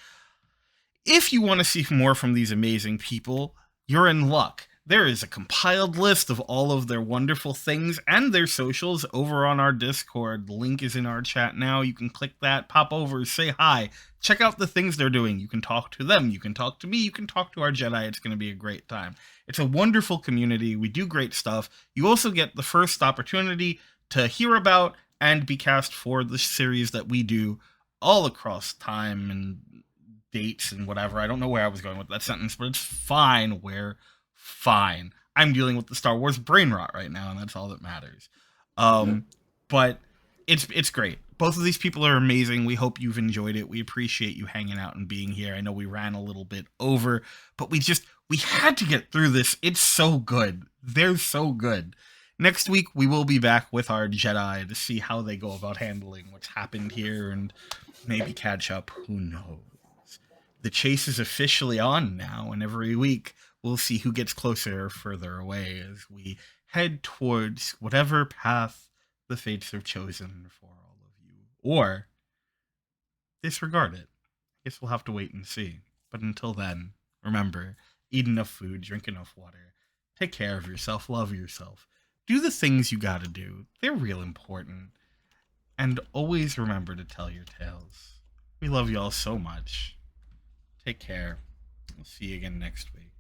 If you want to see more from these amazing people, you're in luck. There is a compiled list of all of their wonderful things and their socials over on our Discord. The link is in our chat now. You can click that, pop over, say hi, check out the things they're doing. You can talk to them, you can talk to me, you can talk to our Jedi. It's going to be a great time. It's a wonderful community. We do great stuff. You also get the first opportunity to hear about and be cast for the series that we do all across time and dates and whatever. I don't know where I was going with that sentence, but it's fine. We're fine. I'm dealing with the Star Wars brain rot right now, and that's all that matters. But it's great. Both of these people are amazing. We hope you've enjoyed it. We appreciate you hanging out and being here. I know we ran a little bit over, but we had to get through this. It's so good. They're so good. Next week, we will be back with our Jedi to see how they go about handling what's happened here and maybe catch up. Who knows? The chase is officially on now, and every week we'll see who gets closer or further away as we head towards whatever path the fates have chosen for all of you. Or disregard it. I guess we'll have to wait and see. But until then, remember, eat enough food, drink enough water, take care of yourself, love yourself, do the things you gotta do. They're real important. And always remember to tell your tales. We love y'all so much. Take care. We'll see you again next week.